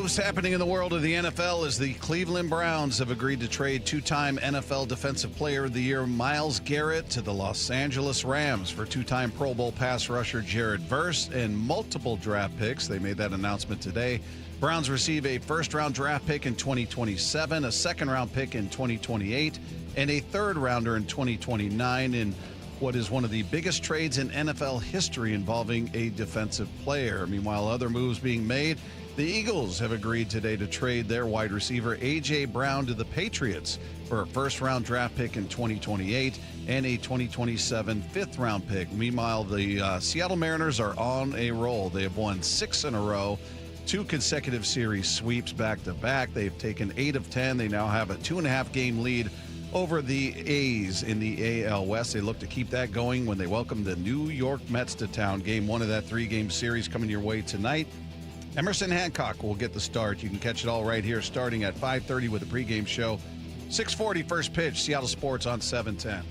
moves happening in the world of the NFL as the Cleveland Browns have agreed to trade two-time NFL Defensive Player of the Year Myles Garrett to the Los Angeles Rams for two-time Pro Bowl pass rusher Jared Verse and multiple draft picks. They made that announcement today. Browns receive a first-round draft pick in 2027, a second-round pick in 2028, and a third-rounder in 2029 in what is one of the biggest trades in NFL history involving a defensive player. Meanwhile, other moves being made. The Eagles have agreed today to trade their wide receiver A.J. Brown to the Patriots for a first-round draft pick in 2028 and a 2027 fifth-round pick. Meanwhile, the Seattle Mariners are on a roll. They have won 6 in a row, 2 consecutive series sweeps back-to-back. They've taken 8 of 10. They now have a 2.5-game lead over the A's in the AL West. They look to keep that going when they welcome the New York Mets to town. Game 1 of that 3-game series coming your way tonight. Emerson Hancock will get the start. You can catch it all right here starting at 5:30 with a pregame show. 6:40 first pitch, Seattle Sports on 710.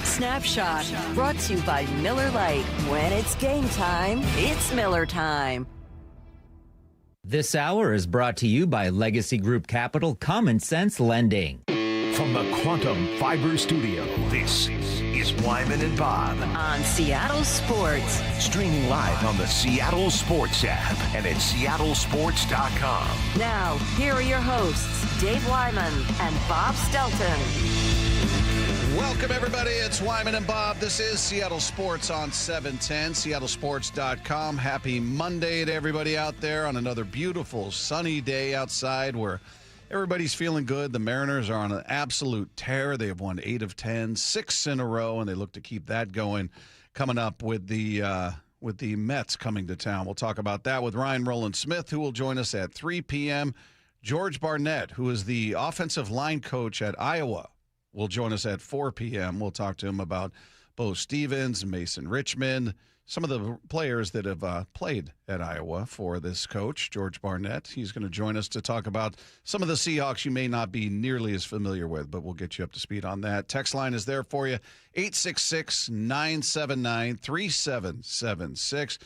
Snapshot brought to you by Miller Lite. When it's game time, it's Miller time. This hour is brought to you by Legacy Group Capital Common Sense Lending. From the Quantum Fiber Studio, this is Wyman and Bob On Seattle Sports. Streaming live on the Seattle Sports app and at seattlesports.com. Now, here are your hosts, Dave Wyman and Bob Stelton. Welcome, everybody. It's Wyman and Bob. This is Seattle Sports on 710, seattlesports.com. Happy Monday to everybody out there on another beautiful sunny day outside where everybody's feeling good. The Mariners are on an absolute tear. They have won 8 of 10, 6 in a row, and they look to keep that going coming up with the Mets coming to town. We'll talk about that with Ryan Rowland-Smith, who will join us at 3 p.m. George Barnett, who is the offensive line coach at Iowa, will join us at 4 p.m. We'll talk to him about Bo Stevens, Mason Richmond, some of the players that have played at Iowa for this coach, George Barnett. He's going to join us to talk about some of the Seahawks you may not be nearly as familiar with, but we'll get you up to speed on that. Text line is there for you, 866-979-3776.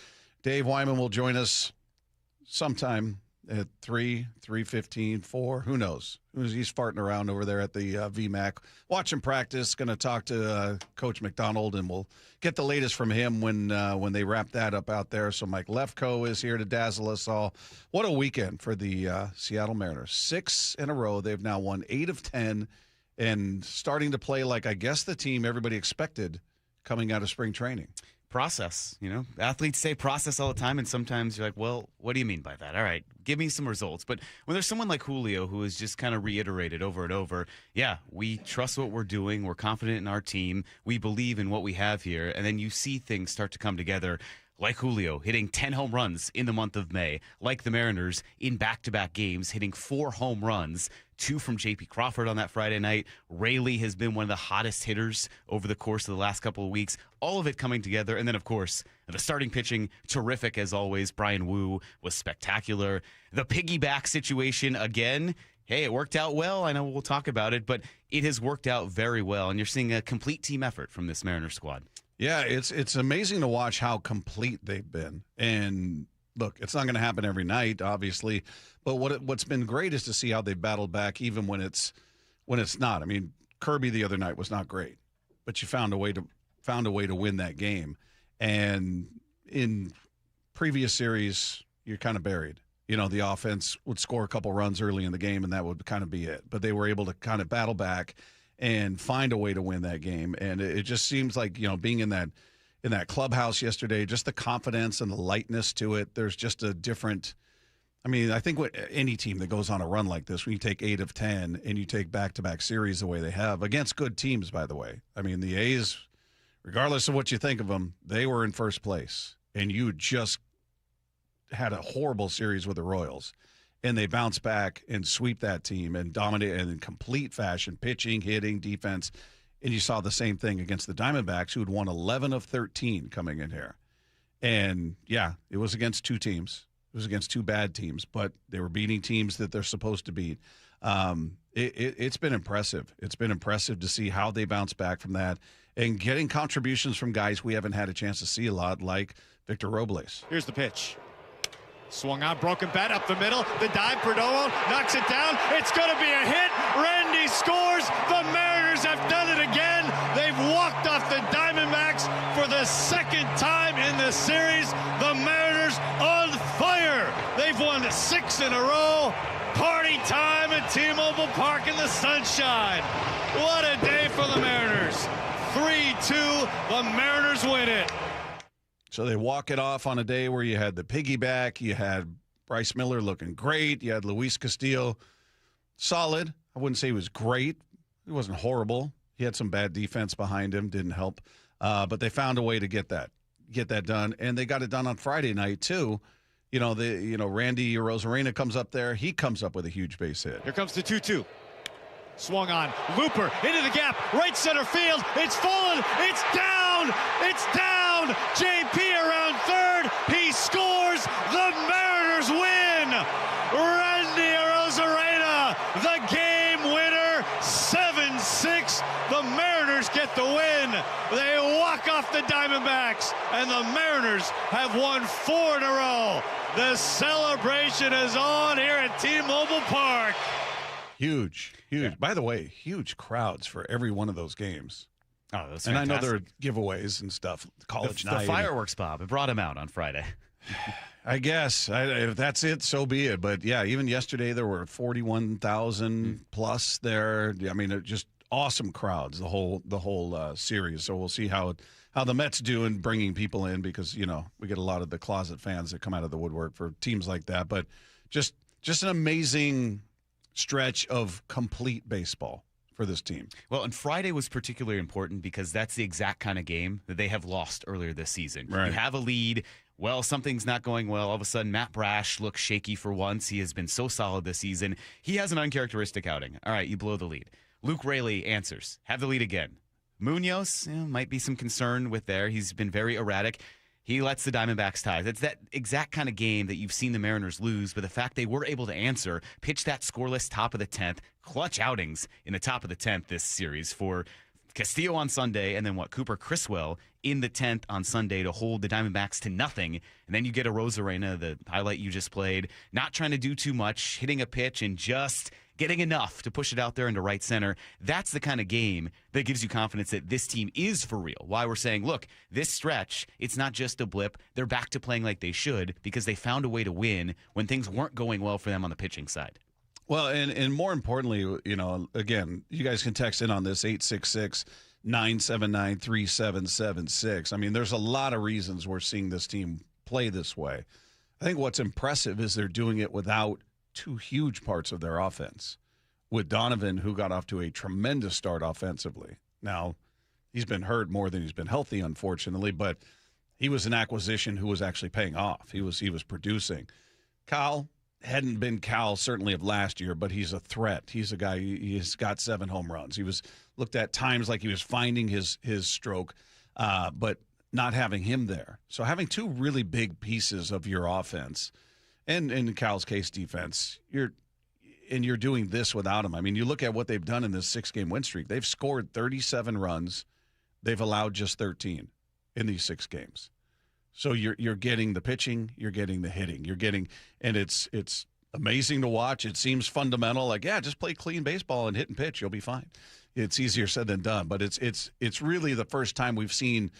Dave Wyman will join us sometime at 3:15, 4. Who knows? He's farting around over there at the VMAC. Watching practice. Going to talk to Coach McDonald, and we'll get the latest from him when they wrap that up out there. So Mike Lefko is here to dazzle us all. What a weekend for the Seattle Mariners. 6 in a row. They've now won 8 of 10 and starting to play like I guess the team everybody expected coming out of spring training. Process, athletes say process all the time, and sometimes you're like, well, what do you mean by that? All right, give me some results. But when there's someone like Julio who has just kind of reiterated over and over, yeah, we trust what we're doing, we're confident in our team, we believe in what we have here, and then you see things start to come together, like Julio hitting 10 home runs in the month of May, like the Mariners in back-to-back games hitting 4 home runs, 2 from J.P. Crawford on that Friday night. Rayleigh has been one of the hottest hitters over the course of the last couple of weeks. All of it coming together. And then, of course, the starting pitching, terrific as always. Brian Wu was spectacular. The piggyback situation, again, hey, it worked out well. I know we'll talk about it, but it has worked out very well. And you're seeing a complete team effort from this Mariners squad. Yeah, it's amazing to watch how complete they've been. And look, it's not going to happen every night, obviously, but what's been great is to see how they battled back even when it's not. I mean, Kirby the other night was not great, but you found a way to win that game. And in previous series, you're kind of buried. The offense would score a couple runs early in the game, and that would kind of be it. But they were able to kind of battle back and find a way to win that game. And it just seems like, being in that clubhouse yesterday, just the confidence and the lightness to it, there's just a different – I think any team that goes on a run like this, when you take 8 of 10 and you take back-to-back series the way they have, against good teams, by the way. The A's, regardless of what you think of them, they were in first place. And you just had a horrible series with the Royals. And they bounce back and sweep that team and dominate in complete fashion, pitching, hitting, defense. And you saw the same thing against the Diamondbacks, who had won 11 of 13 coming in here. And, yeah, it was against 2 teams. It was against 2 bad teams, but they were beating teams that they're supposed to beat. It's been impressive. It's been impressive to see how they bounce back from that and getting contributions from guys we haven't had a chance to see a lot, like Victor Robles. Here's the pitch. Swung on, broken bat up the middle. The dive, Perdomo knocks it down. It's going to be a hit. Randy scores. The Mariners have done it again. They've walked off the Diamondbacks for the second time in the series. The Mariners on fire. They've won 6 in a row. Party time at T-Mobile Park in the sunshine. What a day for the Mariners. 3-2. The Mariners win it. So they walk it off on a day where you had the piggyback, you had Bryce Miller looking great, you had Luis Castillo solid. I wouldn't say he was great. He wasn't horrible. He had some bad defense behind him, didn't help. But they found a way to get that done, and they got it done on Friday night too. Randy Arozarena comes up there. He comes up with a huge base hit. Here comes the 2-2. Swung on. Looper into the gap. Right center field. It's fallen. It's down. It's down. JP around third. He scores. The Mariners win. Randy Arozarena, the game winner. 7-6. The Mariners get the win. They walk off the Diamondbacks, and the Mariners have won 4 in a row. The celebration is on here at T-Mobile Park. Huge. Yeah. By the way, huge crowds for every one of those games. Oh, that's and fantastic. I know there are giveaways and stuff. College night. The fireworks, Bob. It brought him out on Friday. I guess. If that's it, so be it. But, yeah, even yesterday there were 41,000 plus there. I mean, just awesome crowds, the whole series. So we'll see how the Mets do in bringing people in because, we get a lot of the closet fans that come out of the woodwork for teams like that. But just an amazing stretch of complete baseball for this team. Well, and Friday was particularly important because that's the exact kind of game that they have lost earlier this season. Right. You have a lead. Well, something's not going well. All of a sudden, Matt Brash looks shaky for once. He has been so solid this season. He has an uncharacteristic outing. All right, you blow the lead. Luke Raley answers. Have the lead again. Munoz, might be some concern with there. He's been very erratic. He lets the Diamondbacks tie. It's that exact kind of game that you've seen the Mariners lose, but the fact they were able to answer, pitch that scoreless top of the 10th, clutch outings in the top of the 10th this series for Castillo on Sunday, and then Cooper Criswell in the 10th on Sunday to hold the Diamondbacks to nothing. And then you get a Arozarena, the highlight you just played, not trying to do too much, hitting a pitch and just getting enough to push it out there into right center. That's the kind of game that gives you confidence that this team is for real. Why we're saying, look, this stretch, it's not just a blip. They're back to playing like they should because they found a way to win when things weren't going well for them on the pitching side. Well, and more importantly, again, you guys can text in on this 866-979-3776. I mean, there's a lot of reasons we're seeing this team play this way. I think what's impressive is they're doing it without two huge parts of their offense. With Donovan, who got off to a tremendous start offensively. Now, he's been hurt more than he's been healthy, unfortunately, but he was an acquisition who was actually paying off. He was producing. Cal hadn't been Cal certainly of last year, but he's a threat. He's a guy, he's got 7 home runs. He was looked at times like he was finding his stroke, but not having him there. So having two really big pieces of your offense, and in Cal's case, defense, you're doing this without him. I mean, you look at what they've done in this 6-game win streak. They've scored 37 runs. They've allowed just 13 in these 6 games. So you're getting the pitching, you're getting the hitting, and it's amazing to watch. It seems fundamental, like, yeah, just play clean baseball and hit and pitch, you'll be fine. It's easier said than done, but it's really the first time we've seen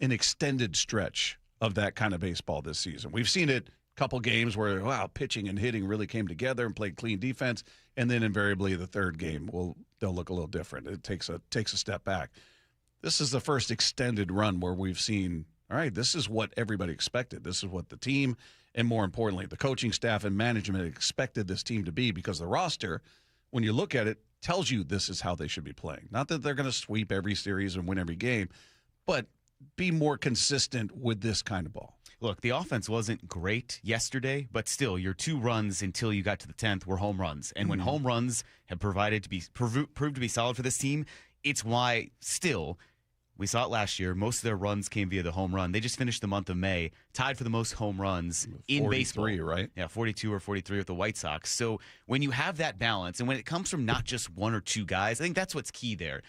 an extended stretch of that kind of baseball this season. We've seen it couple games where, wow, pitching and hitting really came together and played clean defense, and then invariably the third game they'll look a little different. It takes a step back. This is the first extended run where we've seen, all right, this is what everybody expected. This is what the team, and more importantly, the coaching staff and management expected this team to be, because the roster, when you look at it, tells you this is how they should be playing. Not that they're going to sweep every series and win every game, but be more consistent with this kind of ball. Look, the offense wasn't great yesterday, but still, your 2 runs until you got to the 10th were home runs. And when home runs have proved to be solid for this team, it's why still, we saw it last year, most of their runs came via the home run. They just finished the month of May, tied for the most home runs in baseball. 43, right? Yeah, 42 or 43 with the White Sox. So when you have that balance, and when it comes from not just 1 or 2 guys, I think that's what's key there.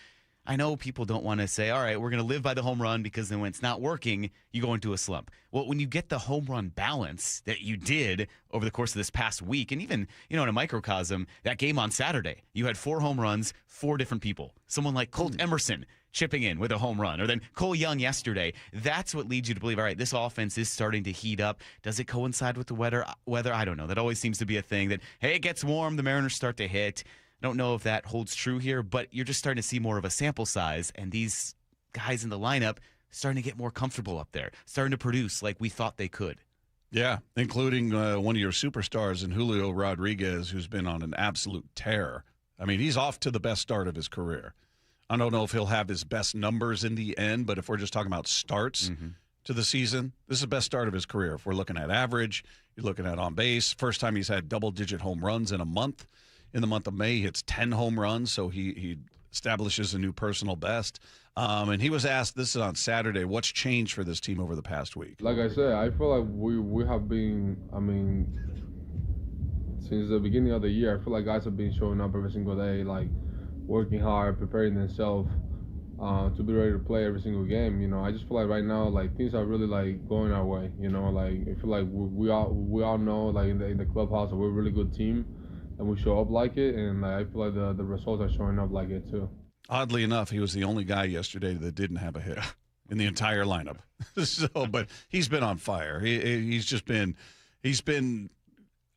I know people don't want to say, all right, we're going to live by the home run because then when it's not working, you go into a slump. Well, when you get the home run balance that you did over the course of this past week, and even, in a microcosm, that game on Saturday, you had 4 home runs, 4 different people. Someone like Colt Emerson chipping in with a home run, or then Cole Young yesterday. That's what leads you to believe, all right, this offense is starting to heat up. Does it coincide with the weather? I don't know. That always seems to be a thing that, hey, it gets warm, the Mariners start to hit. I don't know if that holds true here, but you're just starting to see more of a sample size, and these guys in the lineup starting to get more comfortable up there, starting to produce like we thought they could. Yeah, including one of your superstars in Julio Rodriguez, who's been on an absolute tear. I mean, he's off to the best start of his career. I don't know if he'll have his best numbers in the end, but if we're just talking about starts to the season, this is the best start of his career. If we're looking at average, you're looking at on base. First time he's had double-digit home runs in a month. In the month of May, he hits 10 home runs, so he establishes a new personal best. And he was asked, this is on Saturday, what's changed for this team over the past week? Like I said, I feel like we have been, since the beginning of the year, I feel like guys have been showing up every single day, like working hard, preparing themselves to be ready to play every single game. I just feel like right now, like things are really like going our way. Like I feel like we all know, like in the clubhouse, that we're a really good team. And we show up like it, and I feel like the results are showing up like it too. Oddly enough, he was the only guy yesterday that didn't have a hit in the entire lineup. But he's been on fire. He's been.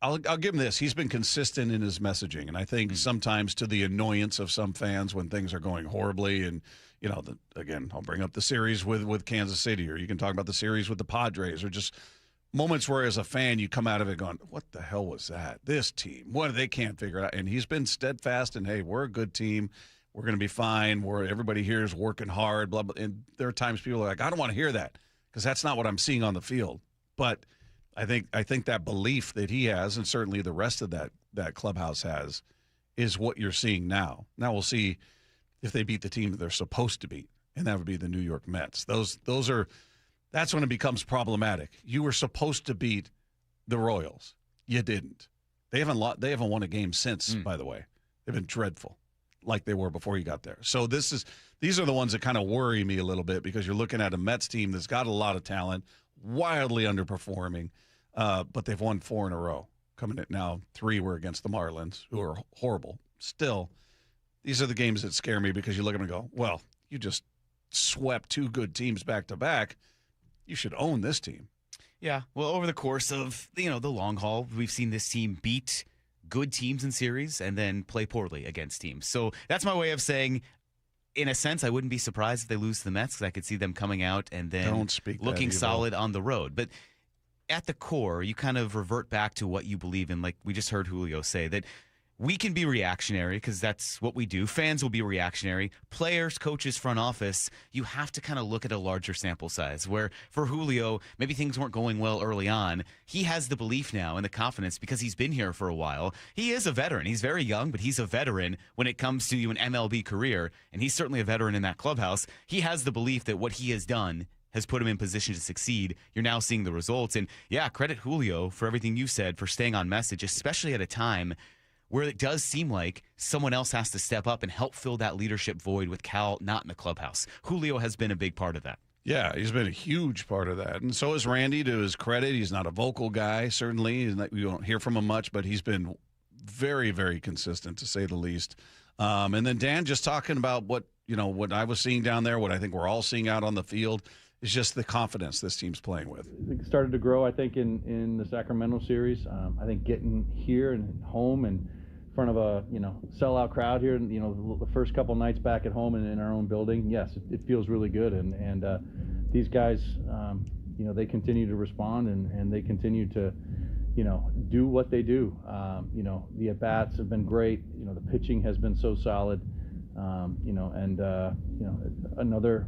I'll give him this. He's been consistent in his messaging, and I think sometimes to the annoyance of some fans when things are going horribly. And again, I'll bring up the series with Kansas City, or you can talk about the series with the Padres, or just moments where as a fan you come out of it going, what the hell was that? This team, what, they can't figure it out. And he's been steadfast and, hey, we're a good team. We're going to be fine. Everybody here is working hard, blah, blah. And there are times people are like, I don't want to hear that because that's not what I'm seeing on the field. But I think that belief that he has, and certainly the rest of that clubhouse has, is what you're seeing now. Now we'll see if they beat the team that they're supposed to beat, and that would be the New York Mets. That's when it becomes problematic. You were supposed to beat the Royals. You didn't. They haven't won a game since, by the way. They've been dreadful, like they were before you got there. So these are the ones that kind of worry me a little bit, because you're looking at a Mets team that's got a lot of talent, wildly underperforming, but they've won 4 in a row. Coming at now, 3 were against the Marlins, who are horrible. Still, these are the games that scare me, because you look at them and go, well, you just swept 2 good teams back to back. You should own this team. Yeah. Well, over the course of the long haul, we've seen this team beat good teams in series and then play poorly against teams. So that's my way of saying, in a sense, I wouldn't be surprised if they lose to the Mets, because I could see them coming out and then looking solid on the road. But at the core, you kind of revert back to what you believe in. Like we just heard Julio say that we can be reactionary, because that's what we do. Fans will be reactionary. Players, coaches, front office, you have to kind of look at a larger sample size, where for Julio, maybe things weren't going well early on. He has the belief now and the confidence, because he's been here for a while. He is a veteran. He's very young, but he's a veteran when it comes to an MLB career, and he's certainly a veteran in that clubhouse. He has the belief that what he has done has put him in position to succeed. You're now seeing the results. And yeah, credit Julio for everything you said, for staying on message, especially at a time where it does seem like someone else has to step up and help fill that leadership void with Cal not in the clubhouse. Julio has been a big part of that. Yeah, he's been a huge part of that. And so is Randy, to his credit. He's not a vocal guy, certainly. We don't hear from him much, but he's been very, very consistent, to say the least. And then Dan, just talking about what I was seeing down there, what I think we're all seeing out on the field, is just the confidence this team's playing with. It started to grow, I think, in the Sacramento series. I think getting here and home and in front of a sellout crowd here, and the first couple nights back at home and in our own building, yes, it feels really good. And these guys, they continue to respond and they continue to, do what they do. The at bats have been great. The pitching has been so solid. Another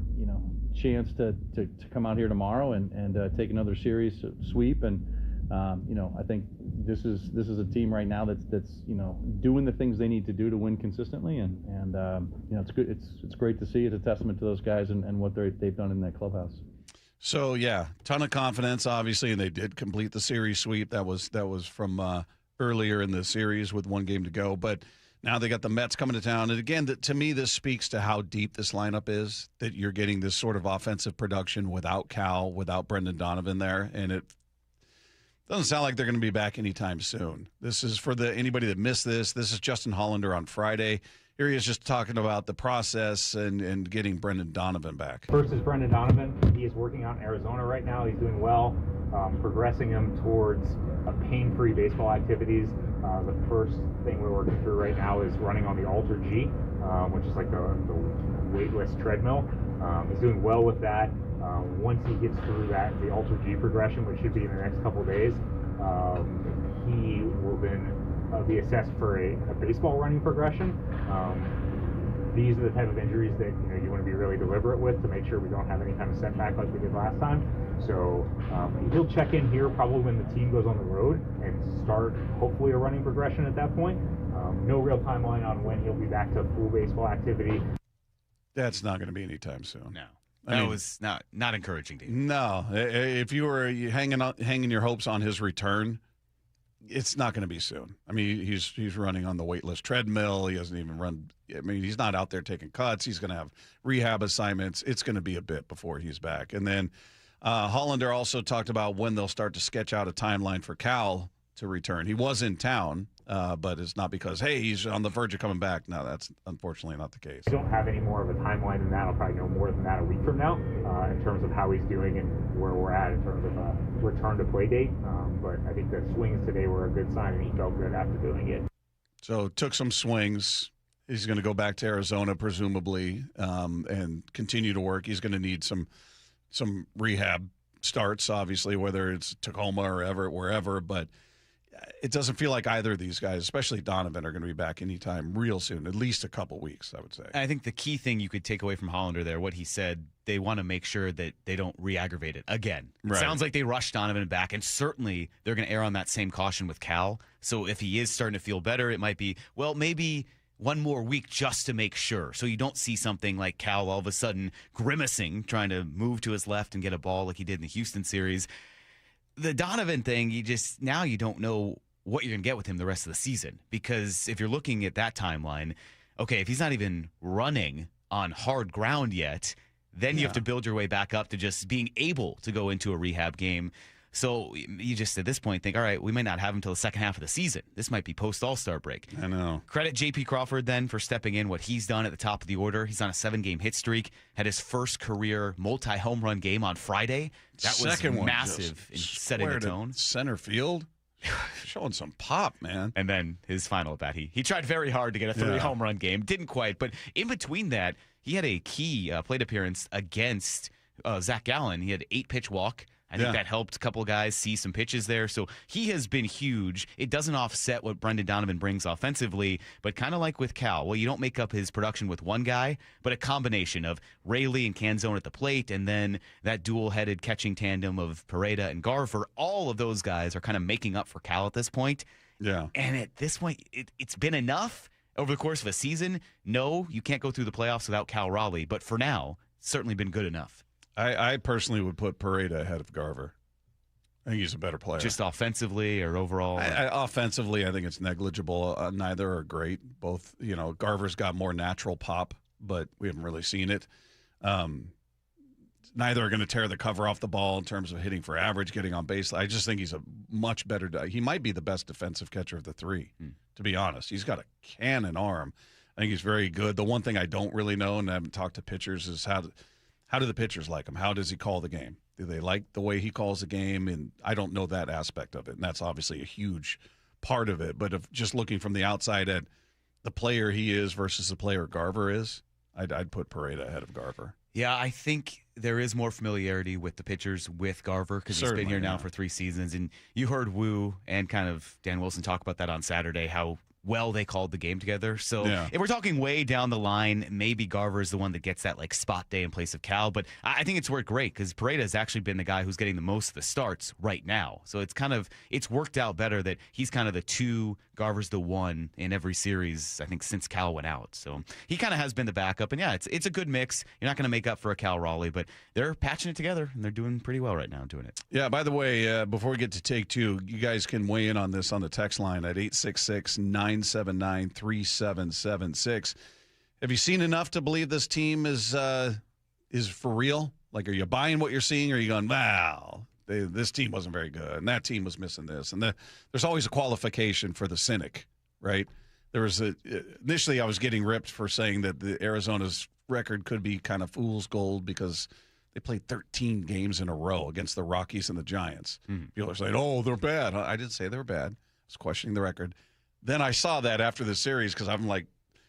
chance to come out here tomorrow and take another series sweep. And I think this is a team right now that's doing the things they need to do to win consistently, and it's good. It's great to see. It's a testament to those guys and what they've done in that clubhouse. So yeah, ton of confidence, obviously, and they did complete the series sweep. That was from earlier in the series with 1 game to go. But Now they got the Mets coming to town. And again, to me, this speaks to how deep this lineup is, that you're getting this sort of offensive production without Cal, without Brendan Donovan there. And it doesn't sound like they're going to be back anytime soon. This is for anybody that missed this. This is Justin Hollander on Friday. Here he is just talking about the process and getting Brendan Donovan back. First is Brendan Donovan. He is working out in Arizona right now. He's doing well, progressing him towards pain-free baseball activities. The first thing we're working through right now is running on the Alter G, which is like the weightless treadmill. He's doing well with that. Once he gets through the Alter G progression, which should be in the next couple of days, he will then be assessed for a baseball running progression. These are the type of injuries that you want to be really deliberate with to make sure we don't have any kind of setback like we did last time. So he'll check in here probably when the team goes on the road and start hopefully a running progression at that point. No real timeline on when he'll be back to full baseball activity. That's not going to be anytime soon. No. That was not encouraging to you. No. If you were hanging your hopes on his return, it's not going to be soon. I mean, he's running on the weightless treadmill. He hasn't even run. I mean, he's not out there taking cuts. He's going to have rehab assignments. It's going to be a bit before he's back. And then Hollander also talked about when they'll start to sketch out a timeline for Cal to return. He was in town, but it's not because, hey, he's on the verge of coming back. No, that's unfortunately not the case. I don't have any more of a timeline than that. I'll probably know more than that a week from now in terms of how he's doing and where we're at in terms of a return to play date. But I think the swings today were a good sign, and he felt good after doing it. So took some swings. He's going to go back to Arizona, presumably, and continue to work. He's going to need some rehab starts, obviously, whether it's Tacoma or wherever. But it doesn't feel like either of these guys, especially Donovan, are going to be back anytime real soon, at least a couple weeks, I would say. I think the key thing you could take away from Hollander there, what he said, they want to make sure that they don't re-aggravate it again. Right. It sounds like they rushed Donovan back, and certainly they're going to err on that same caution with Cal. So if he is starting to feel better, it might be, well, maybe one more week just to make sure. So you don't see something like Cal all of a sudden grimacing, trying to move to his left and get a ball like he did in the Houston series. The Donovan thing, now you don't know what you're going to get with him the rest of the season. Because if you're looking at that timeline, okay, if he's not even running on hard ground yet, then you have to build your way back up to just being able to go into a rehab game. So you just at this point think, all right, we might not have him until the second half of the season. This might be post-All-Star break. I know. Credit J.P. Crawford then for stepping in, what he's done at the top of the order. He's on a 7-game hit streak, had his first career multi-home run game on Friday. That was massive in setting the tone. Center field. Showing some pop, man. And then his final at bat, he tried very hard to get a 3-home run game. Didn't quite. But in between that, he had a key plate appearance against Zach Gallen. He had 8-pitch walk. I think that helped a couple of guys see some pitches there. So he has been huge. It doesn't offset what Brendan Donovan brings offensively, but kind of like with Cal. Well, you don't make up his production with one guy, but a combination of Rayleigh and Canzone at the plate, and then that dual-headed catching tandem of Pareda and Garver. All of those guys are kind of making up for Cal at this point. Yeah. And at this point, it's been enough over the course of a season. No, you can't go through the playoffs without Cal Raleigh, but for now, it's certainly been good enough. I personally would put Pareda ahead of Garver. I think he's a better player. Just offensively or overall? Offensively, I think it's negligible. Neither are great. Both, Garver's got more natural pop, but we haven't really seen it. Neither are going to tear the cover off the ball in terms of hitting for average, getting on base. I just think he's a much better – he might be the best defensive catcher of the three, to be honest. He's got a cannon arm. I think he's very good. The one thing I don't really know, and I haven't talked to pitchers, is how do the pitchers like him? How does he call the game? Do they like the way he calls the game? And I don't know that aspect of it, and that's obviously a huge part of it. But if just looking from the outside at the player he is versus the player Garver is, I'd put Pareda ahead of Garver. Yeah, I think there is more familiarity with the pitchers with Garver because he's been here now for 3 seasons. And you heard Wu and kind of Dan Wilson talk about that on Saturday, how well they called the game together. So if we're talking way down the line, maybe Garver is the one that gets that spot day in place of Cal. But I think it's worked great because Pareda has actually been the guy who's getting the most of the starts right now. So it's worked out better that he's kind of the 2, Garver's the 1 in every series, I think, since Cal went out. So he kind of has been the backup. And it's a good mix. You're not going to make up for a Cal Raleigh, but they're patching it together and they're doing pretty well right now doing it. Yeah, by the way, before we get to take 2, you guys can weigh in on this on the text line at 866-9 888-979-3776. Have you seen enough to believe this team is for real? Like, are you buying what you're seeing, or are you going, wow, this team wasn't very good, and that team was missing this? And there's always a qualification for the cynic, right? Initially I was getting ripped for saying that the Arizona's record could be kind of fool's gold because they played 13 games in a row against the Rockies and the Giants. People are saying, oh, they're bad. I didn't say they were bad. I was questioning the record. Then I saw that after the series because I'm like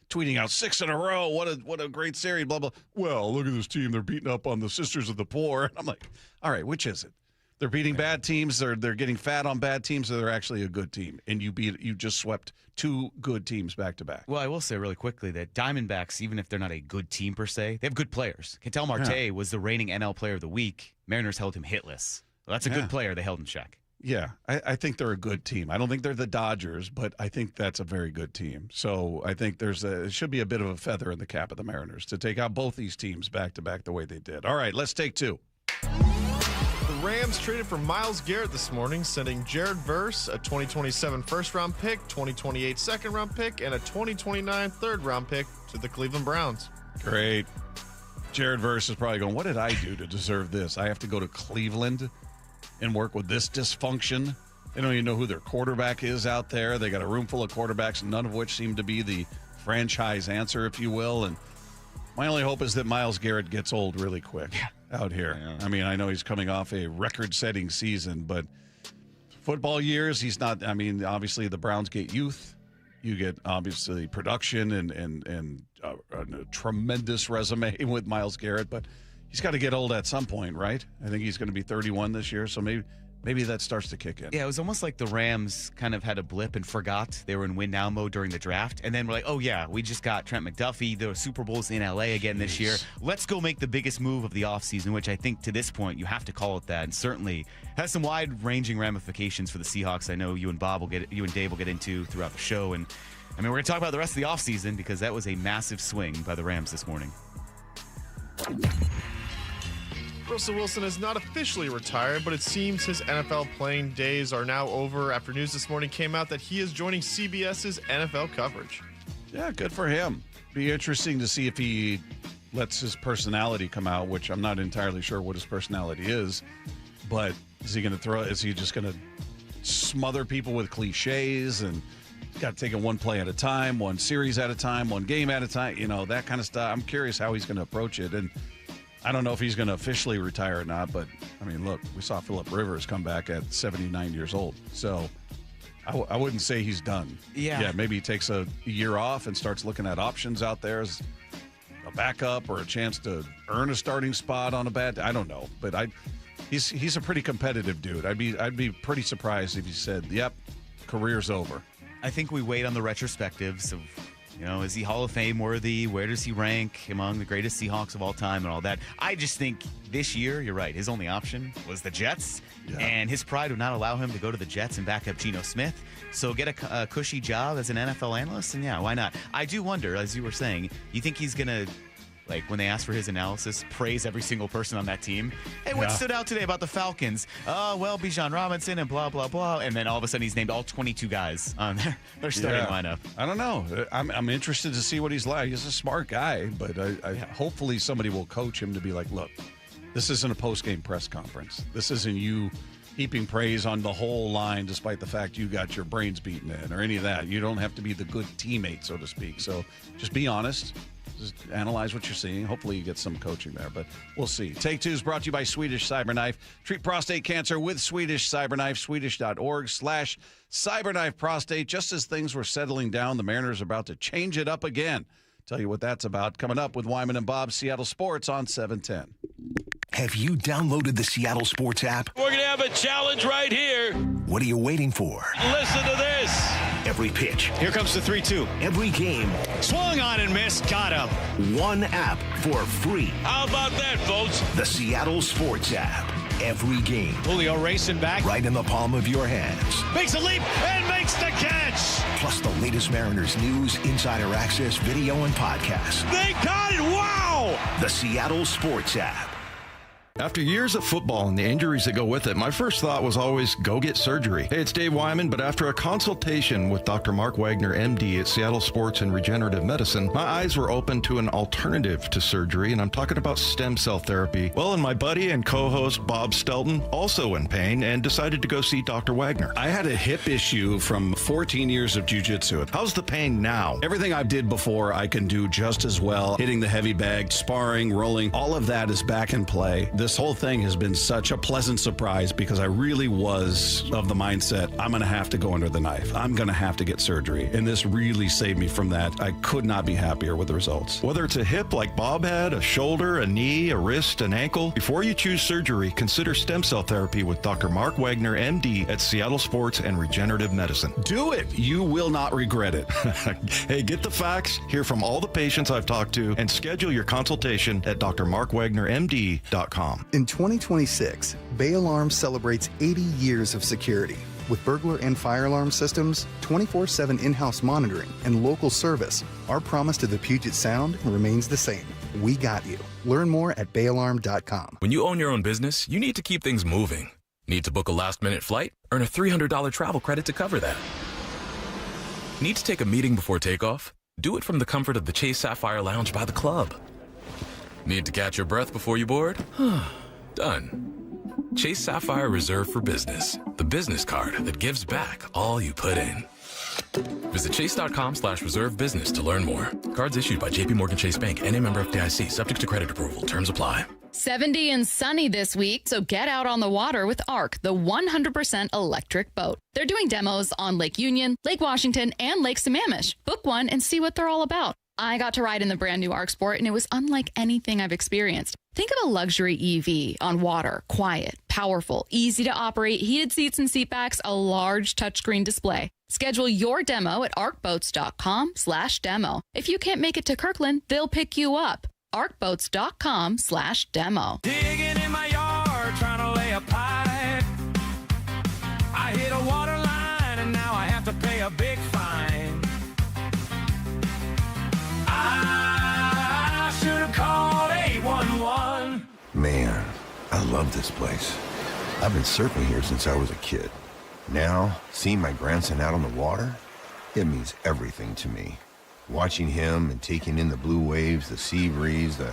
tweeting out 6 in a row. What a great series, blah, blah. Well, look at this team. They're beating up on the Sisters of the Poor. And I'm like, all right, which is it? They're beating bad teams. They're getting fat on bad teams, or they're actually a good team. And you just swept 2 good teams back to back. Well, I will say really quickly that Diamondbacks, even if they're not a good team per se, they have good players. Ketel Marte was the reigning NL Player of the Week. Mariners held him hitless. Well, that's a good player. They held in check. Yeah, I think they're a good team. I don't think they're the Dodgers, but I think that's a very good team. So I think it should be a bit of a feather in the cap of the Mariners to take out both these teams back to back the way they did. All right, let's take 2. The Rams traded for Myles Garrett this morning, sending Jared Verse, a 2027 first-round pick, 2028 second-round pick, and a 2029 third-round pick to the Cleveland Browns. Great. Jared Verse is probably going, what did I do to deserve this? I have to go to Cleveland and work with this dysfunction. They don't even know who their quarterback is out there. They got a room full of quarterbacks, none of which seem to be the franchise answer, if you will. And my only hope is that Myles Garrett gets old really quick out here. Yeah. I mean, I know he's coming off a record-setting season, but football years, he's not. I mean, obviously the Browns get youth. You get, obviously, production and a tremendous resume with Myles Garrett, but he's got to get old at some point, right? I think he's going to be 31 this year, so maybe that starts to kick in. Yeah, it was almost like the Rams kind of had a blip and forgot they were in win now mode during the draft. And then we're like, oh, yeah, we just got Trent McDuffie. The Super Bowl's in L.A. again this year. Let's go make the biggest move of the offseason, which I think to this point you have to call it that, and certainly has some wide-ranging ramifications for the Seahawks. I know you and Dave will get into throughout the show. And, I mean, we're going to talk about the rest of the offseason because that was a massive swing by the Rams this morning. Russell Wilson has not officially retired, but it seems his NFL playing days are now over after news this morning came out that he is joining CBS's NFL coverage. Yeah, good for him. Be interesting to see if he lets his personality come out, which I'm not entirely sure what his personality is. But is he just going to smother people with cliches and got to take it one play at a time, one series at a time, one game at a time, that kind of stuff. I'm curious how he's going to approach it. And I don't know if he's going to officially retire or not, but, I mean, look, we saw Phillip Rivers come back at 79 years old. So I wouldn't say he's done. Yeah, maybe he takes a year off and starts looking at options out there as a backup or a chance to earn a starting spot on I don't know. But he's a pretty competitive dude. I'd be pretty surprised if he said, yep, career's over. I think we wait on the retrospectives of, is he Hall of Fame worthy? Where does he rank among the greatest Seahawks of all time and all that? I just think this year, you're right, his only option was the Jets, and his pride would not allow him to go to the Jets and back up Geno Smith. So get a cushy job as an NFL analyst, and why not? I do wonder, as you were saying, you think he's going to, like when they ask for his analysis, praise every single person on that team? Hey, what stood out today about the Falcons? Well, Bijan Robinson and blah, blah, blah. And then all of a sudden he's named all 22 guys on their starting lineup. I don't know. I'm interested to see what he's like. He's a smart guy, but hopefully somebody will coach him to be like, look, this isn't a post-game press conference. This isn't you heaping praise on the whole line despite the fact you got your brains beaten in or any of that. You don't have to be the good teammate, so to speak. So just be honest. Just analyze what you're seeing. Hopefully you get some coaching there, but we'll see. Take Two is brought to you by Swedish Cyberknife. Treat prostate cancer with Swedish Cyberknife. Swedish.org/Cyberknife Prostate. Just as things were settling down, the Mariners are about to change it up again. Tell you what that's about coming up with Wyman and Bob, Seattle Sports on 710. Have you downloaded the Seattle Sports app? We're going to have a challenge right here. What are you waiting for? Listen to this. Every pitch. Here comes the 3-2. Every game. Swung on and missed. Got him. One app for free. How about that, folks? The Seattle Sports app. Every game. Julio racing back. Right in the palm of your hands. Makes a leap and makes the catch. Plus the latest Mariners news, insider access, video, and podcasts. They got it. Wow. The Seattle Sports app. After years of football and the injuries that go with it, my first thought was always go get surgery. Hey, it's Dave Wyman, but after a consultation with Dr. Mark Wagner, MD at Seattle Sports and Regenerative Medicine, my eyes were open to an alternative to surgery, and I'm talking about stem cell therapy. Well, and my buddy and co-host Bob Stelton, also in pain, and decided to go see Dr. Wagner. I had a hip issue from 14 years of jiu-jitsu. How's the pain now? Everything I did before, I can do just as well. Hitting the heavy bag, sparring, rolling, all of that is back in play. This whole thing has been such a pleasant surprise because I really was of the mindset, I'm going to have to go under the knife. I'm going to have to get surgery. And this really saved me from that. I could not be happier with the results. Whether it's a hip like Bob had, a shoulder, a knee, a wrist, an ankle, before you choose surgery, consider stem cell therapy with Dr. Mark Wagner, MD at Seattle Sports and Regenerative Medicine. Do it. You will not regret it. Hey, get the facts, hear from all the patients I've talked to, and schedule your consultation at drmarkwagnermd.com. In 2026, Bay Alarm celebrates 80 years of security. With burglar and fire alarm systems, 24/7 in-house monitoring, and local service, our promise to the Puget Sound remains the same. We got you. Learn more at bayalarm.com. When you own your own business, you need to keep things moving. Need to book a last-minute flight? Earn a $300 travel credit to cover that. Need to take a meeting before takeoff? Do it from the comfort of the Chase Sapphire Lounge by the club. Need to catch your breath before you board? Done. Chase Sapphire Reserve for Business, the business card that gives back all you put in. Visit chase.com/reserve business to learn more. Cards issued by JPMorgan Chase Bank and a member of FDIC, subject to credit approval. Terms apply. 70 and sunny this week, so get out on the water with ARC, the 100% electric boat. They're doing demos on Lake Union, Lake Washington, and Lake Sammamish. Book one and see what they're all about. I got to ride in the brand new ARC Sport, and it was unlike anything I've experienced. Think of a luxury EV on water, quiet, powerful, easy to operate, heated seats and seat backs, a large touchscreen display. Schedule your demo at arcboats.com/demo. If you can't make it to Kirkland, they'll pick you up. arcboats.com/demo. Digging in my yard, trying to lay a pipe. I hit a water line and now I have to pay a big fine. I should have called 811. Man, I love this place. I've been surfing here since I was a kid. Now, seeing my grandson out on the water, it means everything to me. Watching him and taking in the blue waves, the sea breeze, the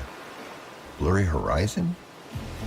blurry horizon.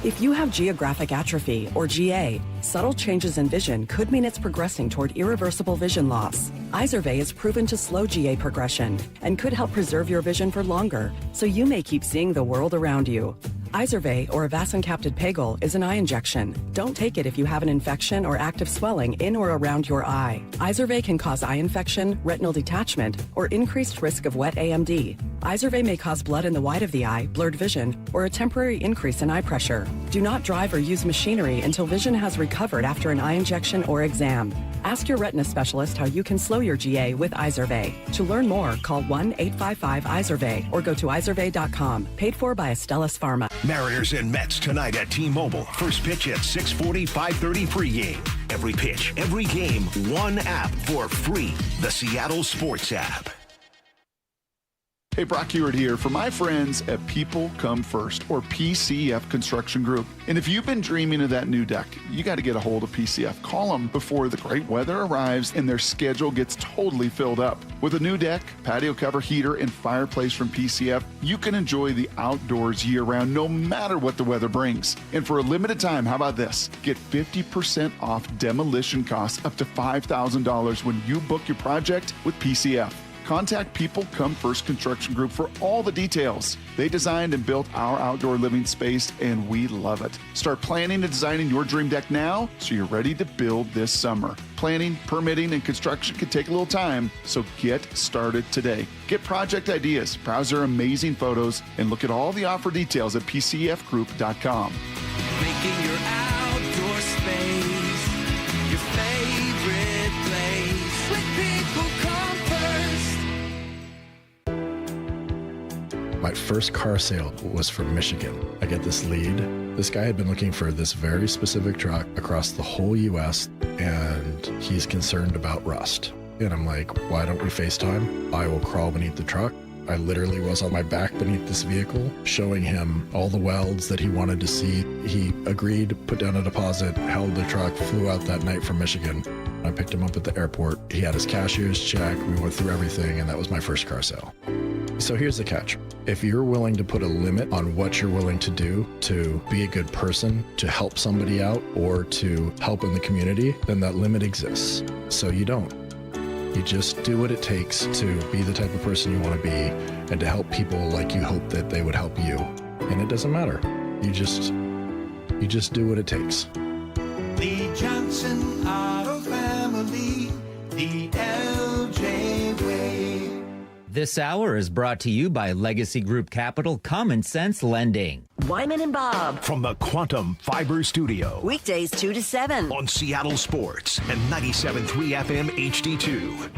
If you have geographic atrophy, or GA, subtle changes in vision could mean it's progressing toward irreversible vision loss. Izervay is proven to slow GA progression and could help preserve your vision for longer, so you may keep seeing the world around you. Izervay, or avacincaptad pegol, is an eye injection. Don't take it if you have an infection or active swelling in or around your eye. Izervay can cause eye infection, retinal detachment, or increased risk of wet AMD. Izervay may cause blood in the white of the eye, blurred vision, or a temporary increase in eye pressure. Do not drive or use machinery until vision has recovered after an eye injection or exam. Ask your retina specialist how you can slow your GA with Izervay. To learn more, call 1-855-IZERVAY or go to izervay.com. Paid for by Astellas Pharma. Mariners and Mets tonight at T-Mobile. First pitch at 6:40, 5:30 pregame. Every pitch, every game, one app for free. The Seattle Sports app. Hey, Brock Ewart here for my friends at People Come First, or PCF Construction Group. And if you've been dreaming of that new deck, you got to get a hold of PCF. Call them before the great weather arrives and their schedule gets totally filled up. With a new deck, patio cover, heater, and fireplace from PCF, you can enjoy the outdoors year-round no matter what the weather brings. And for a limited time, how about this? Get 50% off demolition costs up to $5,000 when you book your project with PCF. Contact People Come First Construction Group for all the details. They designed and built our outdoor living space, and we love it. Start planning and designing your dream deck now so you're ready to build this summer. Planning, permitting, and construction can take a little time, so get started today. Get project ideas, browse their amazing photos, and look at all the offer details at pcfgroup.com. Making your outdoor space your favorite place. With People Come First. My first car sale was from Michigan. I get this lead. This guy had been looking for this very specific truck across the whole U.S., and he's concerned about rust. And I'm like, why don't we FaceTime? I will crawl beneath the truck. I literally was on my back beneath this vehicle, showing him all the welds that he wanted to see. He agreed, put down a deposit, held the truck, flew out that night from Michigan. I picked him up at the airport. He had his cashier's check. We went through everything, and that was my first car sale. So here's the catch. If you're willing to put a limit on what you're willing to do to be a good person, to help somebody out, or to help in the community, then that limit exists. So you don't. You just do what it takes to be the type of person you want to be and to help people like you hope that they would help you. And it doesn't matter. You just do what it takes. The Johnson Auto Family, the LJ way. This hour is brought to you by Legacy Group Capital Common Sense Lending. Wyman and Bob. From the Quantum Fiber Studio. Weekdays 2 to 7. On Seattle Sports and 97.3 FM HD2.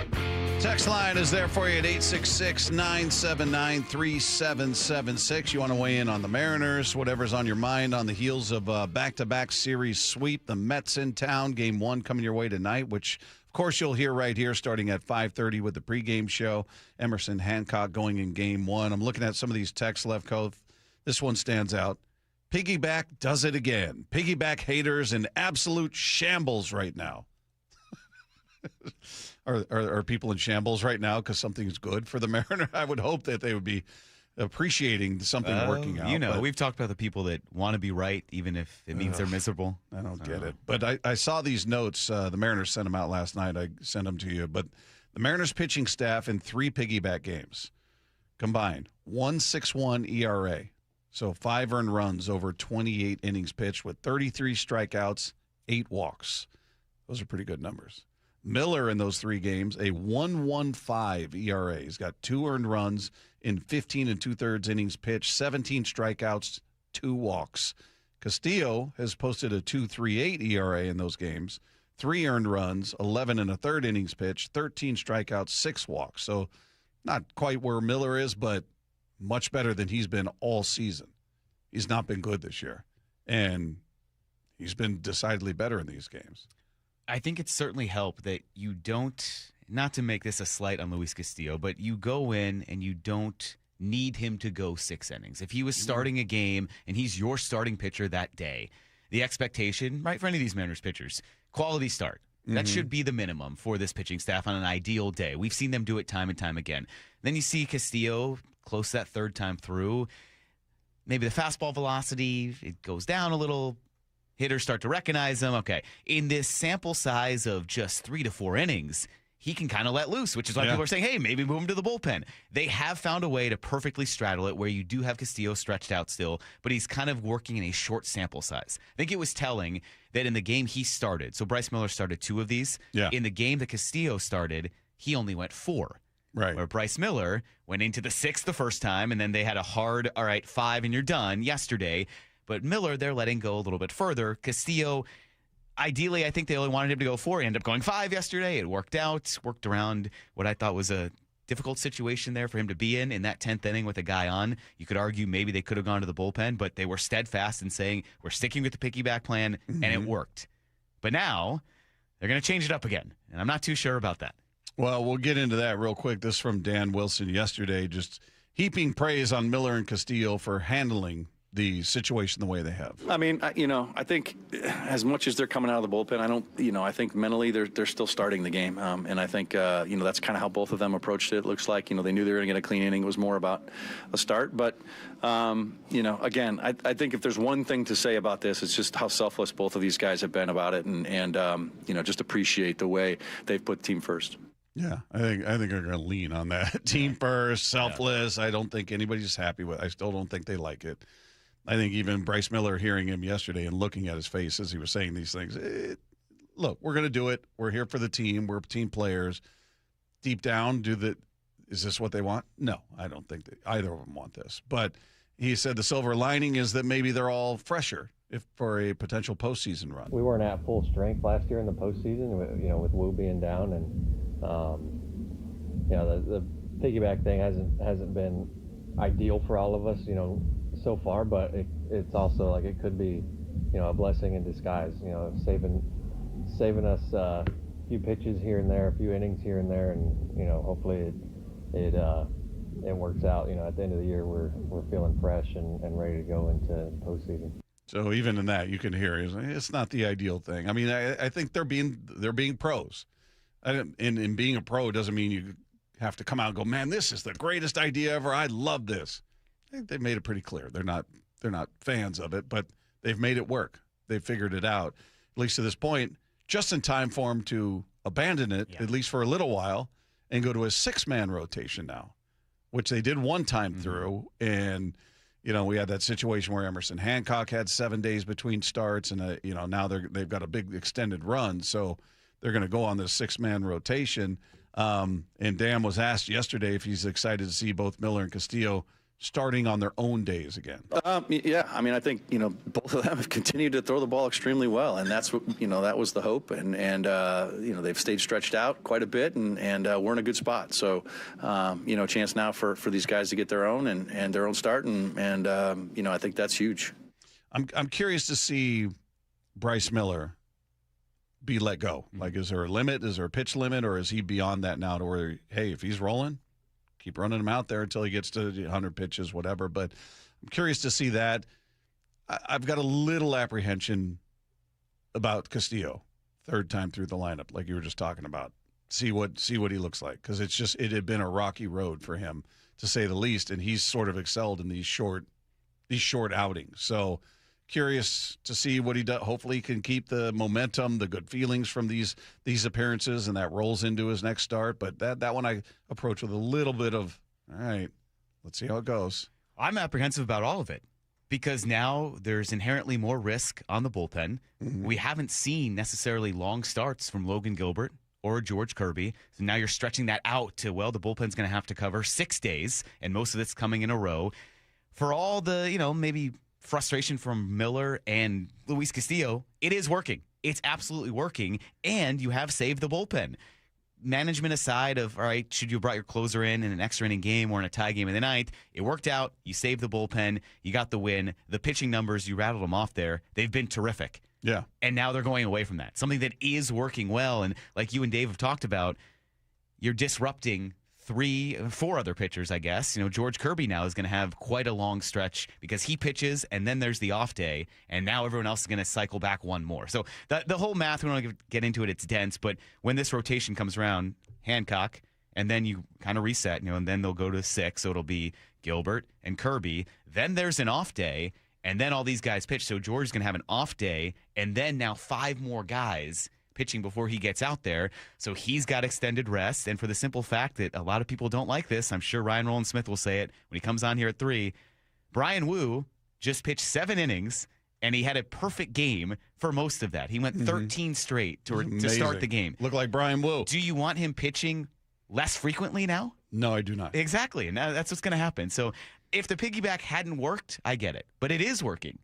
Text line is there for you at 866-979-3776. You want to weigh in on the Mariners, whatever's on your mind on the heels of back-to-back series sweep. The Mets in town, game 1 coming your way tonight, which, of course, you'll hear right here starting at 5:30 with the pregame show. Emerson Hancock going in game 1. I'm looking at some of these texts, Lefko. This one stands out. Piggyback does it again. Piggyback haters in absolute shambles right now. Are people in shambles right now because something's good for the Mariner? I would hope that they would be appreciating something working out. You know, we've talked about the people that want to be right, even if it means they're miserable. I don't get it. But I saw these notes. The Mariners sent them out last night. I sent them to you. But the Mariners pitching staff in 3 piggyback games combined, 1.61 ERA. So 5 earned runs over 28 innings pitched with 33 strikeouts, 8 walks. Those are pretty good numbers. Miller in those 3 games, a 1.15 ERA. He's got 2 earned runs in 15 2/3 innings pitched, 17 strikeouts, 2 walks. Castillo has posted a 2.38 ERA in those games, 3 earned runs, 11 1/3 innings pitched, 13 strikeouts, 6 walks. So not quite where Miller is, but much better than he's been all season. He's not been good this year, and he's been decidedly better in these games. I think it's certainly helped that you don't, not to make this a slight on Luis Castillo, but you go in and you don't need him to go 6 innings. If he was starting a game and he's your starting pitcher that day, the expectation, right, for any of these Mariners pitchers, quality start. That should be the minimum for this pitching staff on an ideal day. We've seen them do it time and time again. Then you see Castillo close that 3rd time through. Maybe the fastball velocity, it goes down a little. Hitters start to recognize him. Okay, in this sample size of just 3 to 4 innings, he can kind of let loose, which is why people are saying, hey, maybe move him to the bullpen. They have found a way to perfectly straddle it where you do have Castillo stretched out still, but he's kind of working in a short sample size. I think it was telling that in the game he started, so Bryce Miller started 2 of these. Yeah. In the game that Castillo started, he only went 4. Right. Where Bryce Miller went into the 6th the first time, and then they had a hard, all right, 5 and you're done yesterday. But Miller, they're letting go a little bit further. Castillo, ideally, I think they only wanted him to go 4. He ended up going 5 yesterday. It worked out, worked around what I thought was a difficult situation there for him to be in that 10th inning with a guy on. You could argue maybe they could have gone to the bullpen, but they were steadfast in saying, we're sticking with the piggyback plan, and it worked. But now they're going to change it up again, and I'm not too sure about that. Well, we'll get into that real quick. This from Dan Wilson yesterday, just heaping praise on Miller and Castillo for handling the situation the way they have. I mean, I think as much as they're coming out of the bullpen, I think mentally they're still starting the game. And I think, that's kind of how both of them approached it. It looks like, they knew they were going to get a clean inning. It was more about a start. But, again, I think if there's one thing to say about this, it's just how selfless both of these guys have been about it and just appreciate the way they've put team first. Yeah, I think they're going to lean on that. Team first, selfless. I don't think anybody's happy with it. I still don't think they like it. I think even Bryce Miller hearing him yesterday and looking at his face as he was saying these things, look, we're going to do it. We're here for the team. We're team players. Deep down, is this what they want? No, I don't think either of them want this. But he said the silver lining is that maybe they're all fresher for a potential postseason run. We weren't at full strength last year in the postseason, with Wu being down, and the piggyback thing hasn't been ideal for all of us, so far, but it's also like it could be, a blessing in disguise, saving us a few pitches here and there, a few innings here and there, and hopefully it it works out. At the end of the year, we're feeling fresh and ready to go into postseason. So even in that, you can hear it's not the ideal thing. I mean, I think they're being pros. And being a pro doesn't mean you have to come out and go, man, this is the greatest idea ever. I love this. I think they've made it pretty clear. They're not fans of it, but they've made it work. They've figured it out, at least to this point, just in time for them to abandon it, at least for a little while, and go to a 6-man rotation now, which they did one time through. And, we had that situation where Emerson Hancock had 7 days between starts, and, now they've got a big extended run. So they're going to go on this 6-man rotation. And Dan was asked yesterday if he's excited to see both Miller and Castillo starting on their own days again. Yeah, I mean, I think both of them have continued to throw the ball extremely well, and that's what that was the hope, and they've stayed stretched out quite a bit, and we're in a good spot. So a chance now for these guys to get their own and their own start, and I think that's huge. I'm curious to see Bryce Miller be let go. Like, is there a limit? Is there a pitch limit, or is he beyond that now to where, hey, if he's rolling, keep running him out there until he gets to 100 pitches, whatever. But I'm curious to see that. I've got a little apprehension about Castillo, third time through the lineup, like you were just talking about. See what he looks like, because it had been a rocky road for him, to say the least, and he's sort of excelled in these short outings. So curious to see what he does. Hopefully he can keep the momentum, the good feelings from these appearances, and that rolls into his next start. But that one I approach with a little bit of, all right, let's see how it goes. I'm apprehensive about all of it, because now there's inherently more risk on the bullpen. Mm-hmm. We haven't seen necessarily long starts from Logan Gilbert or George Kirby. So now you're stretching that out to, well, the bullpen's going to have to cover 6 days, and most of it's coming in a row. For all the, maybe frustration from Miller and Luis Castillo, it is working. It's absolutely working, and you have saved the bullpen. Management aside of, all right, should you have brought your closer in an extra inning game or in a tie game in the ninth, it worked out. You saved the bullpen. You got the win. The pitching numbers, you rattled them off there. They've been terrific. Yeah. And now they're going away from that. Something that is working well, and like you and Dave have talked about, you're disrupting 4 other pitchers, I guess. George Kirby now is going to have quite a long stretch because he pitches, and then there's the off day, and now everyone else is going to cycle back one more. So the whole math, we don't want to get into it, it's dense, but when this rotation comes around, Hancock, and then you kind of reset, and then they'll go to 6, so it'll be Gilbert and Kirby. Then there's an off day, and then all these guys pitch. So George is going to have an off day, and then now 5 more guys pitching before he gets out there. So he's got extended rest. And for the simple fact that a lot of people don't like this, I'm sure Ryan Rowland-Smith will say it when he comes on here at 3, Brian Wu just pitched 7 innings, and he had a perfect game for most of that. He went 13 straight to start the game. Look like Brian Wu. Do you want him pitching less frequently now? No, I do not. Exactly. And that's what's going to happen. So if the piggyback hadn't worked, I get it. But it is working.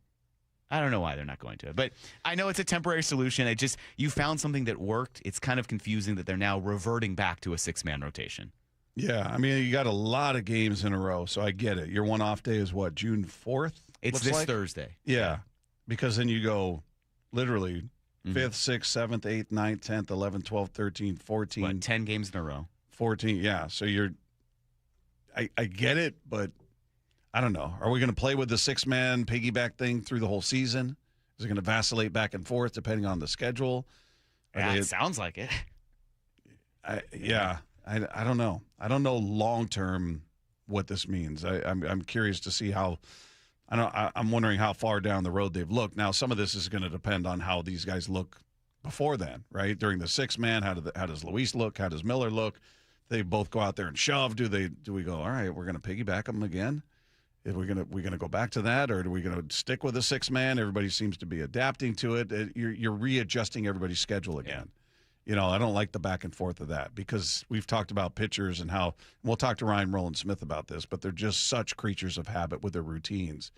I don't know why they're not going to. But I know it's a temporary solution. You found something that worked. It's kind of confusing that they're now reverting back to a 6-man rotation. Yeah, I mean, you got a lot of games in a row, so I get it. Your one off day is what, June 4th? It's this Thursday. Yeah, because then you go literally 5th, 6th, 7th, 8th, 9th, 10th, 11th, 12th, 13th, 14th. What, 10 games in a row? 14, yeah. So I get it, but I don't know. Are we going to play with the 6-man piggyback thing through the whole season? Is it going to vacillate back and forth depending on the schedule? It sounds like it. I don't know. I don't know long term what this means. I'm curious to see how. I'm wondering how far down the road they've looked. Now, some of this is going to depend on how these guys look before then, right? During the 6-man, how does Luis look? How does Miller look? They both go out there and shove. Do we go, all right, we're going to piggyback them again? Are we gonna go back to that, or are we gonna stick with a 6-man? Everybody seems to be adapting to it. You're readjusting everybody's schedule again. Yeah. I don't like the back and forth of that, because we've talked about pitchers and how, and we'll talk to Ryan Rowland-Smith about this, but they're just such creatures of habit with their routines,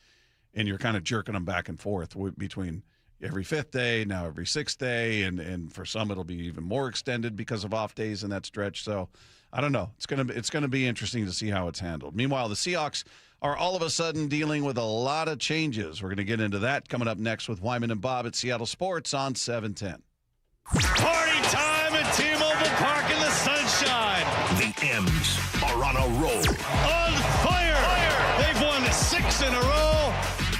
and you're kind of jerking them back and forth between every 5th day, now every 6th day, and for some it'll be even more extended because of off days in that stretch. So I don't know. It's gonna be interesting to see how it's handled. Meanwhile, the Seahawks are all of a sudden dealing with a lot of changes. We're going to get into that coming up next with Wyman and Bob at Seattle Sports on 710. Party time at T-Mobile Park in the sunshine. The M's are on a roll.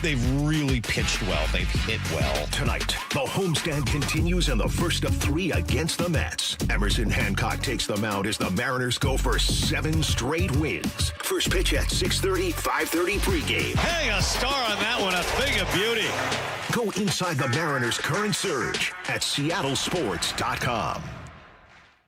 they've really pitched well. They've hit well. Tonight, the homestand continues in the first of 3 against the Mets. Emerson Hancock takes the mound as the Mariners go for 7 straight wins. First pitch at 6:30, 5:30 pregame. Hey, a star on that one, a thing of beauty. Go inside the Mariners' current surge at seattlesports.com.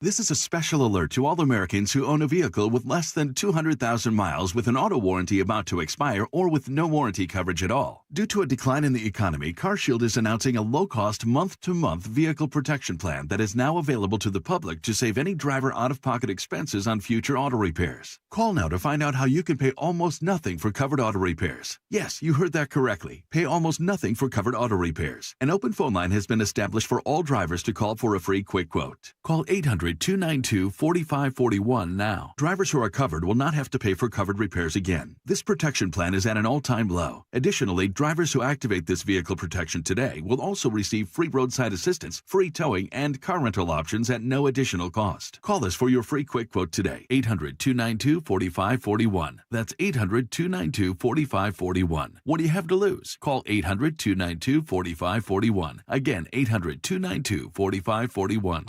This is a special alert to all Americans who own a vehicle with less than 200,000 miles with an auto warranty about to expire or with no warranty coverage at all. Due to a decline in the economy, CarShield is announcing a low-cost month-to-month vehicle protection plan that is now available to the public to save any driver out-of-pocket expenses on future auto repairs. Call now to find out how you can pay almost nothing for covered auto repairs. Yes, you heard that correctly. Pay almost nothing for covered auto repairs. An open phone line has been established for all drivers to call for a free quick quote. Call 800-292-4541 now. Drivers who are covered will not have to pay for covered repairs again. This protection plan is at an all-time low. Additionally, drivers who activate this vehicle protection today will also receive free roadside assistance, free towing, and car rental options at no additional cost. Call us for your free quick quote today. 800-292-4541. That's 800-292-4541. What do you have to lose? Call 800-292-4541. Again, 800-292-4541.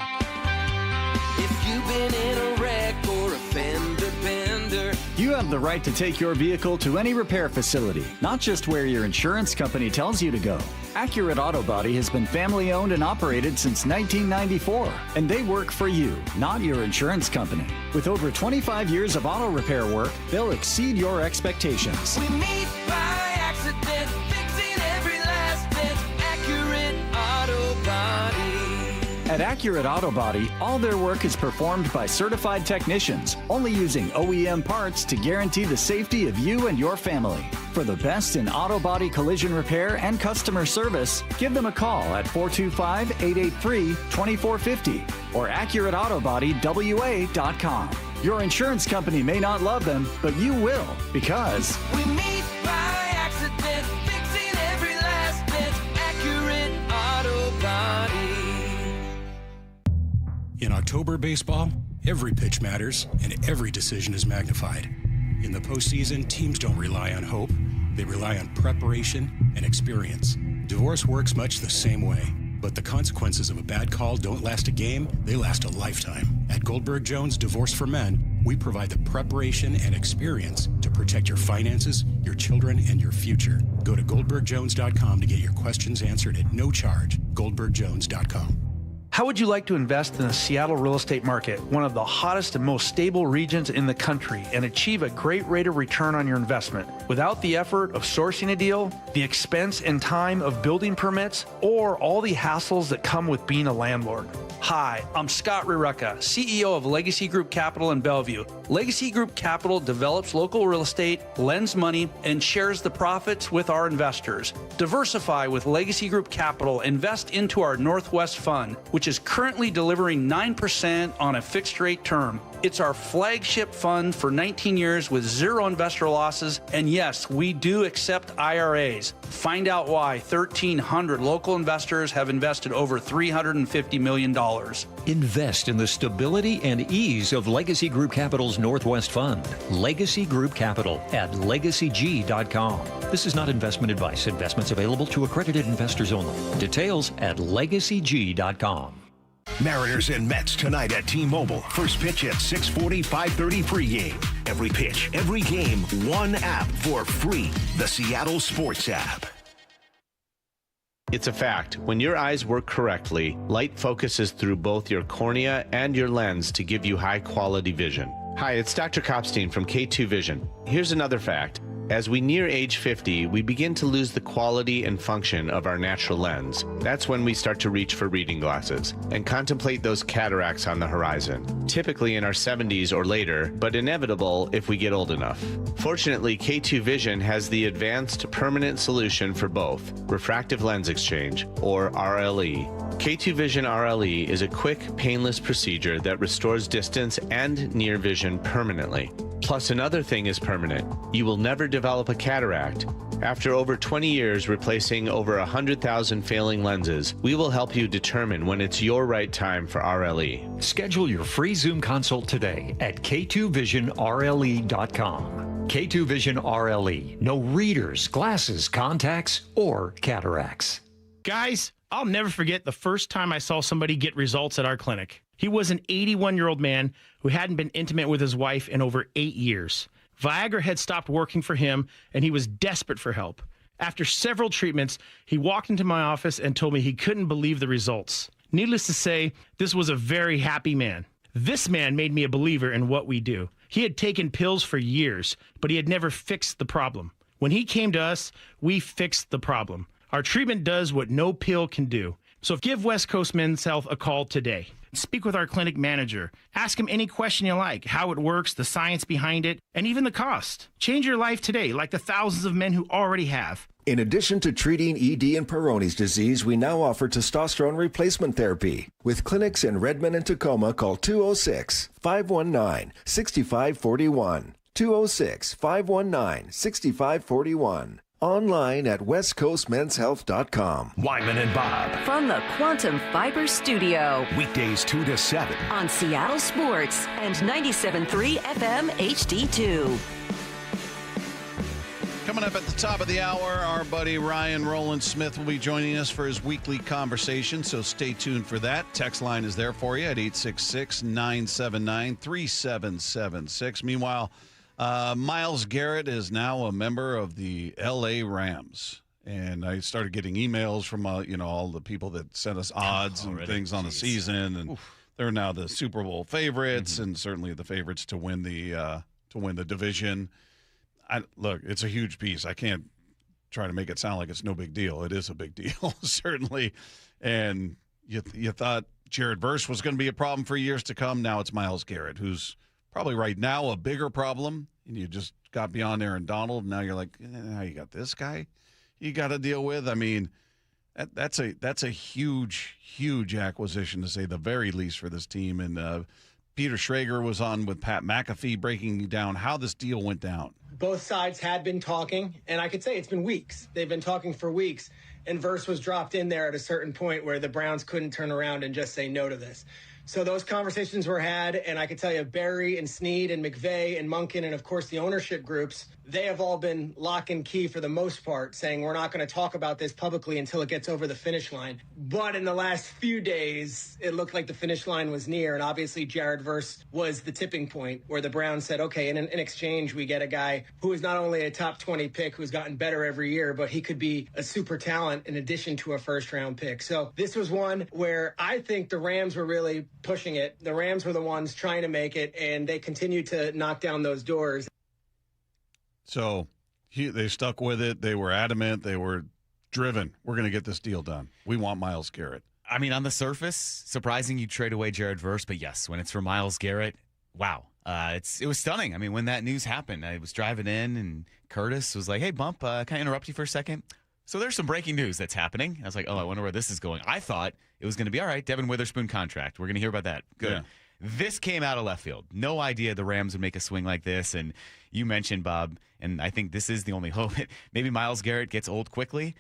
If you've been in a wreck or a fender bender, you have the right to take your vehicle to any repair facility, not just where your insurance company tells you to go. Accurate Auto Body has been family owned and operated since 1994, and they work for you, not your insurance company. With over 25 years of auto repair work, they'll exceed your expectations. we meet by accident, fixing every last bit. Accurate Auto Body. At Accurate Auto Body, all their work is performed by certified technicians, only using OEM parts to guarantee the safety of you and your family. For the best in auto body collision repair and customer service, give them a call at 425-883-2450 or AccurateAutoBodyWA.com. Your insurance company may not love them, but you will, because we meet by accident, fixing every last bit. Accurate Auto Body. In October baseball, every pitch matters and every decision is magnified. In the postseason, teams don't rely on hope. They rely on preparation and experience. Divorce works much the same way, but the consequences of a bad call don't last a game, they last a lifetime. At Goldberg Jones Divorce for Men, we provide the preparation and experience to protect your finances, your children, and your future. Go to goldbergjones.com to get your questions answered at no charge. goldbergjones.com. How would you like to invest in the Seattle real estate market, one of the hottest and most stable regions in the country, and achieve a great rate of return on your investment without the effort of sourcing a deal, the expense and time of building permits, or all the hassles that come with being a landlord? Hi, I'm Scott Rireka, CEO of Legacy Group Capital in Bellevue. Legacy Group Capital develops local real estate, lends money, and shares the profits with our investors. Diversify with Legacy Group Capital. Invest into our Northwest Fund, which is currently delivering 9% on a fixed rate term. It's our flagship fund for 19 years with zero investor losses. And yes, we do accept IRAs. Find out why 1,300 local investors have invested over $350 million. Invest in the stability and ease of Legacy Group Capital's Northwest Fund. Legacy Group Capital at legacyg.com. This is not investment advice. Investments available to accredited investors only. Details at legacyg.com. Mariners and Mets tonight at T-Mobile. First pitch at 6:40, 5:30 pregame. Every pitch, every game, one app for free. The Seattle Sports app. It's a fact. When your eyes work correctly, light focuses through both your cornea and your lens to give you high-quality vision. Hi, it's Dr. Kopstein from K2 Vision. Here's another fact. As we near age 50, we begin to lose the quality and function of our natural lens. That's when we start to reach for reading glasses and contemplate those cataracts on the horizon, typically in our 70s or later, but inevitable if we get old enough. Fortunately, K2 Vision has the advanced permanent solution for both, refractive lens exchange, or RLE. K2 Vision RLE is a quick, painless procedure that restores distance and near vision permanently. Plus, another thing is permanent. You will never develop a cataract. After over 20 years replacing over 100,000 failing lenses, we will help you determine when it's your right time for RLE. Schedule your free Zoom consult today at k2visionrle.com. K2 Vision RLE. No readers, glasses, contacts, or cataracts. Guys, I'll never forget the first time I saw somebody get results at our clinic. He was an 81-year-old man who hadn't been intimate with his wife in over 8 years. Viagra had stopped working for him, and he was desperate for help. After several treatments, he walked into my office and told me he couldn't believe the results. Needless to say, this was a very happy man. This man made me a believer in what we do. He had taken pills for years, but he had never fixed the problem. When he came to us, we fixed the problem. Our treatment does what no pill can do. So give West Coast Men's Health a call today. Speak with our clinic manager. Ask him any question you like, how it works, the science behind it, and even the cost. Change your life today, like the thousands of men who already have. In addition to treating ED and Peyronie's disease, we now offer testosterone replacement therapy. With clinics in Redmond and Tacoma, call 206-519-6541. 206-519-6541. Online at westcoastmenshealth.com. Wyman and Bob. From the Quantum Fiber Studio. Weekdays 2 to 7. On Seattle Sports and 97.3 FM HD2. Coming up at the top of the hour, our buddy Ryan Rowland-Smith will be joining us for his weekly conversation, so stay tuned for that. Text line is there for you at 866-979-3776. Meanwhile, Myles Garrett is now a member of the L.A. Rams. And I started getting emails from, all the people that sent us odds and things on the season. And they're now the Super Bowl favorites and certainly the favorites to win the division. Look, it's a huge piece. I can't try to make it sound like it's no big deal. It is a big deal, certainly. And you thought Jared Verse was going to be a problem for years to come. Now it's Myles Garrett, who's probably right now a bigger problem, and you just got beyond Aaron Donald. And now you're like, now you got this guy you got to deal with. I mean, that's a huge, huge acquisition, to say the very least, for this team. And Peter Schrager was on with Pat McAfee breaking down how this deal went down. Both sides had been talking, and I could say it's been weeks. They've been talking for weeks, and Verse was dropped in there at a certain point where the Browns couldn't turn around and just say no to this. So those conversations were had, and I could tell you Barry and Snead and McVay and Munkin and, of course, the ownership groups, they have all been lock and key for the most part, saying we're not going to talk about this publicly until it gets over the finish line. But in the last few days, it looked like the finish line was near, and obviously Jared Verse was the tipping point where the Browns said, okay, in exchange, we get a guy who is not only a top 20 pick who's gotten better every year, but he could be a super talent in addition to a first-round pick. So this was one where I think the Rams were really pushing it. The Rams were the ones trying to make it, and they continued to knock down those doors. So they stuck with it. They were adamant. They were driven. We're going to get this deal done. We want Myles Garrett. I mean, on the surface, surprising you trade away Jared Verse, but yes, when it's for Myles Garrett, wow. It was stunning. I mean, when that news happened, I was driving in, and Curtis was like, hey, Bump, can I interrupt you for a second? So there's some breaking news that's happening. I was like, oh, I wonder where this is going. I thought it was going to be, all right, Devin Witherspoon contract. We're going to hear about that. Good. Yeah. This came out of left field. No idea the Rams would make a swing like this. And you mentioned, Bob, and I think this is the only hope. Maybe Myles Garrett gets old quickly.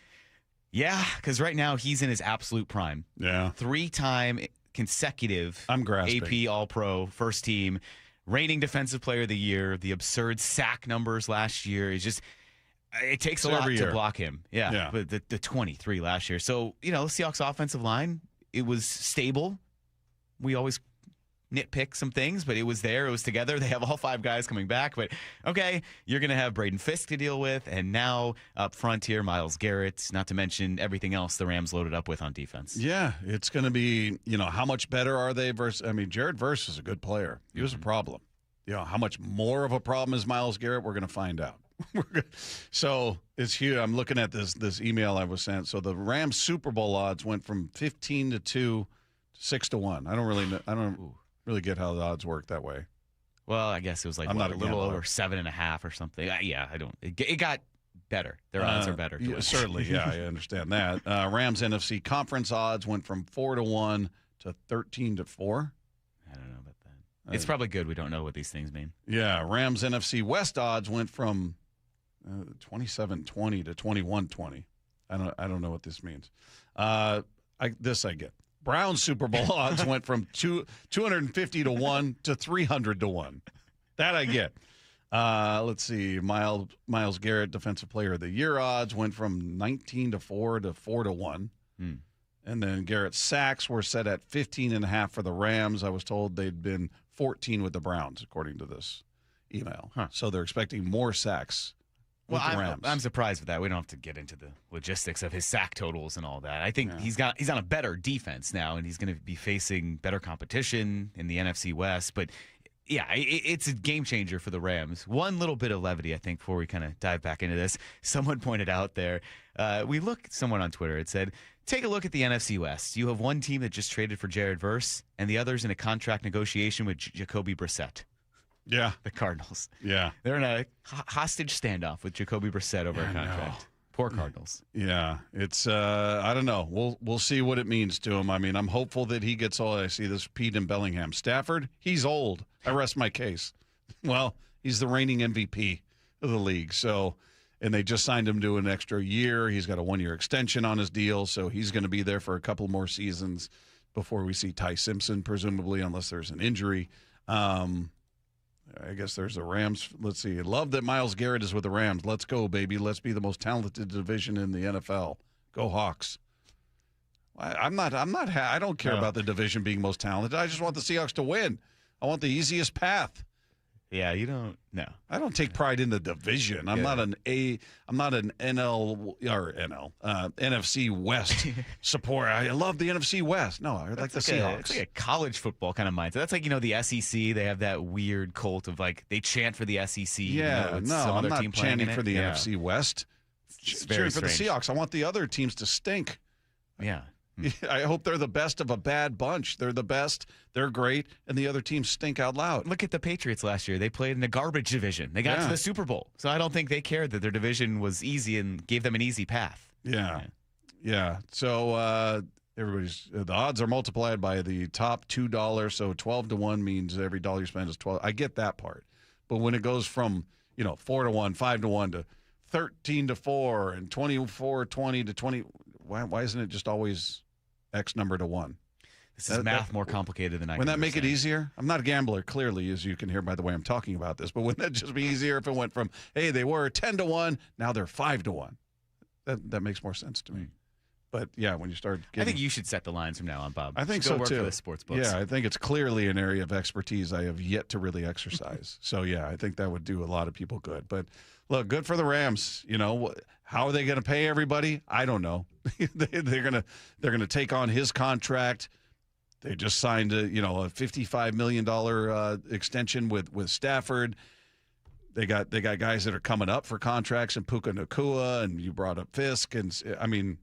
Yeah, because right now he's in his absolute prime. Yeah. 3-time consecutive AP All-Pro, first team, reigning Defensive Player of the Year, the absurd sack numbers last year. It takes a lot to block him. Yeah. But the 23 last year. So, the Seahawks offensive line, it was stable. We always nitpick some things, but it was there. It was together. They have all 5 guys coming back. But, okay, you're going to have Braden Fisk to deal with. And now up front here, Myles Garrett, not to mention everything else the Rams loaded up with on defense. Yeah, it's going to be, how much better are they versus, Jared Verse is a good player. He was a problem. How much more of a problem is Myles Garrett? We're going to find out. So it's huge. I'm looking at this email I was sent. So the Rams Super Bowl odds went from 15-2 to 6-1. I don't really get how the odds work that way. Well, I guess it was like a little over 7.5 or something. Yeah, I don't. It got better. Their odds are better. Certainly, yeah, I understand that. Rams NFC conference odds went from 4-1 to 13-4. I don't know about that. It's probably good we don't know what these things mean. Yeah, Rams NFC West odds went from 27-20 to 21-20. I don't know what this means. I get. Browns Super Bowl odds went from 250-1 to 300-1. That I get. Let's see. Myles Garrett, Defensive Player of the Year odds went from 19-4 to 4-1. And then Garrett's sacks were set at 15.5 for the Rams. I was told they'd been 14 with the Browns, according to this email. So they're expecting more sacks with the Rams. I'm surprised with that. We don't have to get into the logistics of his sack totals and all that. I think he's on a better defense now, and he's going to be facing better competition in the NFC West. But yeah, it's a game changer for the Rams. One little bit of levity, I think, before we kind of dive back into this. Someone pointed out there, someone on Twitter, it said, take a look at the NFC West. You have one team that just traded for Jared Verse, and the other's in a contract negotiation with Jacoby Brissett. Yeah. The Cardinals. Yeah. They're in a hostage standoff with Jacoby Brissett over a contract. Poor Cardinals. Yeah, it's I don't know. We'll see what it means to him. I mean, I'm hopeful that he gets all. I see this Pete and Bellingham. Stafford, he's old. I rest my case. Well, he's the reigning MVP of the league. So, and they just signed him to an extra year. He's got a 1-year extension on his deal, so he's going to be there for a couple more seasons before we see Ty Simpson, presumably, unless there's an injury. I guess there's the Rams. Let's see. I love that Myles Garrett is with the Rams. Let's go, baby. Let's be the most talented division in the NFL. Go Hawks. I don't care about the division being most talented. I just want the Seahawks to win. I want the easiest path. Yeah, you don't. No, I don't take pride in the division. I'm not an NFC West supporter. I love the NFC West. No, I like the Seahawks. It's like a college football kind of mindset. That's like, the SEC. They have that weird cult of they chant for the SEC. Yeah, I'm not chanting for the NFC West. Cheering for the Seahawks. I want the other teams to stink. Yeah. I hope they're the best of a bad bunch. They're the best. They're great, and the other teams stink out loud. Look at the Patriots last year. They played in a garbage division. They got to the Super Bowl. So I don't think they cared that their division was easy and gave them an easy path. Yeah. So the odds are multiplied by the top $2. So 12-1 means every dollar you spend is 12. I get that part, but when it goes from 4-1, 5-1 to 13-4 and 24-20 to 20, why isn't it just always X number to 1? This is math more complicated than I can Wouldn't that make it understand. easier? I'm not a gambler, clearly, as you can hear by the way I'm talking about this. But wouldn't that just be easier if it went from, hey, they were 10-1, now they're 5-1? That makes more sense to me. But yeah, when you start getting, I think you should set the lines from now on, Bob. I think Go so work too. For the sports books. Yeah, I think it's clearly an area of expertise I have yet to really exercise. So yeah, I think that would do a lot of people good. But look, good for the Rams. How are they going to pay everybody? I don't know. they're gonna take on his contract. They just signed a $55 million extension with Stafford. They got guys that are coming up for contracts, and Puka Nacua, and you brought up Fisk, and I mean,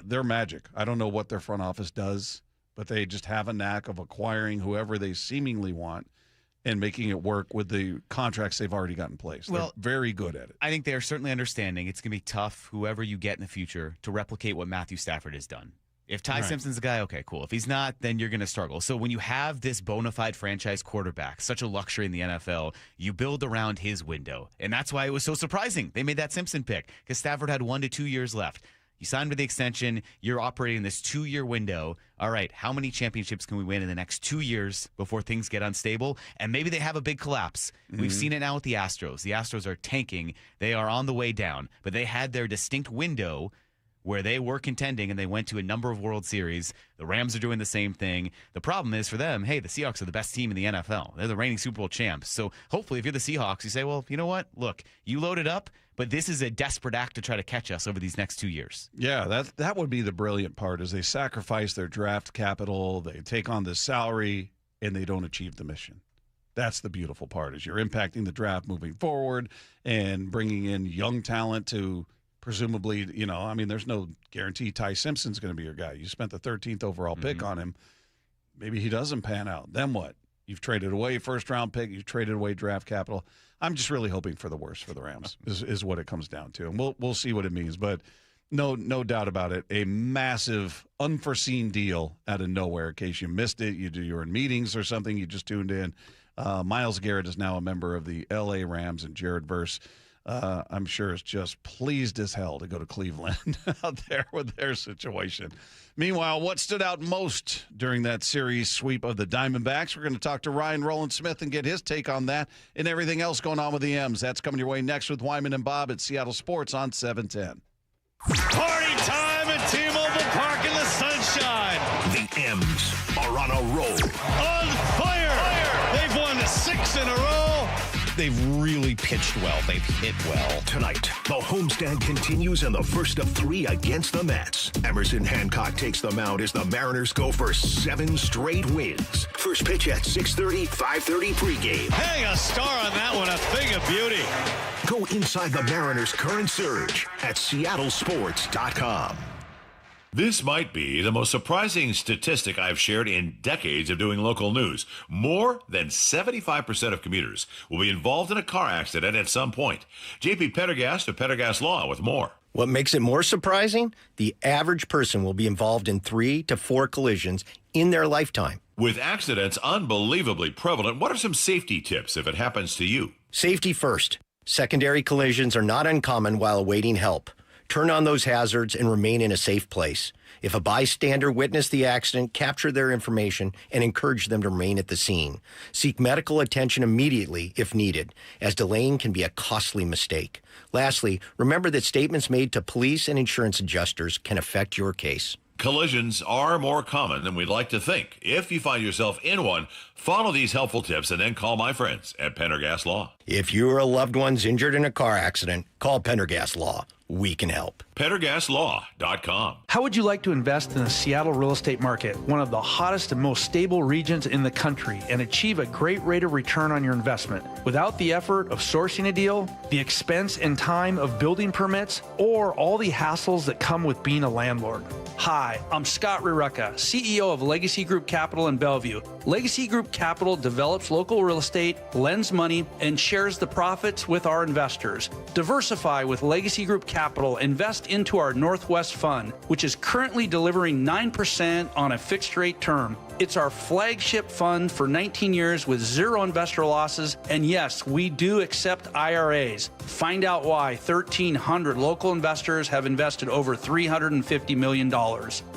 they're magic. I don't know what their front office does, but they just have a knack of acquiring whoever they seemingly want and making it work with the contracts they've already got in place. Well, they're very good at it. I think they're certainly understanding it's going to be tough, whoever you get in the future, to replicate what Matthew Stafford has done. If Ty Simpson's the guy, okay, cool. If he's not, then you're going to struggle. So when you have this bona fide franchise quarterback, such a luxury in the NFL, you build around his window. And that's why it was so surprising they made that Simpson pick, because Stafford had 1 to 2 years left. You signed with the extension. You're operating this 2-year window. All right, how many championships can we win in the next 2 years before things get unstable? And maybe they have a big collapse. We've seen it now with the Astros. The Astros are tanking. They are on the way down. But they had their distinct window where they were contending, and they went to a number of World Series. The Rams are doing the same thing. The problem is for them, hey, the Seahawks are the best team in the NFL. They're the reigning Super Bowl champs. So hopefully if you're the Seahawks, you say, well, you know what? Look, you loaded up, but this is a desperate act to try to catch us over these next 2 years. Yeah, that would be the brilliant part, is they sacrifice their draft capital, they take on this salary, and they don't achieve the mission. That's the beautiful part, is you're impacting the draft moving forward and bringing in young talent to presumably, there's no guarantee Ty Simpson's going to be your guy. You spent the 13th overall pick on him. Maybe he doesn't pan out. Then what? You've traded away first-round pick. You've traded away draft capital. I'm just really hoping for the worst for the Rams is what it comes down to. And we'll see what it means. But no doubt about it, a massive, unforeseen deal out of nowhere. In case you missed it, you were in meetings or something, you just tuned in. Myles Garrett is now a member of the L.A. Rams, and Jared Verse I'm sure is just pleased as hell to go to Cleveland out there with their situation. Meanwhile, what stood out most during that series sweep of the Diamondbacks? We're going to talk to Rowland-Smith and get his take on that and everything else going on with the M's. That's coming your way next with Wyman and Bob at Seattle Sports on 710. Party time at T-Mobile Park in the sunshine. The M's are on a roll. On fire. They've won 6 in a row. They've really pitched well. They've hit well. Tonight, the homestand continues in the first of 3 against the Mets. Emerson Hancock takes the mound as the Mariners go for 7 straight wins. First pitch at 6:30, 5:30 pregame. Hang a star on that one, a thing of beauty. Go inside the Mariners' current surge at seattlesports.com. This might be the most surprising statistic I've shared in decades of doing local news. More than 75% of commuters will be involved in a car accident at some point. JP Pendergast of Pendergast Law with more. What makes it more surprising? The average person will be involved in 3 to 4 collisions in their lifetime. With accidents unbelievably prevalent, what are some safety tips if it happens to you? Safety first. Secondary collisions are not uncommon while awaiting help. Turn on those hazards and remain in a safe place. If a bystander witnessed the accident, capture their information and encourage them to remain at the scene. Seek medical attention immediately if needed, as delaying can be a costly mistake. Lastly, remember that statements made to police and insurance adjusters can affect your case. Collisions are more common than we'd like to think. If you find yourself in one, follow these helpful tips and then call my friends at Pendergast Law. If you or a loved one's injured in a car accident, call Pendergast Law. We can help. PendergastLaw.com. How would you like to invest in the Seattle real estate market, one of the hottest and most stable regions in the country, and achieve a great rate of return on your investment without the effort of sourcing a deal, the expense and time of building permits, or all the hassles that come with being a landlord? Hi, I'm Scott Rireka, CEO of Legacy Group Capital in Bellevue. Legacy Group Capital develops local real estate, lends money, and shares the profits with our investors. Diversify with Legacy Group Capital. Invest into our Northwest Fund, which is currently delivering 9% on a fixed rate term. It's our flagship fund for 19 years with 0 investor losses. And yes, we do accept IRAs. Find out why 1,300 local investors have invested over $350 million.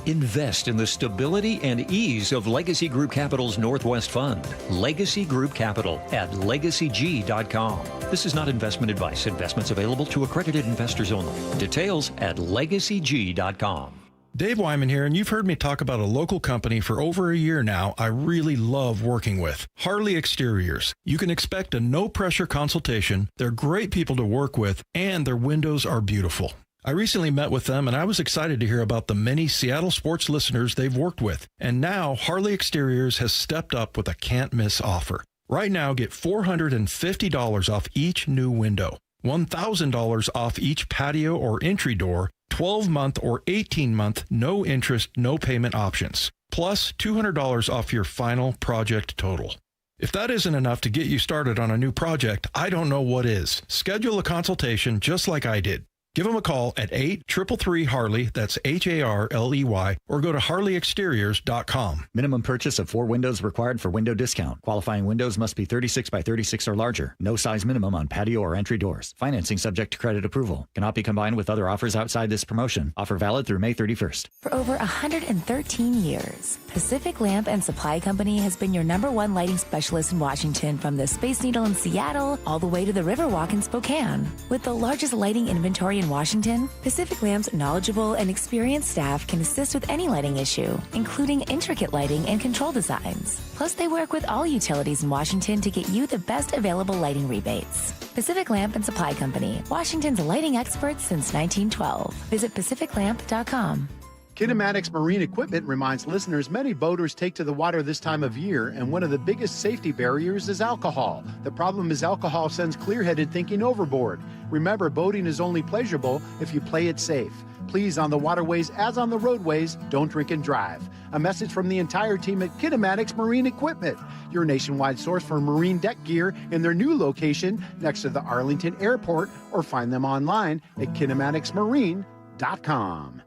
Invest in the stability and ease of Legacy Group Capital's Northwest Fund. Legacy Group Capital at legacyg.com. This is not investment advice. Investments available to accredited investors only. Details at legacyg.com. Dave Wyman here, and you've heard me talk about a local company for over a year now I really love working with, Harley Exteriors. You can expect a no-pressure consultation, they're great people to work with, and their windows are beautiful. I recently met with them, and I was excited to hear about the many Seattle sports listeners they've worked with. And now, Harley Exteriors has stepped up with a can't-miss offer. Right now, get $450 off each new window, $1,000 off each patio or entry door, 12-month or 18-month, no interest, no payment options, plus $200 off your final project total. If that isn't enough to get you started on a new project, I don't know what is. Schedule a consultation just like I did. Give them a call at 833-HARLEY, that's HARLEY, or go to harleyexteriors.com. Minimum purchase of 4 windows required for window discount. Qualifying windows must be 36 by 36 or larger. No size minimum on patio or entry doors. Financing subject to credit approval. Cannot be combined with other offers outside this promotion. Offer valid through May 31st. For over 113 years, Pacific Lamp and Supply Company has been your #1 lighting specialist in Washington, from the Space Needle in Seattle all the way to the Riverwalk in Spokane. With the largest lighting inventory in Washington, Pacific Lamp's knowledgeable and experienced staff can assist with any lighting issue, including intricate lighting and control designs. Plus, they work with all utilities in Washington to get you the best available lighting rebates. Pacific Lamp and Supply Company, Washington's lighting experts since 1912. Visit pacificlamp.com. Kinematics Marine Equipment reminds listeners many boaters take to the water this time of year, and one of the biggest safety barriers is alcohol. The problem is alcohol sends clear-headed thinking overboard. Remember, boating is only pleasurable if you play it safe. Please, on the waterways as on the roadways, don't drink and drive. A message from the entire team at Kinematics Marine Equipment, your nationwide source for marine deck gear in their new location next to the Arlington Airport, or find them online at kinematicsmarine.com.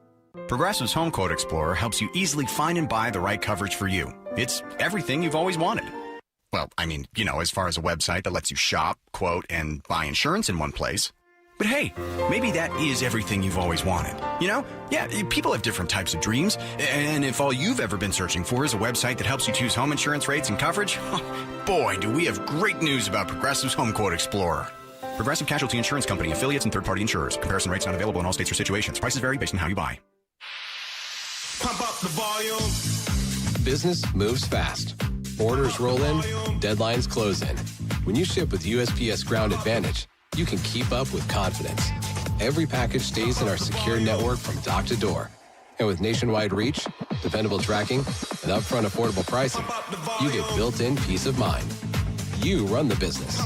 Progressive's Home Quote Explorer helps you easily find and buy the right coverage for you. It's everything you've always wanted. Well, I mean, as far as a website that lets you shop, quote, and buy insurance in one place. But hey, maybe that is everything you've always wanted. You know? Yeah, people have different types of dreams. And if all you've ever been searching for is a website that helps you choose home insurance rates and coverage, boy, do we have great news about Progressive's Home Quote Explorer. Progressive Casualty Insurance Company, affiliates, and third-party insurers. Comparison rates not available in all states or situations. Prices vary based on how you buy. Pump up the volume. Business moves fast. Orders roll in, deadlines close in. When you ship with USPS Ground Advantage, you can keep up with confidence. Every package stays in our secure network from dock to door. And with nationwide reach, dependable tracking, and upfront affordable pricing, you get built-in peace of mind. You run the business.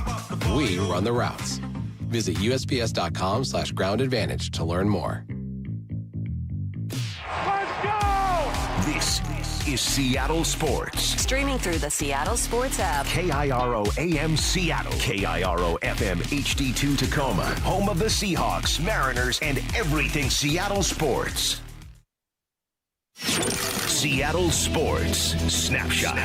We run the routes. Visit USPS.com/Ground Advantage to learn more. Let's go! This is Seattle Sports. Streaming through the Seattle Sports app. KIRO AM Seattle. KIRO FM HD2 Tacoma. Home of the Seahawks, Mariners, and everything Seattle sports. Seattle Sports Snapshot.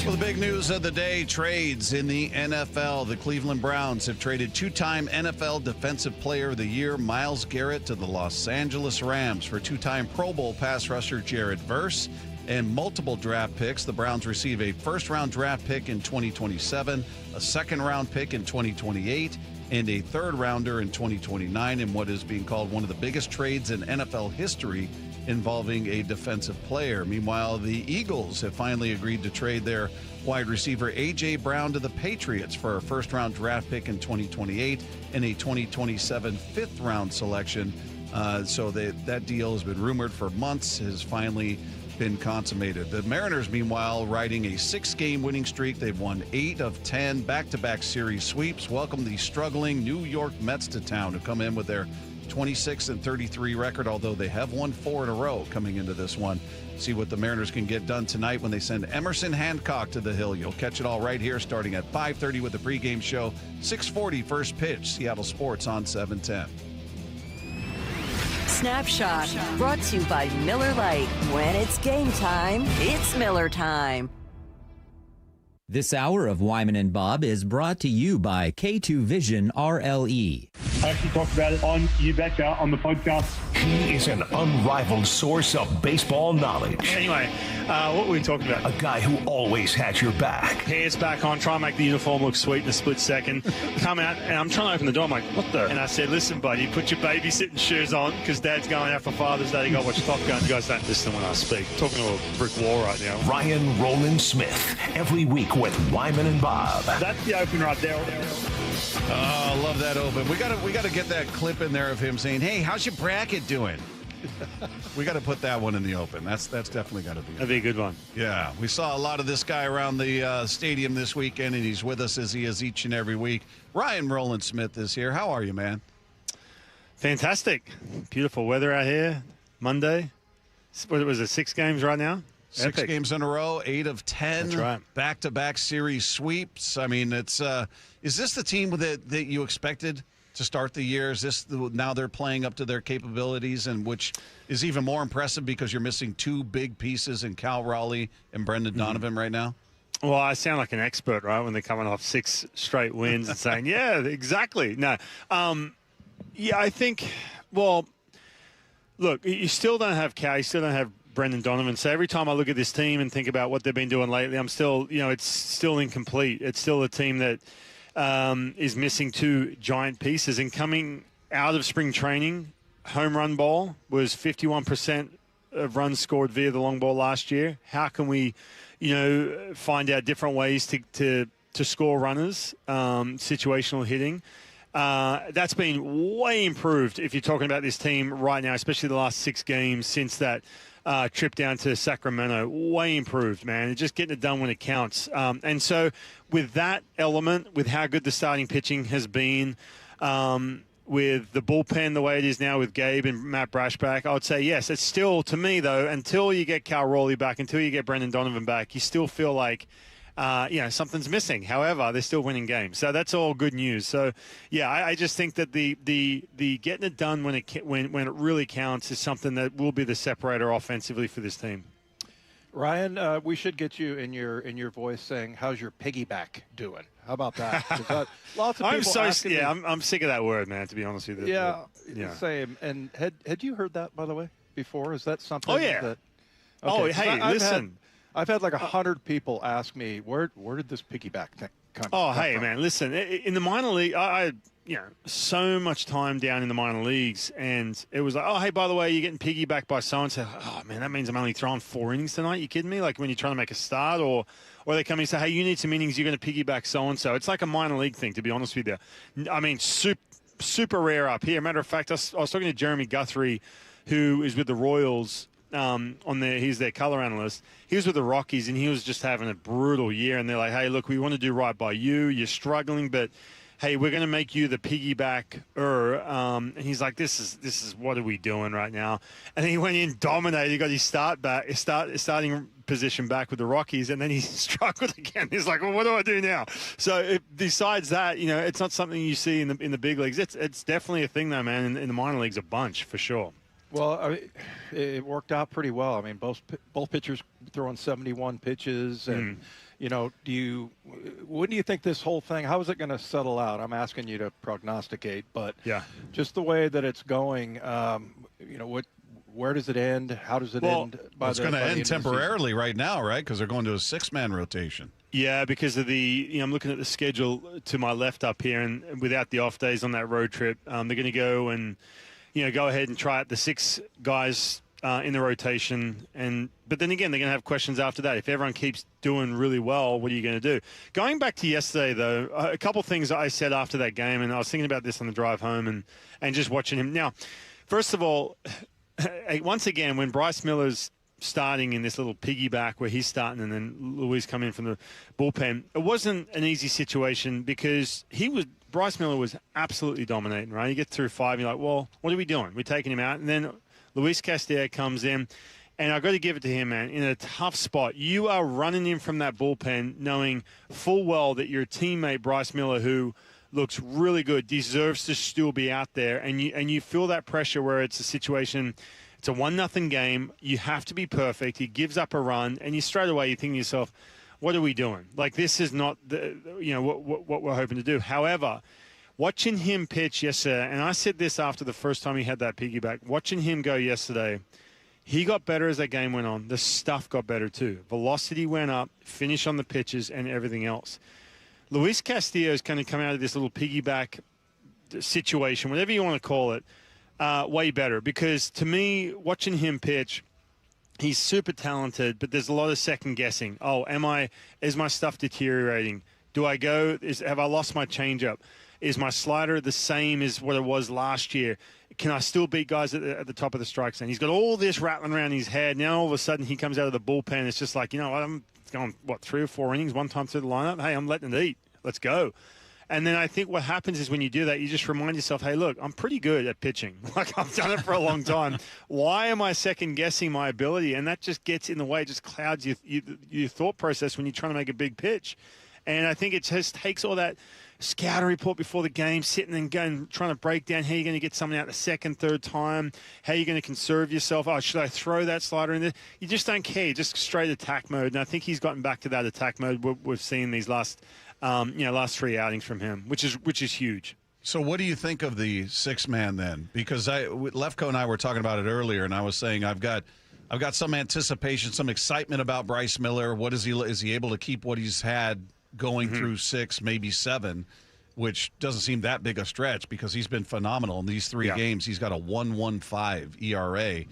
Well, the big news of the day, trades in the NFL. The Cleveland Browns have traded two-time NFL Defensive Player of the Year Myles Garrett to the Los Angeles Rams for two-time Pro Bowl pass rusher Jared Verse and multiple draft picks. The Browns receive a first-round draft pick in 2027, a second-round pick in 2028, and a third-rounder in 2029 in what is being called one of the biggest trades in NFL history involving a defensive player. Meanwhile, the Eagles have finally agreed to trade their wide receiver A.J. Brown to the Patriots for a first-round draft pick in 2028 and a 2027 fifth-round selection. So that deal has been rumored for months, has finally been consummated. The Mariners, meanwhile, riding a 6-game winning streak. They've won 8 of 10 back-to-back series sweeps. Welcome the struggling New York Mets to town, who come in with their 26-33 record, although they have won 4 in a row coming into this one. See what the Mariners can get done tonight when they send Emerson Hancock to the hill. You'll catch it all right here starting at 5:30 with the pregame show. 6:40 first pitch. Seattle Sports on 710. Snapshot brought to you by Miller Lite. When it's game time, it's Miller time. This hour of Wyman and Bob is brought to you by K2 Vision RLE. I actually talked about it on You Betcha on the podcast. He is an unrivaled source of baseball knowledge. Anyway, what were we talking about? A guy who always had your back. Hair's back on, try and make the uniform look sweet in a split second. Come out, and I'm trying to open the door. I'm like, what the? And I said, listen, buddy, put your babysitting shoes on because Dad's going out for Father's Day to go watch Top Gun. You guys don't listen when I speak. I'm talking to a brick wall right now. Ryan Rowland-Smith, every week with Wyman and Bob. That's the open right there. Oh, I love that open. We got to get that clip in there of him saying, "Hey, how's your bracket doing?" We got to put that one in the open. That's definitely got to be. That'd be a good one. Yeah, we saw a lot of this guy around the stadium this weekend, and he's with us as he is each and every week. Ryan Rowland-Smith is here. How are you, man? Fantastic. Beautiful weather out here. Monday. What was it, 6 games right now? 6 games in a row, 8 of 10. That's right. Back-to-back series sweeps. I mean, it's is this the team that you expected to start the year? Is this now they're playing up to their capabilities, and which is even more impressive because you're missing 2 big pieces in Cal Raleigh and Brendan Donovan right now? Well, I sound like an expert, right, when they're coming off 6 straight wins and saying, yeah, exactly. No. Yeah, I think, well, look, you still don't have Cal, you still don't have Brendan Donovan. So every time I look at this team and think about what they've been doing lately, I'm still, it's still incomplete. It's still a team that is missing 2 giant pieces. And coming out of spring training, home run ball was 51% of runs scored via the long ball last year. How can we, find out different ways to score runners, situational hitting? That's been way improved if you're talking about this team right now, especially the last 6 games since that trip down to Sacramento. Way improved, man. Just getting it done when it counts. And so with that element, with how good the starting pitching has been, with the bullpen the way it is now with Gabe and Matt Brash back, I would say yes. It's still, to me, though, until you get Cal Raleigh back, until you get Brendan Donovan back, you still feel like something's missing. However, they're still winning games, so that's all good news. So, yeah, I just think that the getting it done when it really counts is something that will be the separator offensively for this team. Ryan, we should get you in your voice saying, "How's your piggyback doing?" How about that? Lots of people I'm sick of that word, man, to be honest with you. Yeah, same. And had you heard that, by the way, before? Is that something that... Okay, hey, listen. I've had like 100 people ask me, where did this piggyback thing come from? Man, listen. In the minor league, I so much time down in the minor leagues, and it was like, oh, hey, by the way, you're getting piggybacked by so-and-so. Oh, man, that means I'm only throwing 4 innings tonight. You kidding me? Like when you're trying to make a start, or they come in and say, hey, you need some innings, you're going to piggyback so-and-so. It's like a minor league thing, to be honest with you. I mean, super rare up here. Matter of fact, I was talking to Jeremy Guthrie, who is with the Royals. He's their color analyst. He was with the Rockies, and he was just having a brutal year. And they're like, hey, look, we want to do right by you. You're struggling, but hey, we're going to make you the piggybacker. And he's like, this is what are we doing right now? And then he went in, dominated. He got his starting position back with the Rockies, and then he struggled again. He's like, well, what do I do now? So besides that, it's not something you see in the big leagues. It's definitely a thing, though, man. In the minor leagues, a bunch for sure. Well, it worked out pretty well. I mean, both pitchers throwing 71 pitches, and when do you think this whole thing? How is it going to settle out? I'm asking you to prognosticate, but just the way that it's going, where does it end? How does it end? It's going to end temporarily right now, right? Because they're going to a 6-man rotation. Yeah, because of I'm looking at the schedule to my left up here, and without the off days on that road trip, they're going to go and go ahead and try out the 6 guys in the rotation. But then again, they're going to have questions after that. If everyone keeps doing really well, what are you going to do? Going back to yesterday, though, a couple things I said after that game, and I was thinking about this on the drive home and just watching him. Now, first of all, once again, when Bryce Miller's starting in this little piggyback where he's starting and then Luis come in from the bullpen, it wasn't an easy situation because Bryce Miller was absolutely dominating, right? You get through 5, you're like, well, what are we doing? We're taking him out. And then Luis Castillo comes in, and I've got to give it to him, man. In a tough spot, you are running in from that bullpen knowing full well that your teammate, Bryce Miller, who looks really good, deserves to still be out there. And you feel that pressure where it's a situation, it's a 1-0 game. You have to be perfect. He gives up a run, and straight away you think to yourself, what are we doing? Like, this is not what we're hoping to do. However, watching him pitch yesterday, and I said this after the first time he had that piggyback, watching him go yesterday, he got better as that game went on. The stuff got better too. Velocity went up, finish on the pitches, and everything else. Luis Castillo is going to come out of this little piggyback situation, whatever you want to call it, way better. Because to me, watching him pitch, he's super talented, but there's a lot of second guessing. Oh, is my stuff deteriorating? Do I go? Have I lost my changeup? Is my slider the same as what it was last year? Can I still beat guys at the top of the strike zone? He's got all this rattling around his head. Now all of a sudden he comes out of the bullpen. It's just like, I'm going 3 or 4 innings, one time through the lineup. Hey, I'm letting it eat. Let's go. And then I think what happens is when you do that, you just remind yourself, hey, look, I'm pretty good at pitching. Like, I've done it for a long time. Why am I second-guessing my ability? And that just gets in the way. It just clouds your thought process when you're trying to make a big pitch. And I think it just takes all that scouting report before the game, sitting and going, trying to break down how you're going to get someone out the second, third time, how you're going to conserve yourself. Oh, should I throw that slider in there? You just don't care. You're just straight attack mode. And I think he's gotten back to that attack mode we've seen these last 3 outings from him, which is huge. So what do you think of the 6-man then? Because Lefko and I were talking about it earlier, and I was saying I've got some anticipation, some excitement about Bryce Miller. What is he able to keep what he's had going through 6, maybe 7, which doesn't seem that big a stretch because he's been phenomenal in these 3 games. He's got a 1.15 ERA,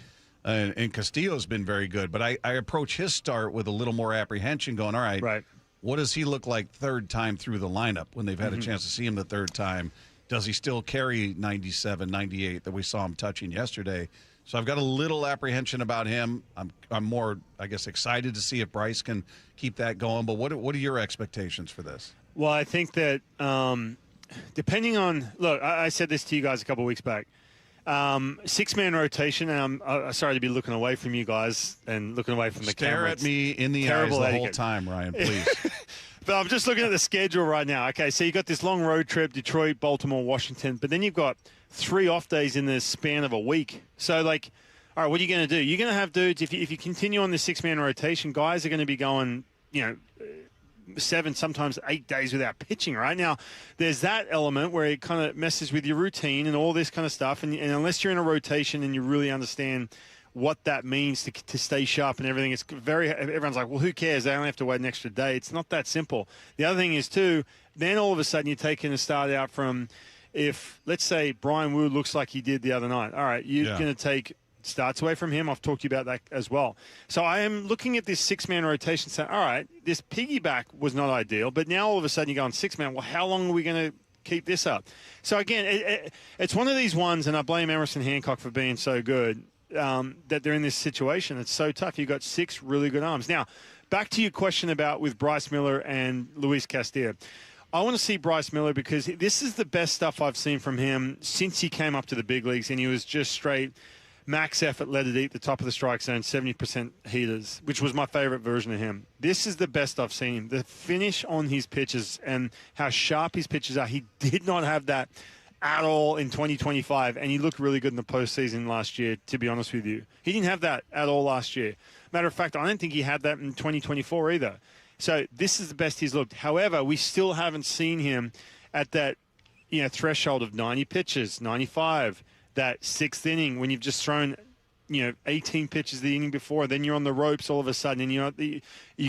and Castillo's been very good. But I approach his start with a little more apprehension, going, all right. What does he look like third time through the lineup when they've had a chance to see him the third time? Does he still carry 97, 98 that we saw him touching yesterday? So I've got a little apprehension about him. I'm more, I guess, excited to see if Bryce can keep that going. But what are your expectations for this? Well, I think that depending on – look, I said this to you guys a couple of weeks back. 6-man rotation, and I'm sorry to be looking away from you guys and looking away from the camera. Stare at me in the eyes the whole time, Ryan, please. But I'm just looking at the schedule right now. Okay, so you got this long road trip, Detroit, Baltimore, Washington, but then you've got 3 off days in the span of a week. So, all right, what are you going to do? You're going to have dudes, if you continue on the 6-man rotation, guys are going to be going, 7, sometimes 8 days without pitching, right? Now, there's that element where it kind of messes with your routine and all this kind of stuff. And unless you're in a rotation and you really understand what that means to stay sharp and everything, everyone's like, well, who cares? They only have to wait an extra day. It's not that simple. The other thing is, too, then all of a sudden you're taking a start out from, if, let's say, Brian Wu looks like he did the other night. All right, you're going to take starts away from him. I've talked to you about that as well. So I am looking at this 6-man rotation saying, all right, this piggyback was not ideal, but now all of a sudden you go on 6-man. Well, how long are we going to keep this up? So again, it's one of these ones, and I blame Emerson Hancock for being so good, that they're in this situation. It's so tough. You've got 6 really good arms. Now, back to your question about with Bryce Miller and Luis Castillo. I want to see Bryce Miller because this is the best stuff I've seen from him since he came up to the big leagues, and he was just straight max effort, let it eat, the top of the strike zone, 70% heaters, which was my favorite version of him. This is the best I've seen him. The finish on his pitches and how sharp his pitches are, he did not have that at all in 2025, and he looked really good in the postseason last year, to be honest with you. He didn't have that at all last year. Matter of fact, I don't think he had that in 2024 either. So this is the best he's looked. However, we still haven't seen him at that threshold of 90 pitches, 95, that 6th inning when you've just thrown 18 pitches the inning before, then you're on the ropes all of a sudden, and you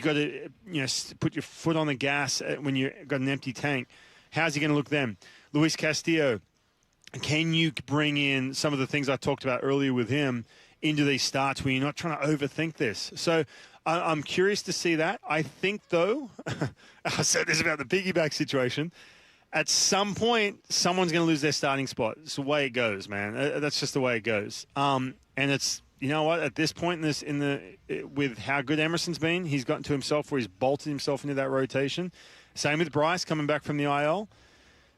got to put your foot on the gas when you've got an empty tank. How's he going to look then? Luis Castillo, can you bring in some of the things I talked about earlier with him into these starts where you're not trying to overthink this? So I'm curious to see that. I think, though, I said this about the piggyback situation, at some point, someone's going to lose their starting spot. It's the way it goes, man. That's just the way it goes. And it's, you know what, at this point with how good Emerson's been, he's gotten to himself where he's bolted himself into that rotation. Same with Bryce coming back from the IL.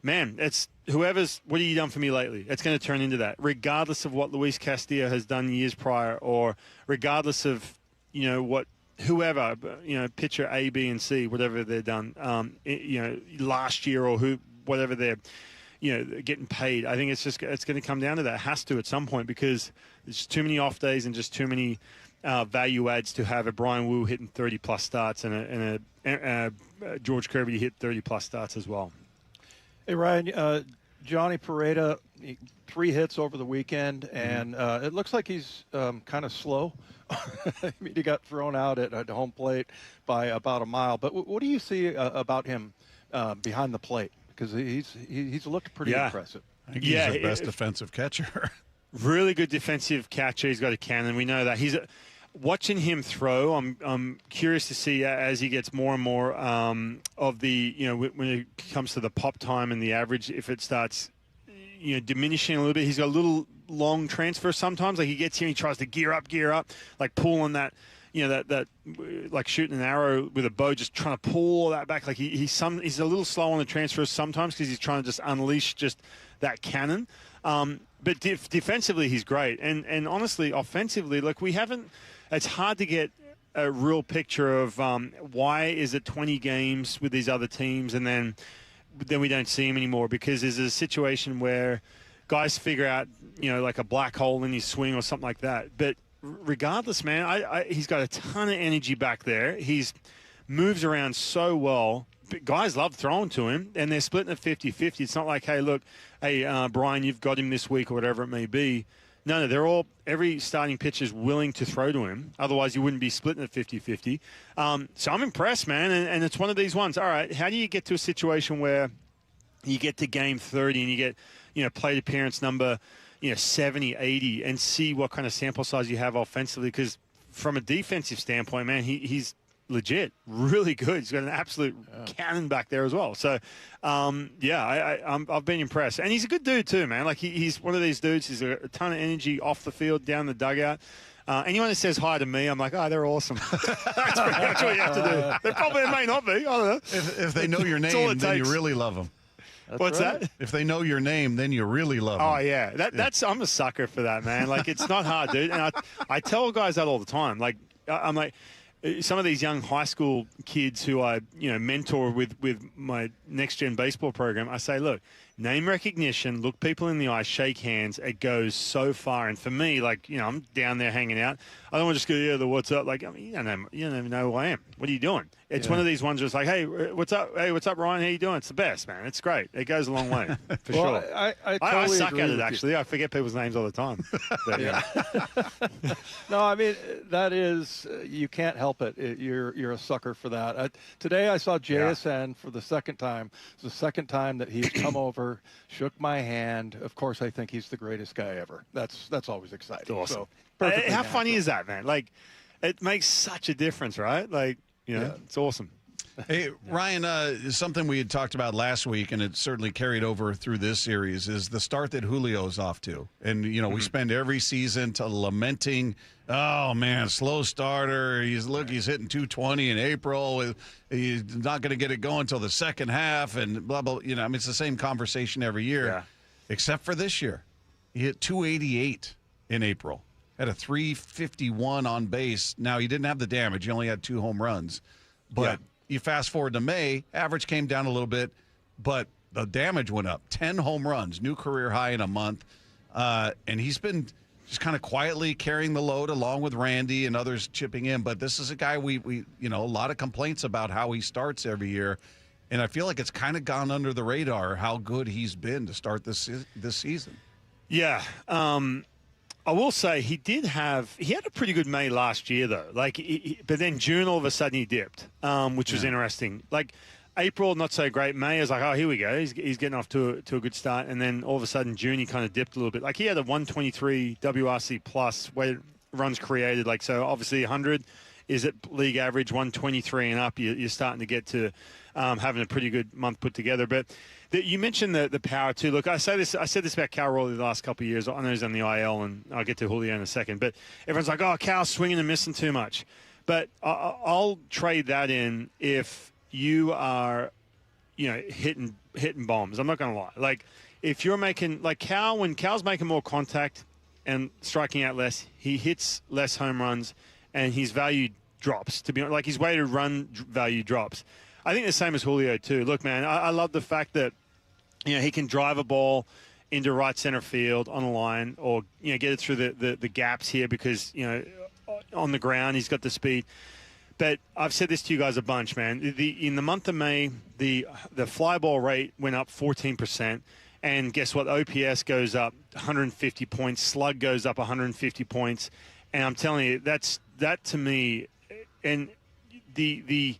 Man, it's what have you done for me lately? It's going to turn into that, regardless of what Luis Castillo has done years prior, or regardless of, whoever, pitcher A, B, and C, whatever they're done, last year or whatever they're, getting paid. I think it's going to come down to that. It has to at some point, because there's too many off days and just too many value adds to have a Brian Wu hitting 30-plus starts and a George Kirby hit 30-plus starts as well. Hey, Ryan, Johnny Pereda, 3 hits over the weekend, and it looks like he's kind of slow. I mean, he got thrown out at home plate by about a mile. But what do you see about him behind the plate? Because he's looked pretty impressive. I think he's the best defensive catcher. Really good defensive catcher. He's got a cannon. We know that. Watching him throw, I'm curious to see as he gets more and more of the, when it comes to the pop time and the average, if it starts, diminishing a little bit. He's got a little long transfer sometimes. Like he gets here and he tries to gear up, like pull on that, that like shooting an arrow with a bow, just trying to pull all that back. Like he's a little slow on the transfers sometimes because he's trying to just unleash just that cannon. But defensively, he's great. And honestly, offensively, look, it's hard to get a real picture of why is it 20 games with these other teams and then we don't see him anymore, because there's a situation where guys figure out, like a black hole in his swing or something like that. But regardless, man, he's got a ton of energy back there. He's moves around so well. But guys love throwing to him, and they're splitting it 50-50. It's not like, hey, look, Brian, you've got him this week or whatever it may be. No, every starting pitcher is willing to throw to him. Otherwise, you wouldn't be splitting it 50-50. So I'm impressed, man. And it's one of these ones. All right, how do you get to a situation where you get to game 30 and you get, plate appearance number, 70, 80, and see what kind of sample size you have offensively? Because from a defensive standpoint, man, he's legit, really good. He's got an absolute cannon back there as well. So, I've been impressed. And he's a good dude too, man. Like he's one of these dudes. He's a ton of energy off the field, down the dugout. Anyone that says hi to me, I'm like, they're awesome. That's pretty much what you have to do. They probably may not be. I don't know. If they know your name, then you really love them. What's that? If they know your name, then you really love them. Oh, yeah. That's I'm a sucker for that, man. Like, it's not hard, dude. And I tell guys that all the time. Like, I'm like, some of these young high school kids who I, mentor with my next gen baseball program, I say, look, name recognition, look people in the eye, shake hands. It goes so far. And for me, like, I'm down there hanging out. I don't want to just go, what's up? Like, I mean, you don't even know who I am. What are you doing? It's one of these ones where it's like, hey, what's up? Hey, what's up, Ryan? How you doing? It's the best, man. It's great. It goes a long way, for sure. I totally suck agree at it, with actually. you. I forget people's names all the time. But, yeah. No, I mean, that is, you can't help it. You're a sucker for that. Today I saw JSN for the second time. It's the second time that he's come over, shook my hand. Of course, I think he's the greatest guy ever. That's always exciting. It's awesome. So, perfectly how natural. funny is that, man? Like, it makes such a difference, right? Like, it's awesome. Hey, Ryan, something we had talked about last week, and it certainly carried over through this series, is the start that Julio's off to. And, we spend every season lamenting, oh, man, slow starter. He's hitting 220 in April. He's not going to get it going until the second half, and blah, blah. It's the same conversation every year, except for this year. He hit 288 in April, had a 351 on base. Now, he didn't have the damage. He only had 2 home runs. But you fast forward to May, average came down a little bit, but the damage went up. 10 home runs, new career high in a month. And he's been just kind of quietly carrying the load along with Randy and others chipping in. But this is a guy we a lot of complaints about how he starts every year. And I feel like it's kind of gone under the radar how good he's been to start this season. Yeah. I will say he had a pretty good May last year, though. Like, but then June, all of a sudden, he dipped, which was interesting. Like, April, not so great. May is like, oh, here we go. He's getting off to a good start. And then all of a sudden, June, he kind of dipped a little bit. Like, he had a 123 WRC plus weighted runs created. Like, so obviously 100 is at league average, 123 and up. You're starting to get to having a pretty good month put together. But you mentioned the power too. Look, I said this about Cal Raleigh the last couple of years. I know he's on the IL, and I'll get to Julio in a second. But everyone's like, "Oh, Cal's swinging and missing too much." But I'll trade that in if you are, hitting bombs. I'm not going to lie. Like, if you're making when Cal's making more contact and striking out less, he hits less home runs, and his value drops. To be honest, like his weighted run value drops. I think the same as Julio too. Look, man, I love the fact that he can drive a ball into right center field on a line, or get it through the gaps here because on the ground he's got the speed. But I've said this to you guys a bunch, man. In the month of May, the fly ball rate went up 14%, and guess what? OPS goes up 150 points, slug goes up 150 points, and I'm telling you, that to me, and the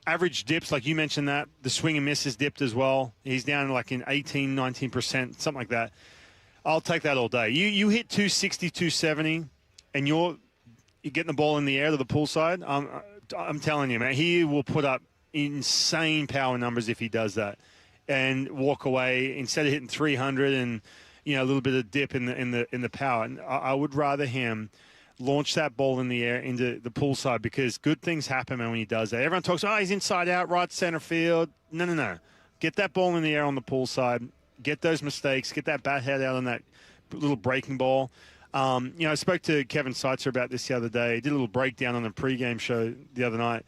average dips, like you mentioned that. The swing and miss has dipped as well. He's down like in 18, 19%, something like that. I'll take that all day. You hit 260, 270, and you're getting the ball in the air to the pool side. I'm telling you, man, he will put up insane power numbers if he does that and walk away instead of hitting 300 and a little bit of dip in the power. And I would rather him launch that ball in the air into the pool side because good things happen, man, when he does that. Everyone talks, he's inside out, right center field. No. Get that ball in the air on the pool side. Get those mistakes. Get that bat head out on that little breaking ball. I spoke to Kevin Seitzer about this the other day. He did a little breakdown on the pregame show the other night.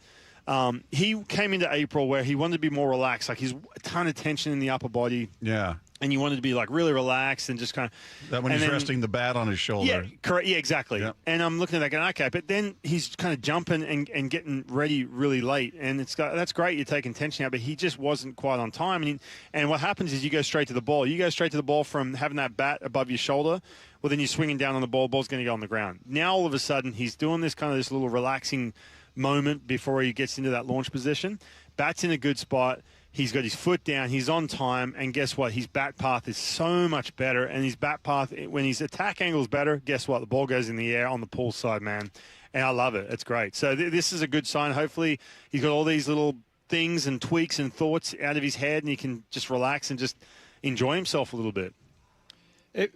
He came into April where he wanted to be more relaxed. Like, he's a ton of tension in the upper body. Yeah. And you wanted to be, like, really relaxed and just kind of... That when he's resting the bat on his shoulder. Yeah, correct. Yeah, exactly. Yeah. And I'm looking at that going, okay, but then he's kind of jumping and getting ready really late. And that's great, you're taking tension out, but he just wasn't quite on time. And what happens is you go straight to the ball. You go straight to the ball from having that bat above your shoulder. Well, then you're swinging down on the ball's going to go on the ground. Now, all of a sudden, he's doing this little relaxing moment before he gets into that launch position. Bat's in a good spot. He's got his foot down. He's on time. And guess what? His bat path is so much better. And his bat path, when his attack angle is better, guess what? The ball goes in the air on the pool side, man. And I love it. It's great. So this is a good sign. Hopefully, he's got all these little things and tweaks and thoughts out of his head, and he can just relax and just enjoy himself a little bit.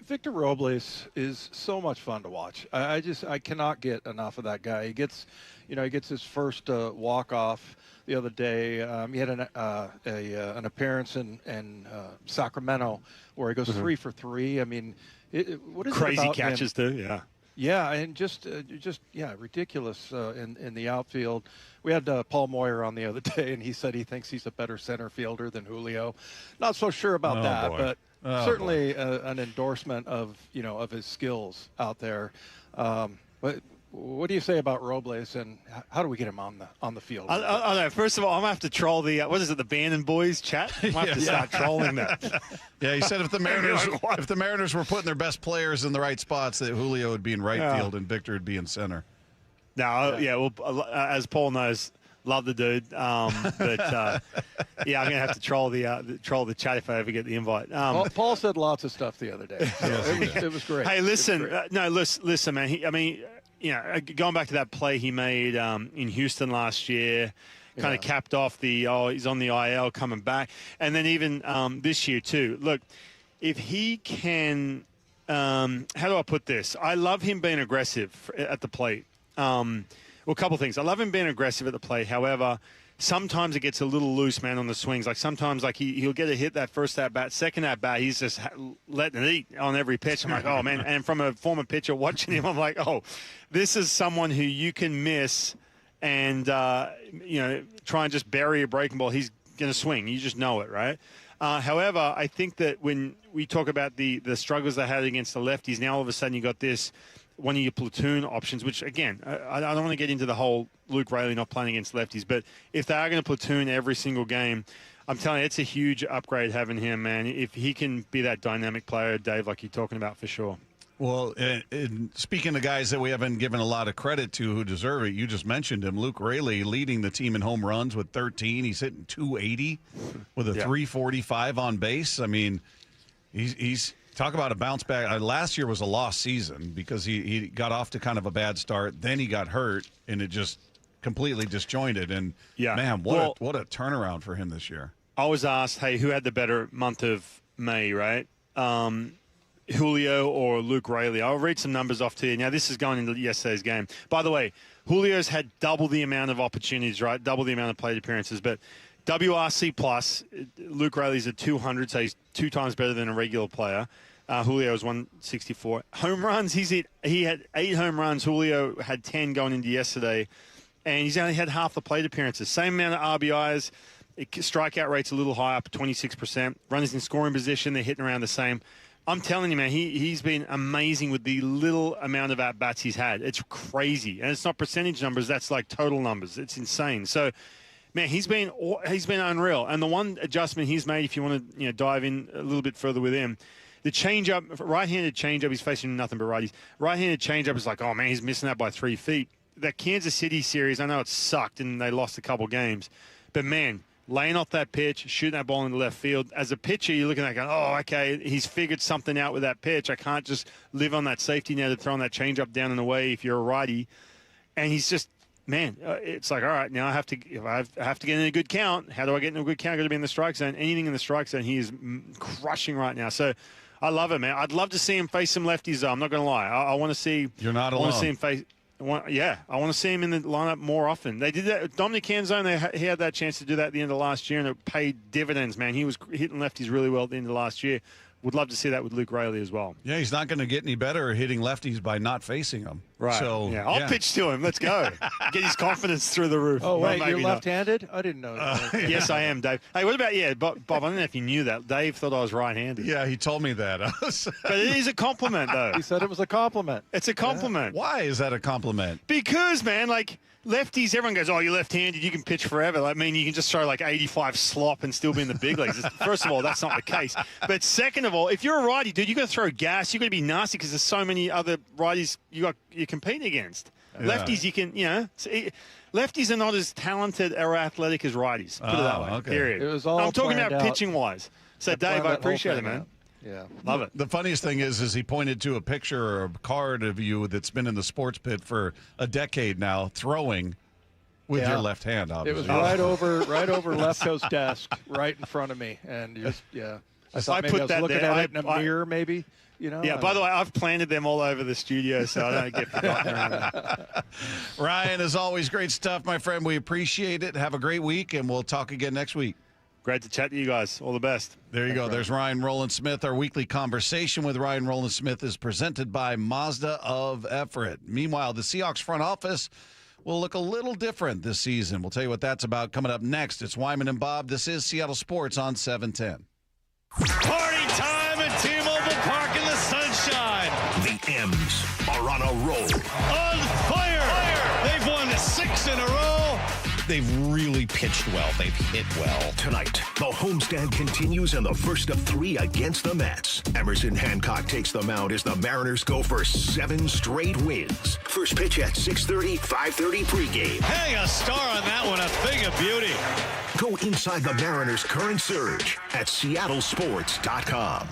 Victor Robles is so much fun to watch. I cannot get enough of that guy. He gets his first walk off the other day. He had an appearance in Sacramento where he goes 3 for 3. I mean, what is crazy it about catches him? too? Yeah. Yeah, and just ridiculous in the outfield. We had Paul Moyer on the other day, and he said he thinks he's a better center fielder than Julio. Not so sure about that, but certainly an endorsement of his skills out there. But What do you say about Robles, and how do we get him on the field? I don't know. First of all, I'm going to have to troll the, what is it, the Bannon boys chat? I'm going to have to start trolling that. Yeah, he said if the Mariners were putting their best players in the right spots, that Julio would be in right field and Victor would be in center. No, well, as Paul knows, love the dude. But I'm going to have to troll the chat if I ever get the invite. Paul said lots of stuff the other day. So it was great. Hey, listen, listen, man. Going back to that play he made in Houston last year, kind of capped off he's on the IL coming back. And then even this year, too. Look, if he can, how do I put this? I love him being aggressive at the plate. Well, a couple things. I love him being aggressive at the plate. However, sometimes it gets a little loose, man, on the swings. Like sometimes, he'll get a hit that first at bat, second at bat, he's just letting it eat on every pitch. I'm like, oh man. And from a former pitcher watching him, I'm like, oh, this is someone who you can miss and try and just bury a breaking ball. He's going to swing. You just know it, right? However, I think that when we talk about the struggles they had against the lefties, now all of a sudden you got this. One of your platoon options, which, again, I don't want to get into the whole Luke Raley not playing against lefties, but if they are going to platoon every single game, I'm telling you, it's a huge upgrade having him, man. If he can be that dynamic player, Dave, like you're talking about, for sure. Well, and speaking of guys that we haven't given a lot of credit to who deserve it, you just mentioned him, Luke Raley, leading the team in home runs with 13. He's hitting 280 with a 345 on base. I mean, he's talk about a bounce back. Last year was a lost season because he got off to kind of a bad start. Then he got hurt, and it just completely disjointed. And, man, what a turnaround for him this year. I was asked, hey, who had the better month of May, right? Julio or Luke Raley? I'll read some numbers off to you. Now, this is going into yesterday's game. By the way, Julio's had double the amount of opportunities, right? Double the amount of plate appearances. But WRC plus, Luke Raley's at 200, so he's 2 times better than a regular player. Julio's 164. Home runs, he had 8 home runs. Julio had 10 going into yesterday, and he's only had half the plate appearances. Same amount of RBIs. Strikeout rate's a little higher, up 26%. Runners in scoring position, they're hitting around the same. I'm telling you, man, he's been amazing with the little amount of at-bats he's had. It's crazy. And it's not percentage numbers. That's like total numbers. It's insane. So, man, he's been unreal. And the one adjustment he's made, if you want to dive in a little bit further with him, the changeup, right-handed changeup, he's facing nothing but righties. Right-handed changeup is like, oh, man, he's missing that by 3 feet. That Kansas City series, I know it sucked and they lost a couple games. But, man, laying off that pitch, shooting that ball in the left field. As a pitcher, you're looking at going, oh, okay, he's figured something out with that pitch. I can't just live on that safety net of throwing that changeup down and away if you're a righty. And he's just, man, it's like, all right, now I have to get in a good count. How do I get in a good count? I've got to be in the strike zone. Anything in the strike zone, he is crushing right now. So I love it, man. I'd love to see him face some lefties, though. I'm not going to lie. I want to see. You're not alone. I want to see him face. I want to see him in the lineup more often. They did that. Dominic Canzone, he had that chance to do that at the end of last year, and it paid dividends, man. He was hitting lefties really well at the end of last year. Would love to see that with Luke Raley as well. Yeah, he's not going to get any better hitting lefties by not facing them. Right. So, I'll pitch to him. Let's go. Get his confidence through the roof. Oh, wait, you're left-handed? I didn't know that. Yes, I am, Dave. Hey, what about, Bob, I don't know if you knew that. Dave thought I was right-handed. Yeah, he told me that. But it is a compliment, though. He said it was a compliment. It's a compliment. Yeah. Why is that a compliment? Because, man, like, lefties, everyone goes, oh, you're left-handed, you can pitch forever. I mean, you can just throw like 85 slop and still be in the big leagues. First of all, that's not the case. But second of all, if you're a righty, dude, you got to throw gas. You got to be nasty because there's so many other righties you're competing against. Yeah. Lefties, you can, lefties are not as talented or athletic as righties. Put it that way. Okay. Period. It was all I'm talking about out. Pitching-wise. So, Dave, I appreciate it, man. Out. Yeah, love it. The funniest thing is he pointed to a picture or a card of you that's been in the sports pit for a decade now, throwing with your left hand, obviously. It was right over Lefko's desk, right in front of me, and I thought maybe I was looking at it in a mirror, maybe. Yeah. By the way, I've planted them all over the studio, so I don't get forgotten around that. Ryan, as always, great stuff, my friend. We appreciate it. Have a great week, and we'll talk again next week. Great to chat to you guys. All the best. There you go. There's Ryan Rowland-Smith. Our weekly conversation with Ryan Rowland-Smith is presented by Mazda of Everett. Meanwhile, the Seahawks front office will look a little different this season. We'll tell you what that's about coming up next. It's Wyman and Bob. This is Seattle Sports on 710. Party time at T-Mobile Park in the sunshine. The M's are on a roll. On fire. they've really pitched well. They've hit well. Tonight, the homestand continues in the first of 3 against the Mets. Emerson Hancock takes the mound as the Mariners go for 7 straight wins. First pitch at 6:30, 5:30 pregame. Hey, a star on that one, a thing of beauty. Go inside the Mariners' current surge at seattlesports.com.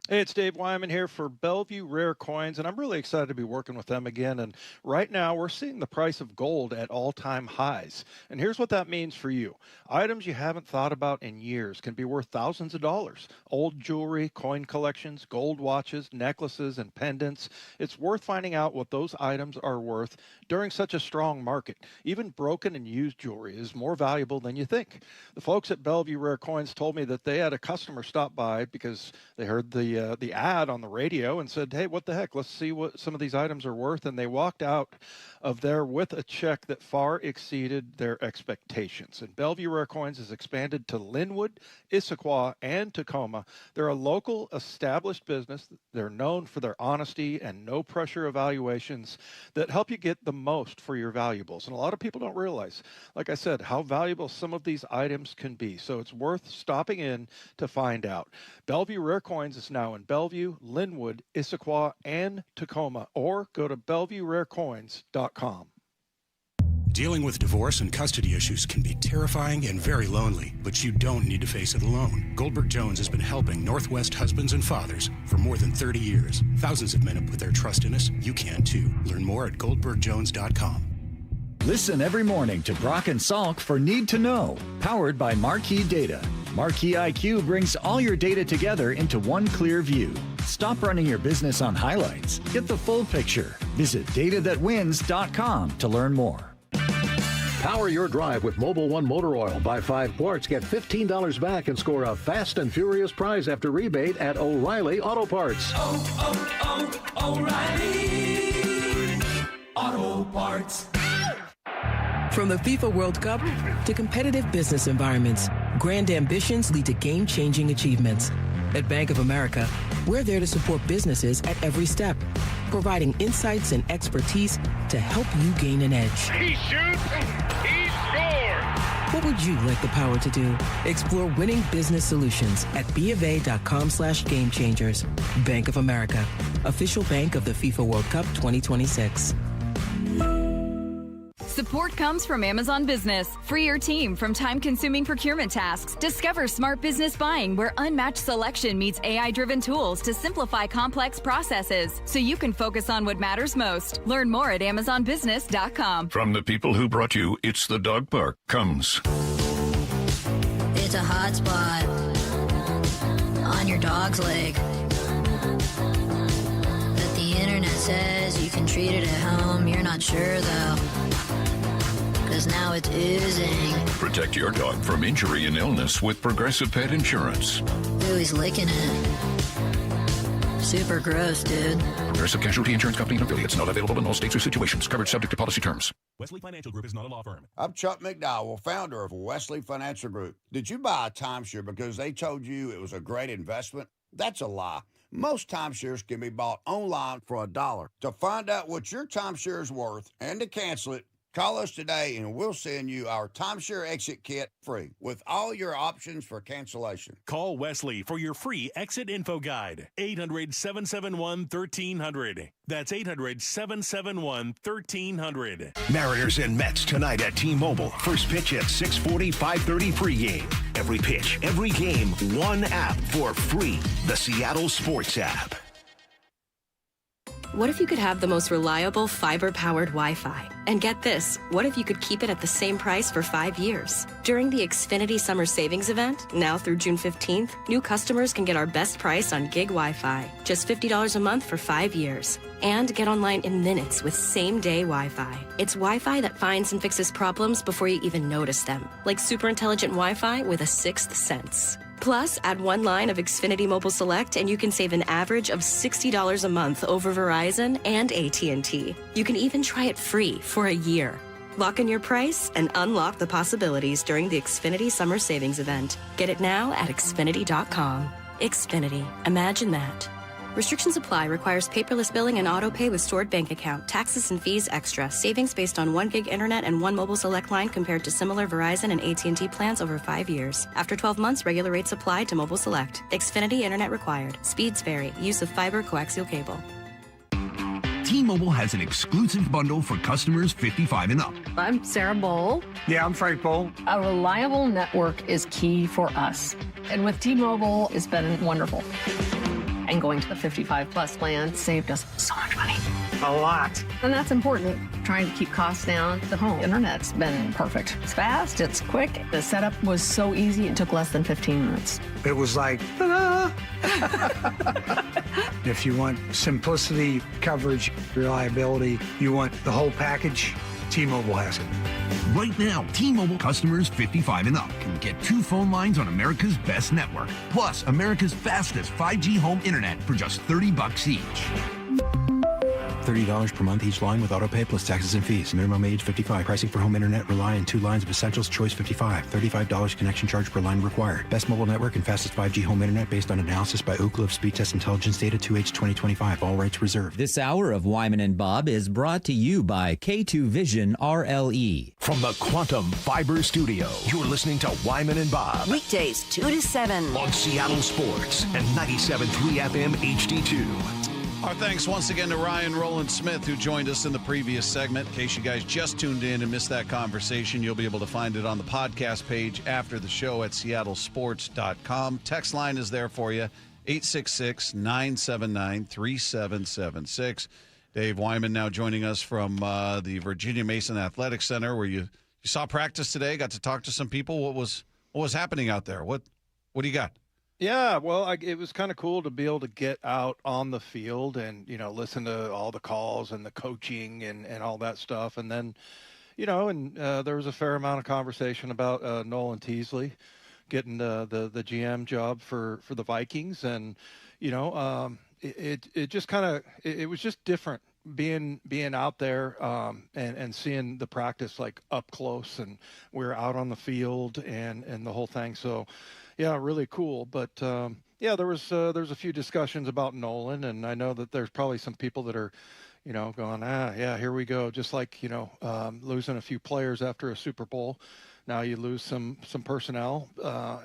Hey, it's Dave Wyman here for Bellevue Rare Coins, and I'm really excited to be working with them again. And right now, we're seeing the price of gold at all-time highs. And here's what that means for you. Items you haven't thought about in years can be worth thousands of dollars. Old jewelry, coin collections, gold watches, necklaces, and pendants. It's worth finding out what those items are worth during such a strong market. Even broken and used jewelry is more valuable than you think. The folks at Bellevue Rare Coins told me that they had a customer stop by because they heard the ad on the radio and said, hey, what the heck, let's see what some of these items are worth. And they walked out of there with a check that far exceeded their expectations. And Bellevue Rare Coins has expanded to Linwood, Issaquah, and Tacoma. They're a local established business. They're known for their honesty and no pressure evaluations that help you get the most for your valuables. And a lot of people don't realize, like I said, how valuable some of these items can be. So it's worth stopping in to find out. Bellevue Rare Coins is now in Bellevue, Linwood, Issaquah, and Tacoma, or go to BellevueRareCoins.com. Dealing with divorce and custody issues can be terrifying and very lonely, but you don't need to face it alone. Goldberg Jones has been helping Northwest husbands and fathers for more than 30 years. Thousands of men have put their trust in us. You can too. Learn more at GoldbergJones.com. Listen every morning to Brock and Salk for Need to Know, powered by Marquee Data. Marquee IQ brings all your data together into one clear view. Stop running your business on highlights. Get the full picture. Visit datathatwins.com to learn more. Power your drive with Mobil 1 Motor Oil. Buy 5 quarts, get $15 back, and score a fast and furious prize after rebate at O'Reilly Auto Parts. O'Reilly Auto Parts. From the FIFA World Cup to competitive business environments, grand ambitions lead to game-changing achievements. At Bank of America, we're there to support businesses at every step, providing insights and expertise to help you gain an edge. He shoots, he scores! What would you like the power to do? Explore winning business solutions at BofA.com/gamechangers. Bank of America, official bank of the FIFA World Cup 2026. Support comes from Amazon Business. Free your team from time-consuming procurement tasks. Discover smart business buying where unmatched selection meets AI-driven tools to simplify complex processes so you can focus on what matters most. Learn more at AmazonBusiness.com. From the people who brought you It's the Dog Park comes. It's a hot spot on your dog's leg that the internet says you can treat it at home. You're not sure though, because now it's oozing. Protect your dog from injury and illness with Progressive Pet Insurance. Ooh, he's licking it. Super gross, dude. Progressive Casualty Insurance Company and affiliates. Not available in all states or situations. Coverage subject to policy terms. Wesley Financial Group is not a law firm. I'm Chuck McDowell, founder of Wesley Financial Group. Did you buy a timeshare because they told you it was a great investment? That's a lie. Most timeshares can be bought online for $1. To find out what your timeshare is worth and to cancel it, call us today and we'll send you our timeshare exit kit free with all your options for cancellation. Call Wesley for your free exit info guide. 800-771-1300. That's 800-771-1300. Mariners and Mets tonight at T-Mobile. First pitch at 6:40, 5:30 pregame. Every pitch, every game, one app for free. The Seattle Sports app. What if you could have the most reliable fiber-powered Wi-Fi? And get this, what if you could keep it at the same price for 5 years? During the Xfinity Summer Savings Event, now through June 15th, new customers can get our best price on gig Wi-Fi, just $50 a month for 5 years. And get online in minutes with same-day Wi-Fi. It's Wi-Fi that finds and fixes problems before you even notice them, like super intelligent Wi-Fi with a sixth sense. Plus, add one line of Xfinity Mobile Select and you can save an average of $60 a month over Verizon and AT&T. You can even try it free for a year. Lock in your price and unlock the possibilities during the Xfinity Summer Savings Event. Get it now at Xfinity.com. Xfinity. Imagine that. Restrictions apply. Requires paperless billing and auto pay with stored bank account. Taxes and fees extra. Savings based on 1 gig internet and 1 mobile select line compared to similar Verizon and AT&T plans over 5 years. After 12 months, regular rates apply to mobile select. Xfinity internet required. Speeds vary. Use of fiber coaxial cable. T-Mobile has an exclusive bundle for customers 55 and up. I'm Sarah Bowl. Yeah, I'm Frank Bowl. A reliable network is key for us. And with T-Mobile, it's been wonderful. And going to the 55 plus plan saved us so much money. A lot. And that's important. Trying to keep costs down. The home internet's been perfect. It's fast, it's quick. The setup was so easy, it took less than 15 minutes. It was like, ta-da! If you want simplicity, coverage, reliability, you want the whole package, T-Mobile has it. Right now, T-Mobile customers 55 and up can get 2 phone lines on America's best network, plus America's fastest 5G home internet for just $30 each. $30 per month each line with autopay plus taxes and fees. Minimum age 55. Pricing for home internet rely on 2 lines of essentials. Choice 55. $35 connection charge per line required. Best mobile network and fastest 5G home internet based on analysis by Ookla of Speed Test Intelligence Data 2H 2025. All rights reserved. This hour of Wyman and Bob is brought to you by K2 Vision RLE. From the Quantum Fiber Studio, you're listening to Wyman and Bob. Weekdays 2 to 7 on Seattle Sports and 97.3 FM HD2. Our thanks once again to Ryan Rowland-Smith, who joined us in the previous segment. In case you guys just tuned in and missed that conversation, you'll be able to find it on the podcast page after the show at seattlesports.com. Text line is there for you, 866-979-3776. Dave Wyman now joining us from the Virginia Mason Athletic Center, where you saw practice today, got to talk to some people. What was happening out there? What do you got? Yeah, well, it was kind of cool to be able to get out on the field and, listen to all the calls and the coaching and all that stuff. And then, there was a fair amount of conversation about Nolan Teasley getting the GM job for the Vikings. And, it just kind of, it was just different being out there and seeing the practice like up close, and we're out on the field and the whole thing. So, yeah, really cool. But, there's a few discussions about Nolan, and I know that there's probably some people that are, going, here we go. Just like, losing a few players after a Super Bowl. Now you lose some personnel,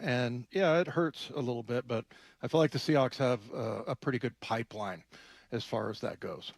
and, it hurts a little bit. But I feel like the Seahawks have a pretty good pipeline as far as that goes.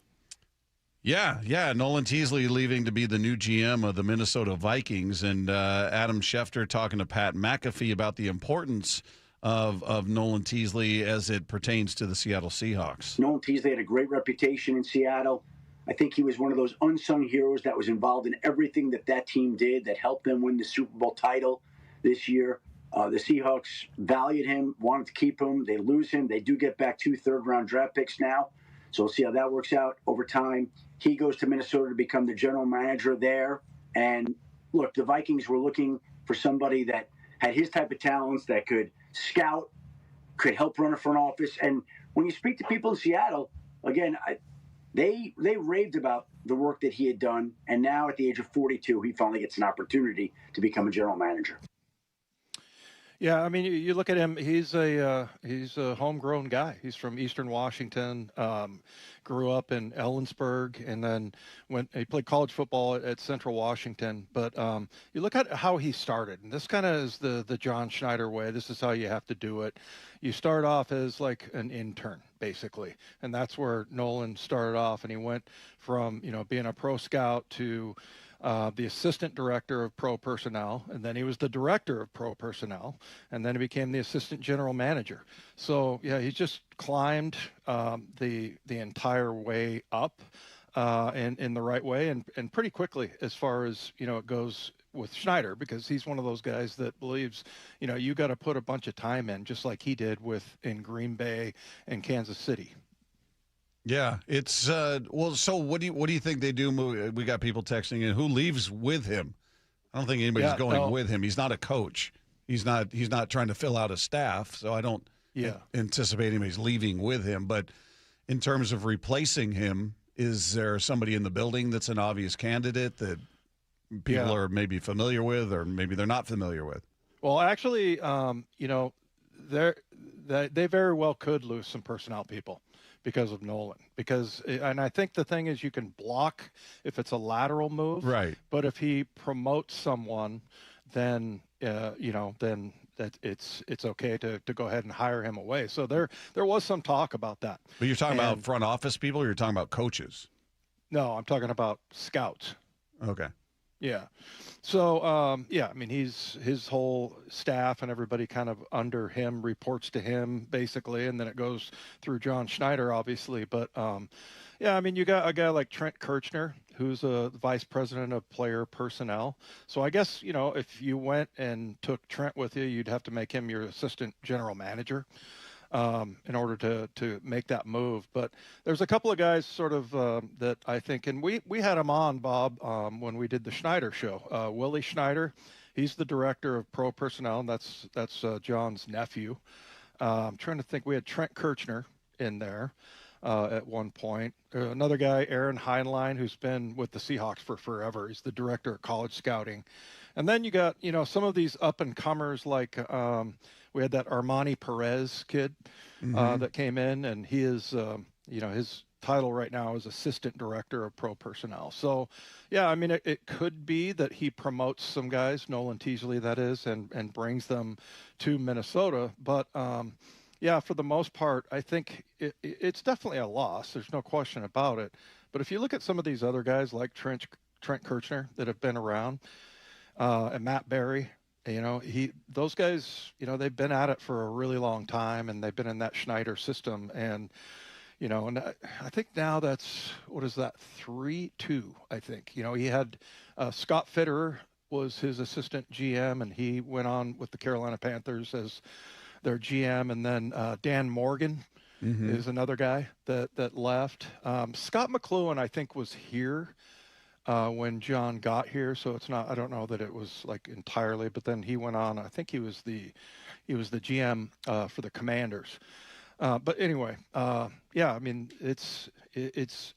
Yeah. Nolan Teasley leaving to be the new GM of the Minnesota Vikings, and Adam Schefter talking to Pat McAfee about the importance of Nolan Teasley as it pertains to the Seattle Seahawks. Nolan Teasley had a great reputation in Seattle. I think he was one of those unsung heroes that was involved in everything that team did that helped them win the Super Bowl title this year. The Seahawks valued him, wanted to keep him. They lose him. They do get back 2 third-round draft picks now. So we'll see how that works out over time. He goes to Minnesota to become the general manager there. And look, the Vikings were looking for somebody that had his type of talents, that could scout, could help run a front office. And when you speak to people in Seattle, again, they raved about the work that he had done. And now at the age of 42, he finally gets an opportunity to become a general manager. Yeah, I mean, you look at him. He's a homegrown guy. He's from Eastern Washington. Grew up in Ellensburg, and then he played college football at Central Washington. But you look at how he started, and this kind of is the John Schneider way. This is how you have to do it. You start off as like an intern, basically, and that's where Nolan started off. And he went from being a pro scout to the assistant director of pro personnel, and then he was the director of pro personnel, and then he became the assistant general manager. So yeah, he just climbed the entire way up in the right way, and pretty quickly as far as it goes with Schneider, because he's one of those guys that believes you got to put a bunch of time in, just like he did in Green Bay and Kansas City. Yeah, it's so what do you think they do? We got people texting in. Who leaves with him? I don't think anybody's going with him. He's not a coach. He's not trying to fill out a staff. So I don't anticipate anybody's leaving with him. But in terms of replacing him, is there somebody in the building that's an obvious candidate that people are maybe familiar with, or maybe they're not familiar with? Well, actually, they very well could lose some personnel people because of Nolan. And I think the thing is, you can block if it's a lateral move, right? But if he promotes someone, then then that it's okay to go ahead and hire him away. So there was some talk about that. But you're talking about front office people, or you're talking about coaches? No, I'm talking about scouts. Okay. Yeah. So, I mean, his whole staff and everybody kind of under him reports to him basically, and then it goes through John Schneider, obviously. But, I mean, you got a guy like Trent Kirchner, who's a vice president of player personnel. So I guess, if you went and took Trent with you, you'd have to make him your assistant general manager in order to make that move. But there's a couple of guys sort of that I think, and we had him on, Bob, when we did the Schneider show. Willie Schneider, he's the director of pro personnel, and that's John's nephew. I'm trying to think. We had Trent Kirchner in there at one point. Another guy, Aaron Heinlein, who's been with the Seahawks for forever. He's the director of college scouting. And then you got, some of these up-and-comers like we had that Armani Perez kid that came in, and he is, his title right now is assistant director of pro personnel. So, I mean, it could be that he promotes some guys, Nolan Teasley, that is, and brings them to Minnesota. But, for the most part, I think it's definitely a loss. There's no question about it. But if you look at some of these other guys like Trent Kirchner that have been around, and Matt Berry, those guys, they've been at it for a really long time, and they've been in that Schneider system. And, and I think now that's, 3-2, I think. He had Scott Fitterer was his assistant GM, and he went on with the Carolina Panthers as their GM. And then Dan Morgan is another guy that left. Scott McLuhan, I think, was here when John got here, so it's not, I don't know that it was like entirely, but then he went on, I think he was the GM for the Commanders. But anyway, I mean, it's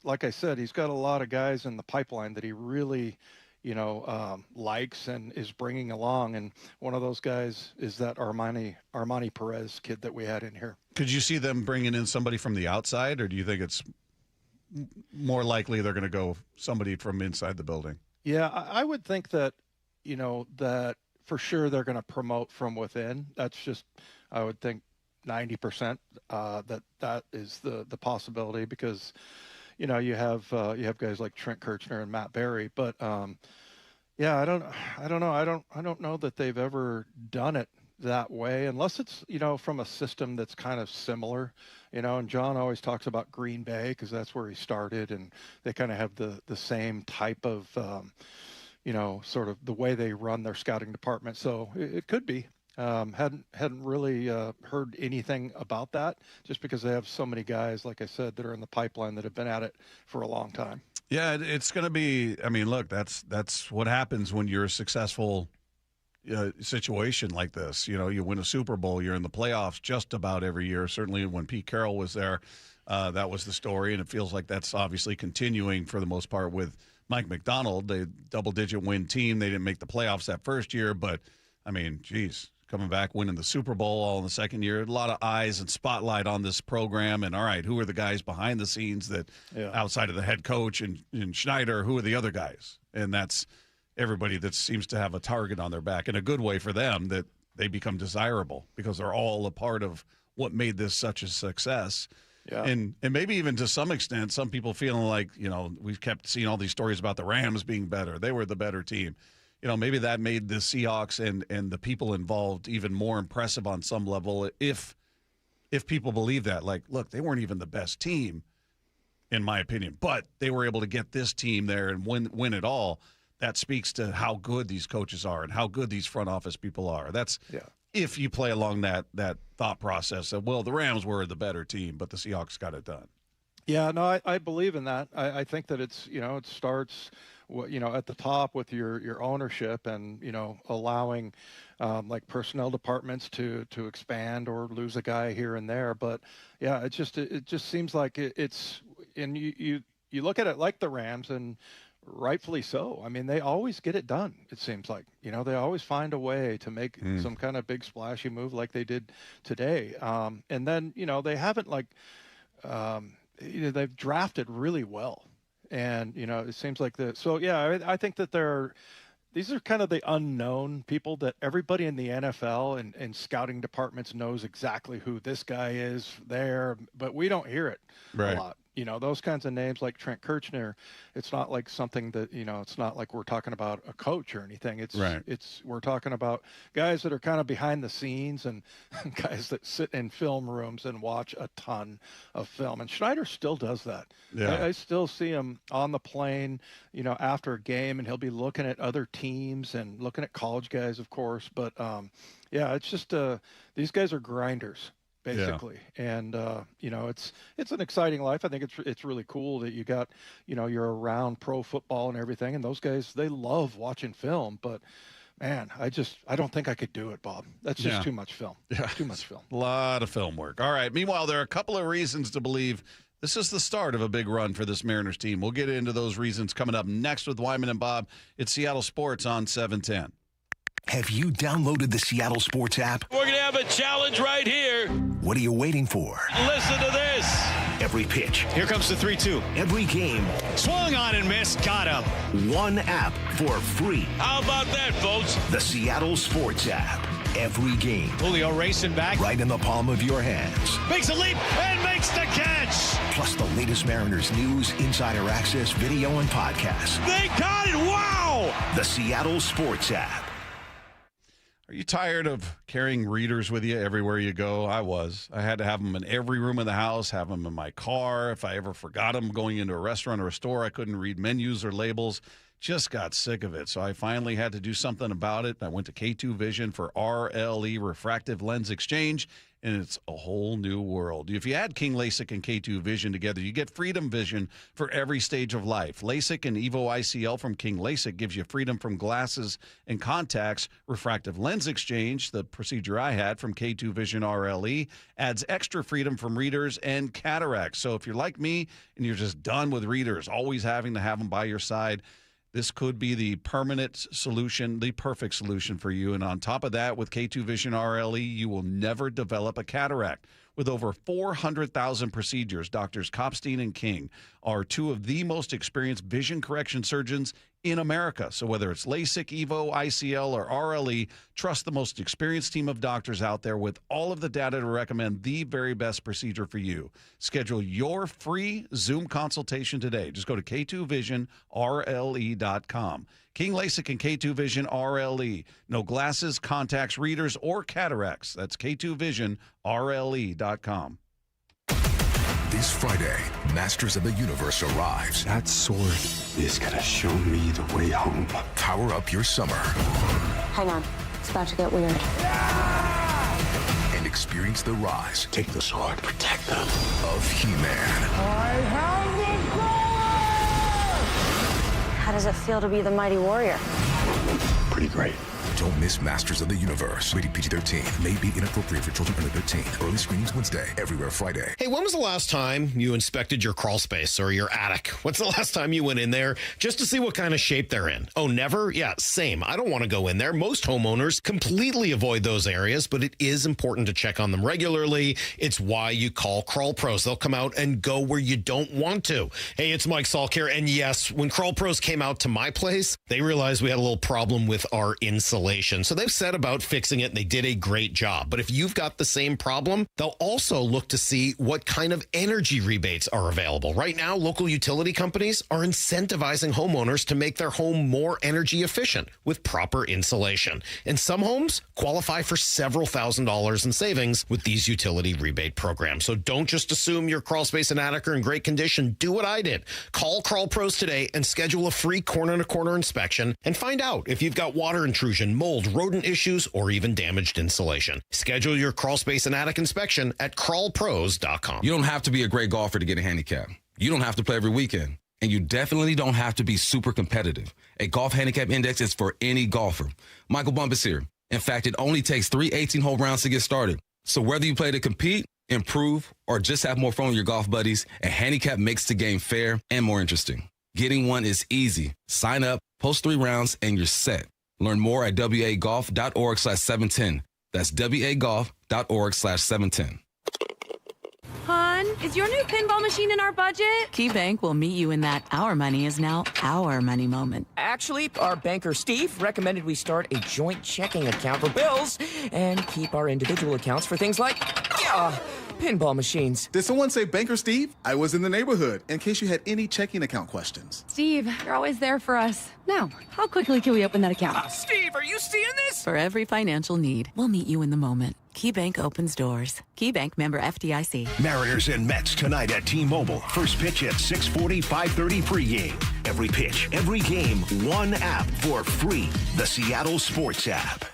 like I said, he's got a lot of guys in the pipeline that he really, likes and is bringing along. And one of those guys is that Armani Perez kid that we had in here. Could you see them bringing in somebody from the outside, or do you think it's more likely they're going to go somebody from inside the building? Yeah, I would think that, that for sure they're going to promote from within. That's just, I would think 90% that is the possibility, because, you have guys like Trent Kirchner and Matt Berry, but I don't know. I don't know that they've ever done it that way, unless it's, from a system that's kind of similar, and John always talks about Green Bay because that's where he started, and they kind of have the same type of, sort of the way they run their scouting department. So it could be. Hadn't really heard anything about that, just because they have so many guys, like I said, that are in the pipeline that have been at it for a long time. Yeah, it's going to be, I mean, look, that's what happens when you're a successful situation like this. You win a Super Bowl, you're in the playoffs just about every year. Certainly when Pete Carroll was there, that was the story, and it feels like that's obviously continuing for the most part with Mike McDonald. They double-digit win team. They didn't make the playoffs that first year, but, I mean, geez, coming back, winning the Super Bowl all in the second year, a lot of eyes and spotlight on this program. And, all right, who are the guys behind the scenes that outside of the head coach and Schneider, who are the other guys? And that's everybody that seems to have a target on their back in a good way for them, that they become desirable because they're all a part of what made this such a success. Yeah. And maybe even to some extent, some people feeling like, we've kept seeing all these stories about the Rams being better. They were the better team. Maybe that made the Seahawks and the people involved even more impressive on some level. If people believe that, like, look, they weren't even the best team, in my opinion, but they were able to get this team there and win it all. That speaks to how good these coaches are and how good these front office people are. That's if you play along that thought process that, well, the Rams were the better team, but the Seahawks got it done. Yeah, no, I believe in that. I think that it's, it starts, at the top with your ownership and, allowing like personnel departments to expand or lose a guy here and there. But yeah, it just seems like it's, and you look at it like the Rams, and rightfully so. I mean, they always get it done, it seems like. You know, they always find a way to make some kind of big splashy move like they did today. And then, you know, they haven't they've drafted really well. And, you know, it seems like I think that these are kind of the unknown people that everybody in the NFL and scouting departments knows exactly who this guy is there, but we don't hear it a lot. You know, those kinds of names like Trent Kirchner, it's not like something that, you know, it's not like we're talking about a coach or anything. We're talking about guys that are kind of behind the scenes and guys that sit in film rooms and watch a ton of film. And Schneider still does that. Yeah. I still see him on the plane, you know, after a game, and he'll be looking at other teams and looking at college guys, of course. But, it's just these guys are grinders. Basically. Yeah. And, you know, it's an exciting life. I think it's really cool that you got, you know, you're around pro football and everything. And those guys, they love watching film. But, man, I don't think I could do it, Bob. That's just too much film. Yeah. Too much film. A lot of film work. All right. Meanwhile, there are a couple of reasons to believe this is the start of a big run for this Mariners team. We'll get into those reasons coming up next with Wyman and Bob. It's Seattle Sports on 710. Have you downloaded the Seattle Sports app? We're going to have a challenge right here. What are you waiting for? Listen to this. Every pitch. Here comes the 3-2. Every game. Swung on and missed. Got him. One app for free. How about that, folks? The Seattle Sports app. Every game. Julio racing back. Right in the palm of your hands. Makes a leap and makes the catch. Plus the latest Mariners news, insider access, video, and podcasts. They got it. Wow. The Seattle Sports app. Are you tired of carrying readers with you everywhere you go? I was. I had to have them in every room of the house, have them in my car. If I ever forgot them going into a restaurant or a store, I couldn't read menus or labels. Just got sick of it. So I finally had to do something about it. I went to K2 Vision for RLE, refractive lens exchange, and it's a whole new world. If you add King LASIK and K2 Vision together, you get freedom vision for every stage of life. LASIK and EVO ICL from King LASIK gives you freedom from glasses and contacts. Refractive lens exchange, the procedure I had from K2 Vision RLE, adds extra freedom from readers and cataracts. So if you're like me and you're just done with readers, always having to have them by your side, this could be the permanent solution, the perfect solution for you. And on top of that, with K2 Vision RLE, you will never develop a cataract. With over 400,000 procedures, Doctors Kopstein and King are two of the most experienced vision correction surgeons in America. So whether it's LASIK, EVO, ICL, or RLE, trust the most experienced team of doctors out there with all of the data to recommend the very best procedure for you. Schedule your free Zoom consultation today. Just go to K2VisionRLE.com. King LASIK and K2 Vision RLE. No glasses, contacts, readers, or cataracts. That's K2VisionRLE.com. This Friday, Masters of the Universe arrives. That sword is going to show me the way home. Power up your summer. Hang on. It's about to get weird. And experience the rise. Take the sword. Protect them. Of He-Man. I have the sword! How does it feel to be the mighty warrior? Pretty great. Don't miss Masters of the Universe. Rated PG-13. May be inappropriate for children under 13. Early screenings Wednesday. Everywhere Friday. Hey, when was the last time you inspected your crawl space or your attic? What's the last time you went in there just to see what kind of shape they're in? Oh, never? Yeah, same. I don't want to go in there. Most homeowners completely avoid those areas, but it is important to check on them regularly. It's why you call Crawl Pros. They'll come out and go where you don't want to. Hey, it's Mike Salk here. And yes, when Crawl Pros came out to my place, they realized we had a little problem with our insulation. So they've set about fixing it, and they did a great job. But if you've got the same problem, they'll also look to see what kind of energy rebates are available. Right now, local utility companies are incentivizing homeowners to make their home more energy efficient with proper insulation. And some homes qualify for several $1,000s in savings with these utility rebate programs. So don't just assume your crawl space and attic are in great condition. Do what I did. Call Crawl Pros today and schedule a free corner-to-corner inspection and find out if you've got water intrusion, mold, rodent issues, or even damaged insulation. Schedule your crawl space and attic inspection at crawlpros.com. You don't have to be a great golfer to get a handicap. You don't have to play every weekend. And you definitely don't have to be super competitive. A golf handicap index is for any golfer. Michael Bumpus here. In fact, it only takes 3 18-hole rounds to get started. So whether you play to compete, improve, or just have more fun with your golf buddies, a handicap makes the game fair and more interesting. Getting one is easy. Sign up, post 3 rounds, and you're set. Learn more at wagolf.org/710. That's wagolf.org/710. Hon, is your new pinball machine in our budget? KeyBank will meet you in that our money is now our money moment. Actually, our banker Steve recommended we start a joint checking account for bills and keep our individual accounts for things like pinball machines. Did someone say Banker Steve? I was in the neighborhood, in case you had any checking account questions. Steve, you're always there for us. Now, how quickly can we open that account? Steve, are you seeing this? For every financial need, we'll meet you in the moment. KeyBank opens doors. KeyBank member FDIC. Mariners and Mets tonight at T-Mobile. First pitch at 6:40, 5:30 pregame. Every pitch, every game, one app for free. The Seattle Sports app.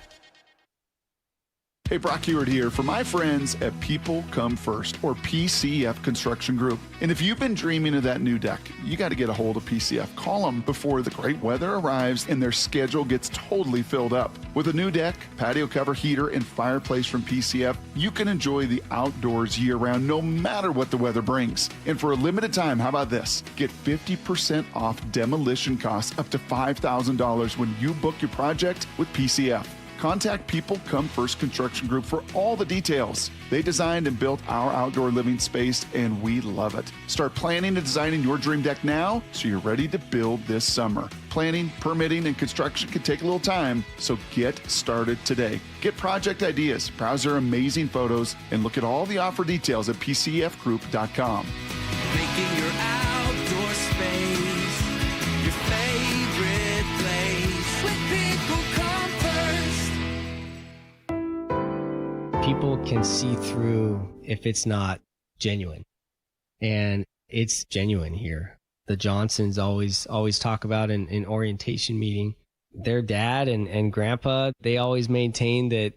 Hey, Brock Ewart here for my friends at People Come First, or PCF Construction Group. And if you've been dreaming of that new deck, you got to get a hold of PCF. Call them before the great weather arrives and their schedule gets totally filled up. With a new deck, patio cover, heater, and fireplace from PCF, you can enjoy the outdoors year-round no matter what the weather brings. And for a limited time, how about this? Get 50% off demolition costs up to $5,000 when you book your project with PCF. Contact People Come First Construction Group for all the details. They designed and built our outdoor living space, and we love it. Start planning and designing your dream deck now so you're ready to build this summer. Planning, permitting, and construction can take a little time, so get started today. Get project ideas, browse their amazing photos, and look at all the offer details at pcfgroup.com. Making your outdoor space your favorite place with People Come First. People can see through if it's not genuine, and it's genuine here. The Johnsons always talk about in orientation meeting, their dad and grandpa, they always maintain that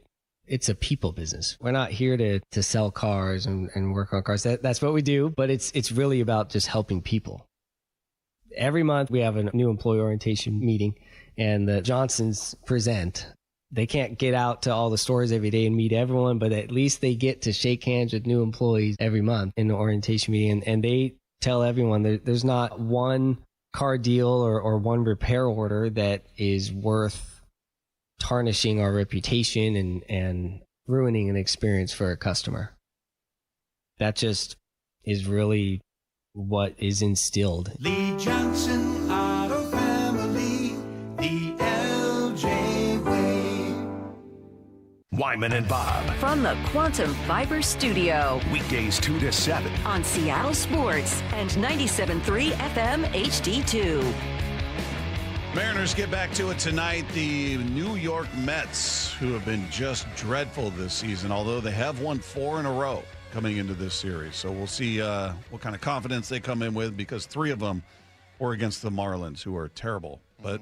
it's a people business. We're not here to sell cars and work on cars. That's what we do, but it's really about just helping people. Every month we have a new employee orientation meeting, and the Johnsons present. They can't get out to all the stores every day and meet everyone, but at least they get to shake hands with new employees every month in the orientation meeting. And they tell everyone there's not one car deal or one repair order that is worth tarnishing our reputation and ruining an experience for a customer. That just is really what is instilled. Lee Johnson Auto Family, the LJ way. Wyman and Bob. From the Quantum Fiber Studio. Weekdays 2 to 7. On Seattle Sports and 97.3 FM HD2. Mariners get back to it tonight. The New York Mets, who have been just dreadful this season, although they have won 4 in a row coming into this series. So we'll see what kind of confidence they come in with, because 3 of them were against the Marlins, who are terrible. But,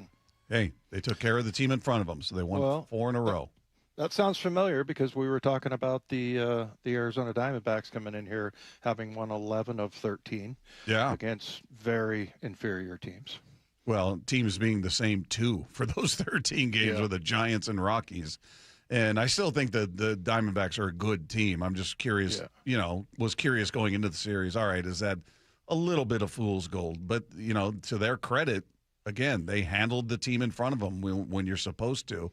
hey, they took care of the team in front of them, so they won 4 in a row. That sounds familiar, because we were talking about the Arizona Diamondbacks coming in here having won 11 of 13 against very inferior teams. Well, teams being the same 2 for those 13 games with the Giants and Rockies. And I still think that the Diamondbacks are a good team. I'm just curious, was curious going into the series. All right, is that a little bit of fool's gold? But, to their credit, again, they handled the team in front of them when you're supposed to.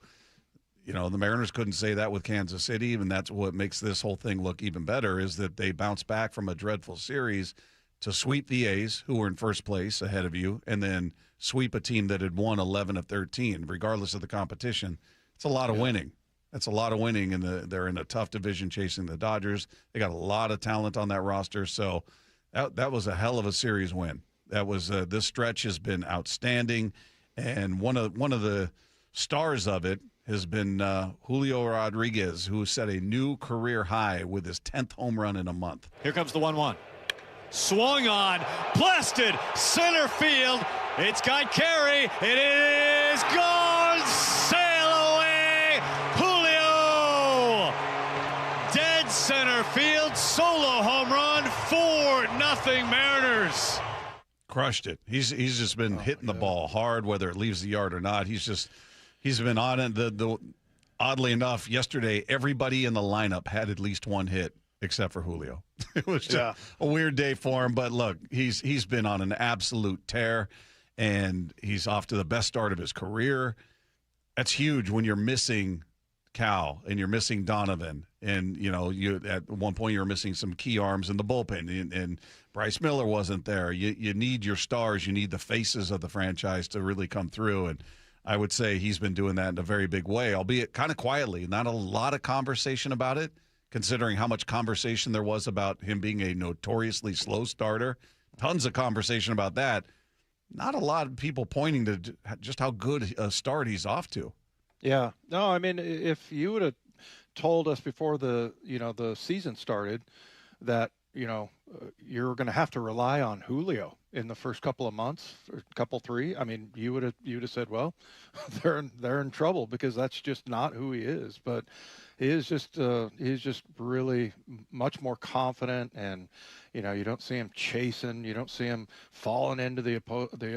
The Mariners couldn't say that with Kansas City, and that's what makes this whole thing look even better, is that they bounced back from a dreadful series to sweep the A's, who were in first place ahead of you, and then sweep a team that had won 11 of 13, regardless of the competition. It's a lot of winning. That's a lot of winning, and they're in a tough division chasing the Dodgers. They got a lot of talent on that roster, so that was a hell of a series win. That was this stretch has been outstanding, and one of the stars of it has been Julio Rodriguez, who set a new career high with his 10th home run in a month. Here comes the 1-1. Swung on, blasted, center field. It's got Carey. It is gone. Sail away, Julio. Dead center field, solo home run, 4-0 Mariners. Crushed it. He's just been hitting the ball hard, whether it leaves the yard or not. He's been on it. Oddly enough, yesterday everybody in the lineup had at least one hit, except for Julio. It was just a weird day for him, but look, he's been on an absolute tear. and he's off to the best start of his career. That's huge when you're missing Cal and you're missing Donovan, and you at one point you're missing some key arms in the bullpen, and Bryce Miller wasn't there. You need your stars, you need the faces of the franchise to really come through, and I would say he's been doing that in a very big way, albeit kind of quietly. Not a lot of conversation about it, considering how much conversation there was about him being a notoriously slow starter. Tons of conversation about that. Not a lot of people pointing to just how good a start he's off to. Yeah. No, I mean, if you would have told us before the season started that, you're going to have to rely on Julio in the first couple of months, or three, I mean, you would have said, well, they're in trouble, because that's just not who he is. But he's just really much more confident, and you don't see him chasing, you don't see him falling into the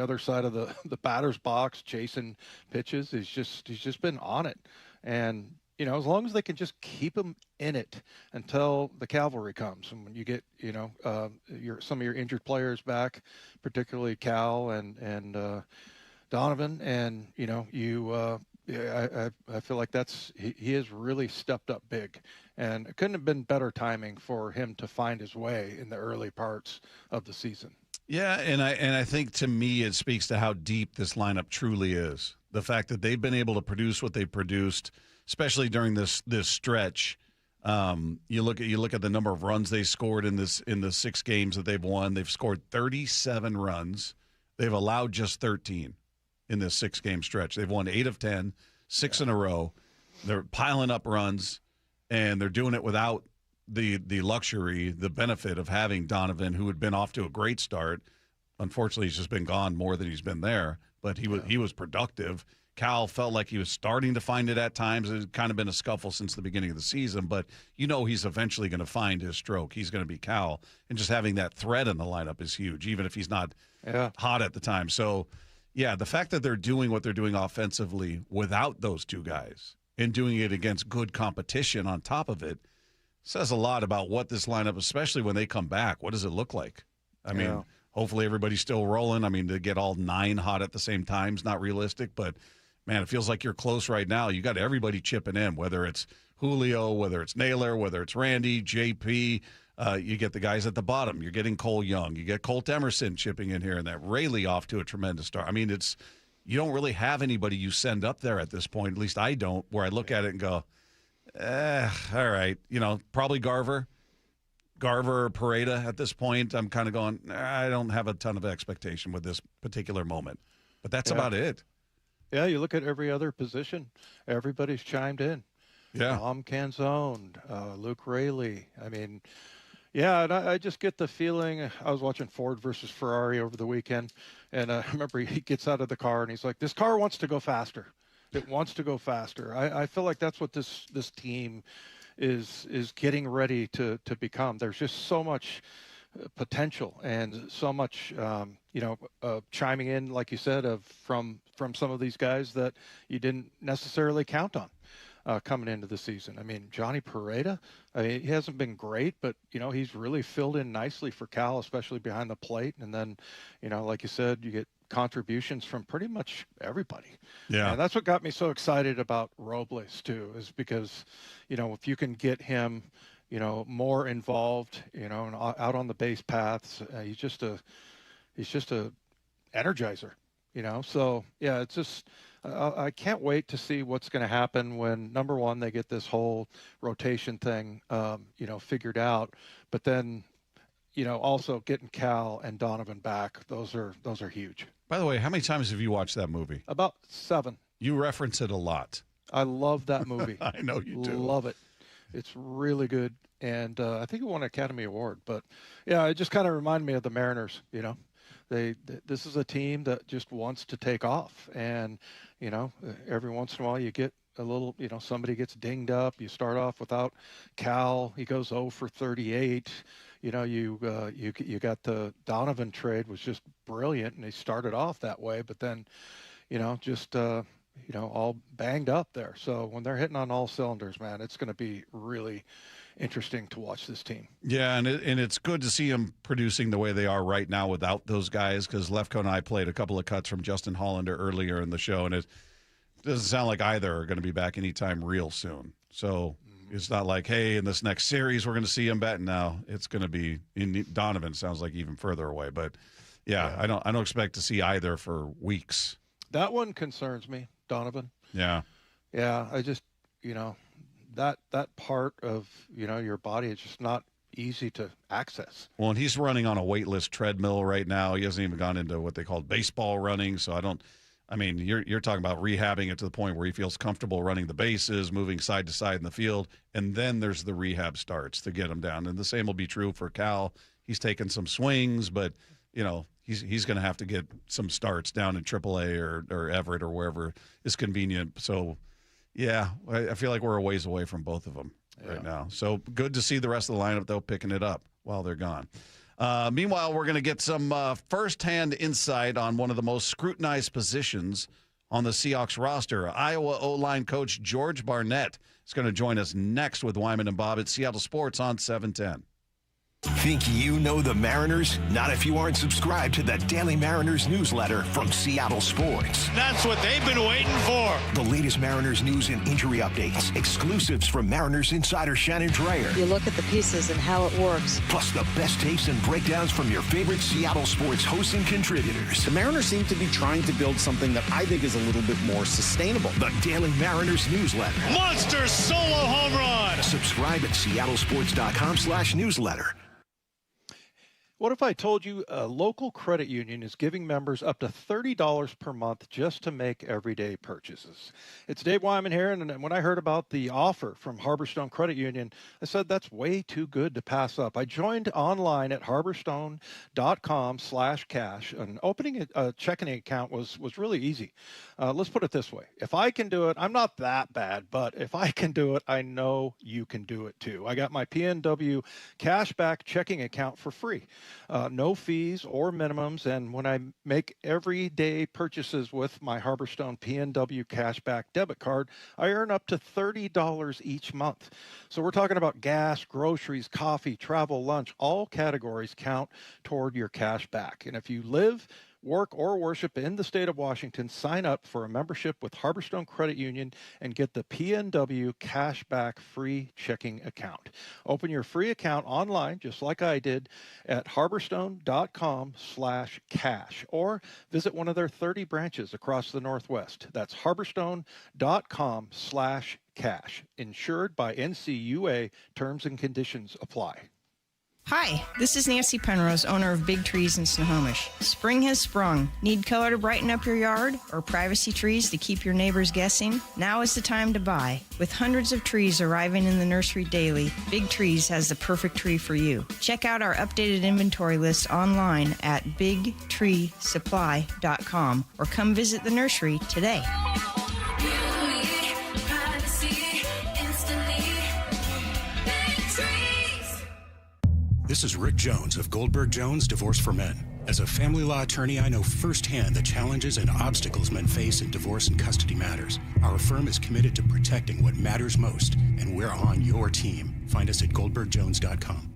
other side of the batter's box chasing pitches. He's just been on it, and as long as they can just keep him in it until the cavalry comes, and when you get some of your injured players back, particularly Cal and Donovan, and I feel like he has really stepped up big, and it couldn't have been better timing for him to find his way in the early parts of the season. Yeah, and I think, to me, it speaks to how deep this lineup truly is. The fact that they've been able to produce what they produced, especially during this stretch. You look at the number of runs they scored in the 6 games that they've won. They've scored 37 runs. They've allowed just 13 in this 6-game stretch. They've won 8 of 10, 6 in a row. They're piling up runs, and they're doing it without the luxury, the benefit of having Donovan, who had been off to a great start. Unfortunately, he's just been gone more than he's been there, but he was productive. Cal felt like he was starting to find it at times. It's kind of been a scuffle since the beginning of the season, but he's eventually going to find his stroke. He's going to be Cal, and just having that threat in the lineup is huge, even if he's not hot at the time. So, yeah, the fact that they're doing what they're doing offensively without those two guys and doing it against good competition on top of it says a lot about what this lineup, especially when they come back, what does it look like? I mean, hopefully everybody's still rolling. I mean, to get all 9 hot at the same time is not realistic, but man, it feels like you're close right now. You got everybody chipping in, whether it's Julio, whether it's Naylor, whether it's Randy, JP. You get the guys at the bottom. You're getting Cole Young. You get Colt Emerson chipping in here, and that Rayleigh off to a tremendous start. I mean, you don't really have anybody you send up there at this point. At least I don't, where I look at it and go, all right. Probably Garver or Pareda at this point. I'm kind of going, I don't have a ton of expectation with this particular moment. But that's about it. Yeah, you look at every other position, everybody's chimed in. Yeah. Tom Canzone, Luke Rayleigh. I mean, yeah, and I just get the feeling. I was watching Ford versus Ferrari over the weekend, and I remember he gets out of the car and he's like, this car wants to go faster. It wants to go faster. I feel like that's what this team is getting ready to become. There's just so much potential and so much, chiming in, like you said, from some of these guys that you didn't necessarily count on coming into the season. I mean, Johnny Pareda, he hasn't been great, but, he's really filled in nicely for Cal, especially behind the plate. And then, like you said, you get contributions from pretty much everybody. Yeah. And that's what got me so excited about Robles, too, is because, if you can get him more involved, and out on the base paths. He's just a energizer, So yeah, it's just I can't wait to see what's going to happen when, number one, they get this whole rotation thing, figured out. But then, also getting Cal and Donovan back. Those are huge. By the way, how many times have you watched that movie? About 7. You reference it a lot. I love that movie. I know you do. Love it. It's really good, and I think it won an Academy Award. But yeah, it just kind of reminded me of the Mariners. This is a team that just wants to take off, and every once in a while you get a little, somebody gets dinged up. You start off without Cal. He goes 0 for 38. You got the Donovan trade was just brilliant, and he started off that way, but then, all banged up there. So when they're hitting on all cylinders, man, it's going to be really interesting to watch this team. Yeah, and it's good to see them producing the way they are right now without those guys, because Lefko and I played a couple of cuts from Justin Hollander earlier in the show, and it doesn't sound like either are going to be back anytime real soon. So it's not like, hey, in this next series we're going to see him back. No, it's going to be Donovan. Sounds like even further away, but yeah, I don't expect to see either for weeks. That one concerns me, Donovan. Yeah. Yeah, I just, that part of, your body is just not easy to access. Well, and he's running on a weightless treadmill right now. He hasn't even gone into what they call baseball running. So you're talking about rehabbing it to the point where he feels comfortable running the bases, moving side to side in the field, and then there's the rehab starts to get him down. And the same will be true for Cal. He's taken some swings, but he's going to have to get some starts down in AAA or Everett or wherever is convenient. So, yeah, I feel like we're a ways away from both of them right now. So good to see the rest of the lineup, though, picking it up while they're gone. Meanwhile, we're going to get some firsthand insight on one of the most scrutinized positions on the Seahawks roster. Iowa O-line coach George Barnett is going to join us next with Wyman and Bob at Seattle Sports on 710. Think you know the Mariners? Not if you aren't subscribed to the Daily Mariners newsletter from Seattle Sports. That's what they've been waiting for. The latest Mariners news and injury updates, exclusives from Mariners insider Shannon Dreyer. You look at the pieces and how it works. Plus the best takes and breakdowns from your favorite Seattle Sports hosts and contributors. The Mariners seem to be trying to build something that I think is a little bit more sustainable. The Daily Mariners newsletter. Monster solo home run. Subscribe at seattlesports.com/newsletter. What if I told you a local credit union is giving members up to $30 per month just to make everyday purchases? It's Dave Wyman here, and when I heard about the offer from Harborstone Credit Union, I said that's way too good to pass up. I joined online at harborstone.com/cash, and opening a checking account was really easy. Let's put it this way. If I can do it, I'm not that bad, but if I can do it, I know you can do it too. I got my PNW cashback checking account for free. No fees or minimums, and when I make everyday purchases with my Harborstone PNW cashback debit card, I earn up to $30 each month. So we're talking about gas, groceries, coffee, travel, lunch. All categories count toward your cashback. And if you live, work, or worship in the state of Washington, sign up for a membership with Harborstone Credit Union and get the PNW Cashback free checking account. Open your free account online, just like I did, at harborstone.com/cash, or visit one of their 30 branches across the Northwest. That's harborstone.com/cash. Insured by NCUA. Terms and conditions apply. Hi, this is Nancy Penrose, owner of Big Trees in Snohomish. Spring has sprung. Need color to brighten up your yard or privacy trees to keep your neighbors guessing? Now is the time to buy. With hundreds of trees arriving in the nursery daily, Big Trees has the perfect tree for you. Check out our updated inventory list online at bigtreesupply.com or come visit the nursery today. This is Rick Jones of Goldberg Jones Divorce for Men. As a family law attorney, I know firsthand the challenges and obstacles men face in divorce and custody matters. Our firm is committed to protecting what matters most, and we're on your team. Find us at goldbergjones.com.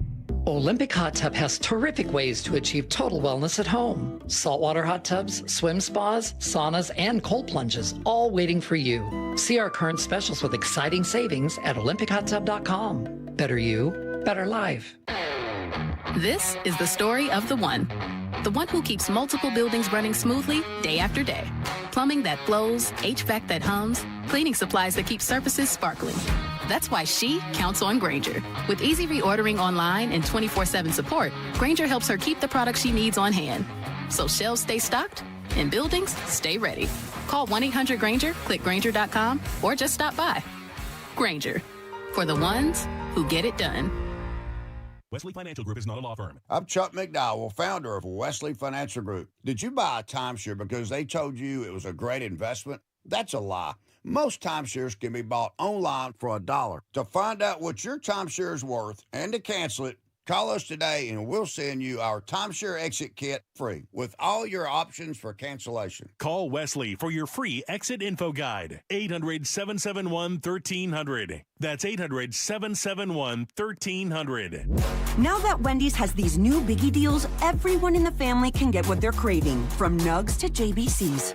Olympic Hot Tub has terrific ways to achieve total wellness at home. Saltwater hot tubs, swim spas, saunas, and cold plunges, all waiting for you. See our current specials with exciting savings at olympichottub.com. Better you, better life. This is the story of the one who keeps multiple buildings running smoothly day after day. Plumbing that flows, HVAC that hums, cleaning supplies that keep surfaces sparkling. That's why she counts on Grainger. With easy reordering online and 24/7 support, Grainger helps her keep the products she needs on hand. So shelves stay stocked and buildings stay ready. Call 1-800-GRAINGER, click Grainger.com, or just stop by. Grainger, for the ones who get it done. Wesley Financial Group is not a law firm. I'm Chuck McDowell, founder of Wesley Financial Group. Did you buy a timeshare because they told you it was a great investment? That's a lie. Most timeshares can be bought online for $1. To find out what your timeshare is worth and to cancel it, Call us today and we'll send you our timeshare exit kit free with all your options for cancellation. Call Wesley for your free exit info guide. 800-771-1300. That's 800-771-1300. Now that Wendy's has these new biggie deals, everyone in the family can get what they're craving, from nugs to JBCs.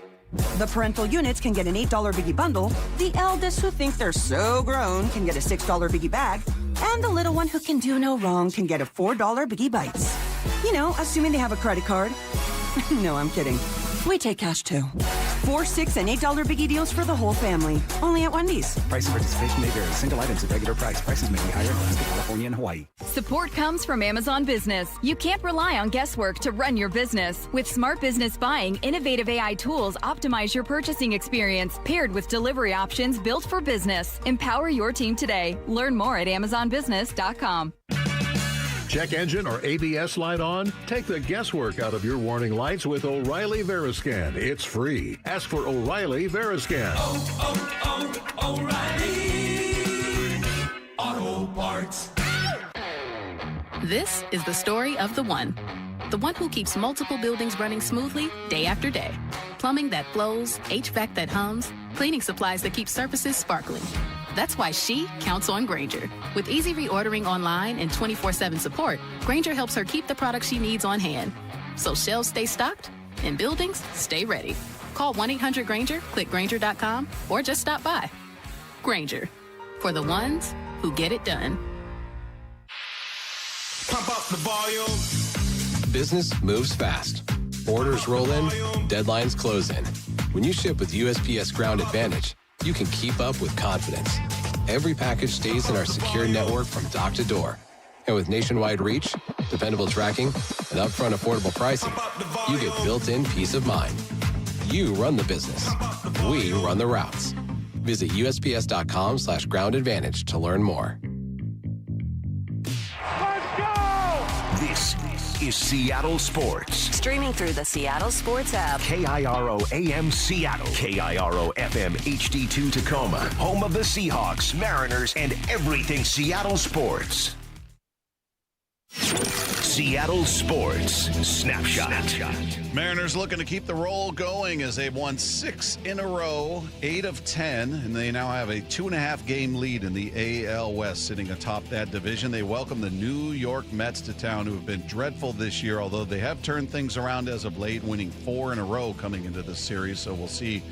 The parental units can get an $8 biggie bundle, the eldest who think they're so grown can get a $6 biggie bag, and the little one who can do no wrong can get a $4 biggie bites. You know, assuming they have a credit card. No, I'm kidding. We take cash too. $4, $6, and $8 biggie deals for the whole family. Only at Wendy's. Price and participation may vary. Single items at regular price. Prices may be higher in Alaska, California, and Hawaii. Support comes from Amazon Business. You can't rely on guesswork to run your business. With Smart Business Buying, innovative AI tools optimize your purchasing experience, paired with delivery options built for business. Empower your team today. Learn more at amazonbusiness.com. Check engine or ABS light on? Take the guesswork out of your warning lights with O'Reilly Veriscan. It's free. Ask for O'Reilly Veriscan. O'Reilly Auto Parts. This is the story of the one who keeps multiple buildings running smoothly day after day. Plumbing that flows, HVAC that hums, cleaning supplies that keep surfaces sparkling. That's why she counts on Grainger. With easy reordering online and 24/7 support, Grainger helps her keep the products she needs on hand. So shelves stay stocked and buildings stay ready. Call 1-800-GRAINGER, click Grainger.com, or just stop by. Grainger, for the ones who get it done. Pump up the volume. Business moves fast. Orders roll in, deadlines close in. When you ship with USPS Ground Advantage, you can keep up with confidence. Every package stays in our secure network from dock to door. And with nationwide reach, dependable tracking, and upfront affordable pricing, you get built-in peace of mind. You run the business. We run the routes. Visit USPS.com/Ground Advantage to learn more. This is Seattle Sports. Streaming through the Seattle Sports app. KIRO AM Seattle. KIRO FM HD2 Tacoma. Home of the Seahawks, Mariners, and everything Seattle sports. Seattle Sports Snapshot. Mariners looking to keep the roll going as they've won 6 in a row, 8 of 10, and they now have a 2.5-game lead in the AL West, sitting atop that division. They welcome the New York Mets to town, who have been dreadful this year, although they have turned things around as of late, winning 4 in a row coming into this series. So we'll see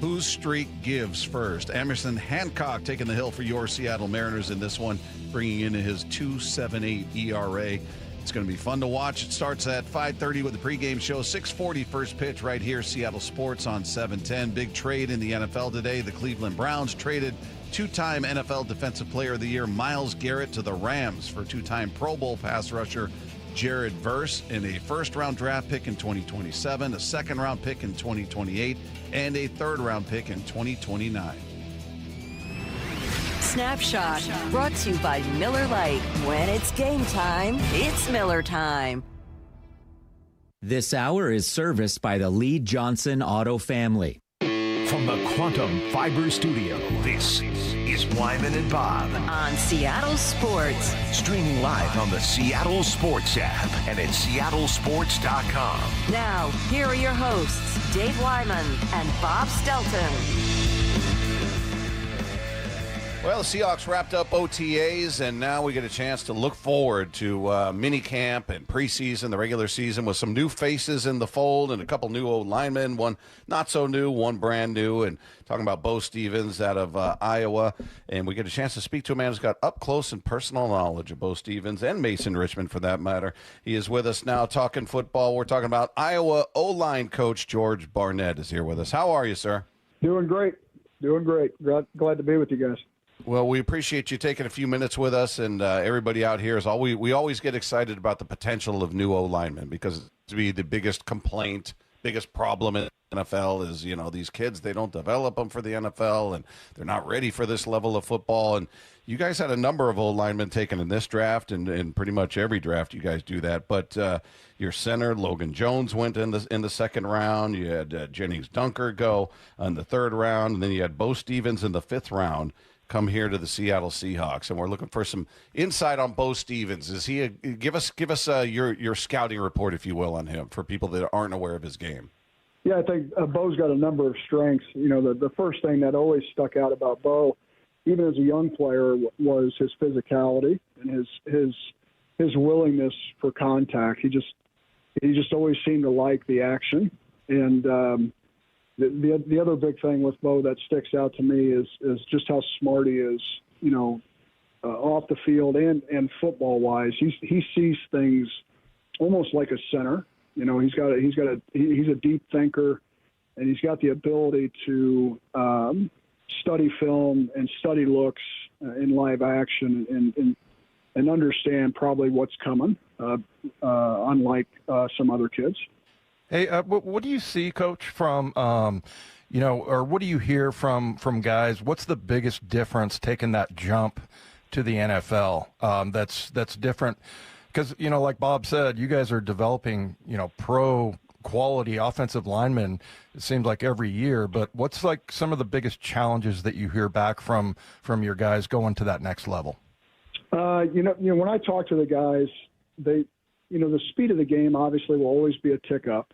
whose streak gives first. Emerson Hancock taking the hill for your Seattle Mariners in this one, bringing in his 2.78 ERA. It's going to be fun to watch. It starts at 5:30 with the pregame show. 6:40 first pitch right here, Seattle Sports on 710. Big trade in the NFL today. The Cleveland Browns traded two-time NFL Defensive Player of the Year Myles Garrett to the Rams for two-time Pro Bowl pass rusher Jared Verse and a first-round draft pick in 2027, a second-round pick in 2028, and a third-round pick in 2029. Snapshot, brought to you by Miller Lite. When it's game time, it's Miller time. This hour is serviced by the Lee Johnson Auto family. From the Quantum Fiber Studio, this is Wyman and Bob on Seattle Sports. Streaming live on the Seattle Sports app and at seattlesports.com. Now, here are your hosts, Dave Wyman and Bob Stelton. Well, the Seahawks wrapped up OTAs, and now we get a chance to look forward to mini camp and preseason, the regular season, with some new faces in the fold and a couple new old linemen, one not so new, one brand new, and talking about Bo Stevens out of Iowa. And we get a chance to speak to a man who's got up close and personal knowledge of Bo Stevens and Mason Richmond, for that matter. He is with us now talking football. We're talking about Iowa O-line coach George Barnett is here with us. How are you, sir? Doing great. Glad to be with you guys. Well, we appreciate you taking a few minutes with us, and everybody out here is we always get excited about the potential of new O-linemen, because to be the biggest complaint, biggest problem in the NFL is, these kids, they don't develop them for the NFL, and they're not ready for this level of football. And you guys had a number of O-linemen taken in this draft, and pretty much every draft you guys do that. But your center, Logan Jones, went in the second round. You had Jennings Dunker go in the third round, and then you had Bo Stevens in the fifth round. come here to the Seattle Seahawks, and we're looking for some insight on Bo Stevens. Is he give us your scouting report, if you will, on him for people that aren't aware of his game? Yeah, I think Bo's got a number of strengths. You know, the first thing that always stuck out about Bo, even as a young player, was his physicality and his willingness for contact. He just always seemed to like the action. And the other big thing with Bo that sticks out to me is just how smart he is, you know, off the field and football wise. He sees things almost like a center. You know, he's a deep thinker, and he's got the ability to study film and study looks in live action and understand probably what's coming, unlike some other kids. Hey, what do you see, Coach, from, or what do you hear from guys? What's the biggest difference taking that jump to the NFL that's different? Because, you know, like Bob said, you guys are developing, you know, pro quality offensive linemen, it seems like every year. But what's like some of the biggest challenges that you hear back from your guys going to that next level? You know, when I talk to the guys, the speed of the game obviously will always be a tick up.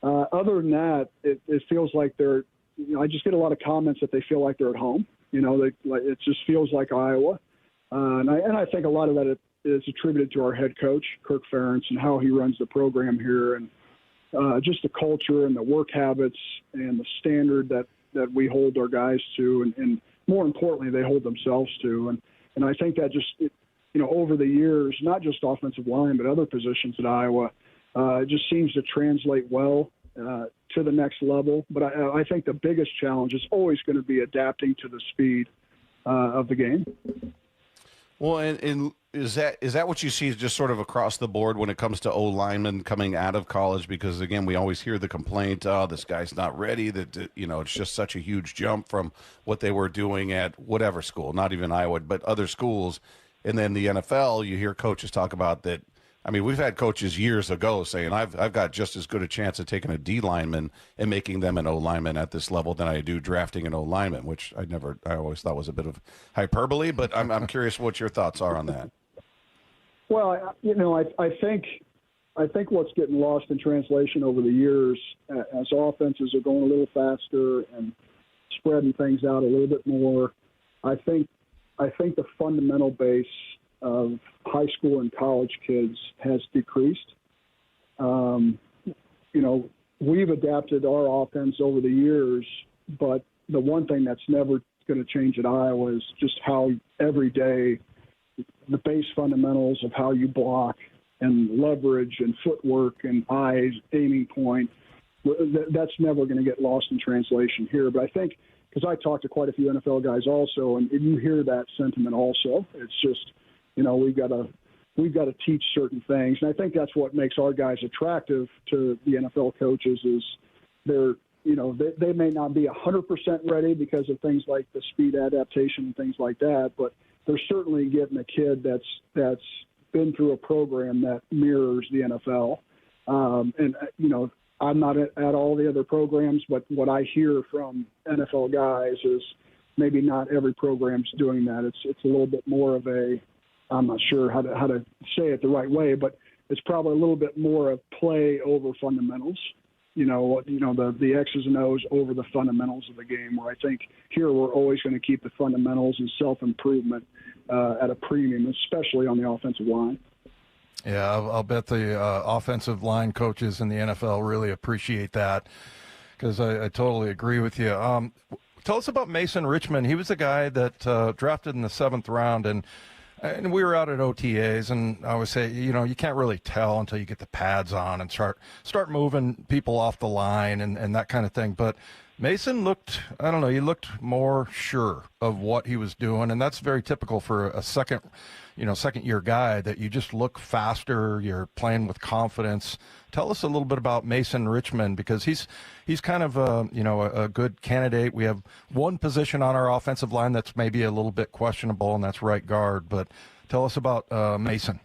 Other than that, it feels like I just get a lot of comments that they feel like they're at home. You know, it just feels like Iowa. And I think a lot of that is attributed to our head coach, Kirk Ferentz, and how he runs the program here, and just the culture and the work habits and the standard that we hold our guys to, and more importantly, they hold themselves to. And I think that just, over the years, not just offensive line, but other positions at Iowa, it just seems to translate well to the next level. But I think the biggest challenge is always going to be adapting to the speed of the game. Well, and is that what you see just sort of across the board when it comes to O-linemen coming out of college? Because, again, we always hear the complaint, this guy's not ready, that, it's just such a huge jump from what they were doing at whatever school, not even Iowa, but other schools. And then the NFL, you hear coaches talk about that. I mean, we've had coaches years ago saying, I've got just as good a chance of taking a D lineman and making them an O lineman at this level than I do drafting an O lineman, which I always thought was a bit of hyperbole, but I'm curious what your thoughts are on that. Well, I think what's getting lost in translation over the years as offenses are going a little faster and spreading things out a little bit more, I think the fundamental base of high school and college kids has decreased. We've adapted our offense over the years, but the one thing that's never going to change at Iowa is just how every day the base fundamentals of how you block and leverage and footwork and eyes, aiming point, that's never going to get lost in translation here. But I think, because I talk to quite a few NFL guys also, and you hear that sentiment also. It's just, we've got to teach certain things, and I think that's what makes our guys attractive to the NFL coaches. Is they may not be 100% ready because of things like the speed adaptation and things like that, but they're certainly getting a kid that's been through a program that mirrors the NFL. I'm not at all the other programs, but what I hear from NFL guys is maybe not every program's doing that. It's a little bit more of I'm not sure how to say it the right way, but it's probably a little bit more of play over fundamentals. The X's and O's over the fundamentals of the game, where I think here we're always going to keep the fundamentals and self-improvement at a premium, especially on the offensive line. Yeah, I'll bet the offensive line coaches in the NFL really appreciate that, because I totally agree with you. Tell us about Mason Richman. He was the guy that drafted in the 7th round, and we were out at OTAs, and I would say, you can't really tell until you get the pads on and start moving people off the line and that kind of thing. But Mason looked more sure of what he was doing, and that's very typical for a second-year guy, that you just look faster, you're playing with confidence. Tell us a little bit about Mason Richman, because he's kind of a good candidate. We have one position on our offensive line that's maybe a little bit questionable, and that's right guard. But tell us about Mason.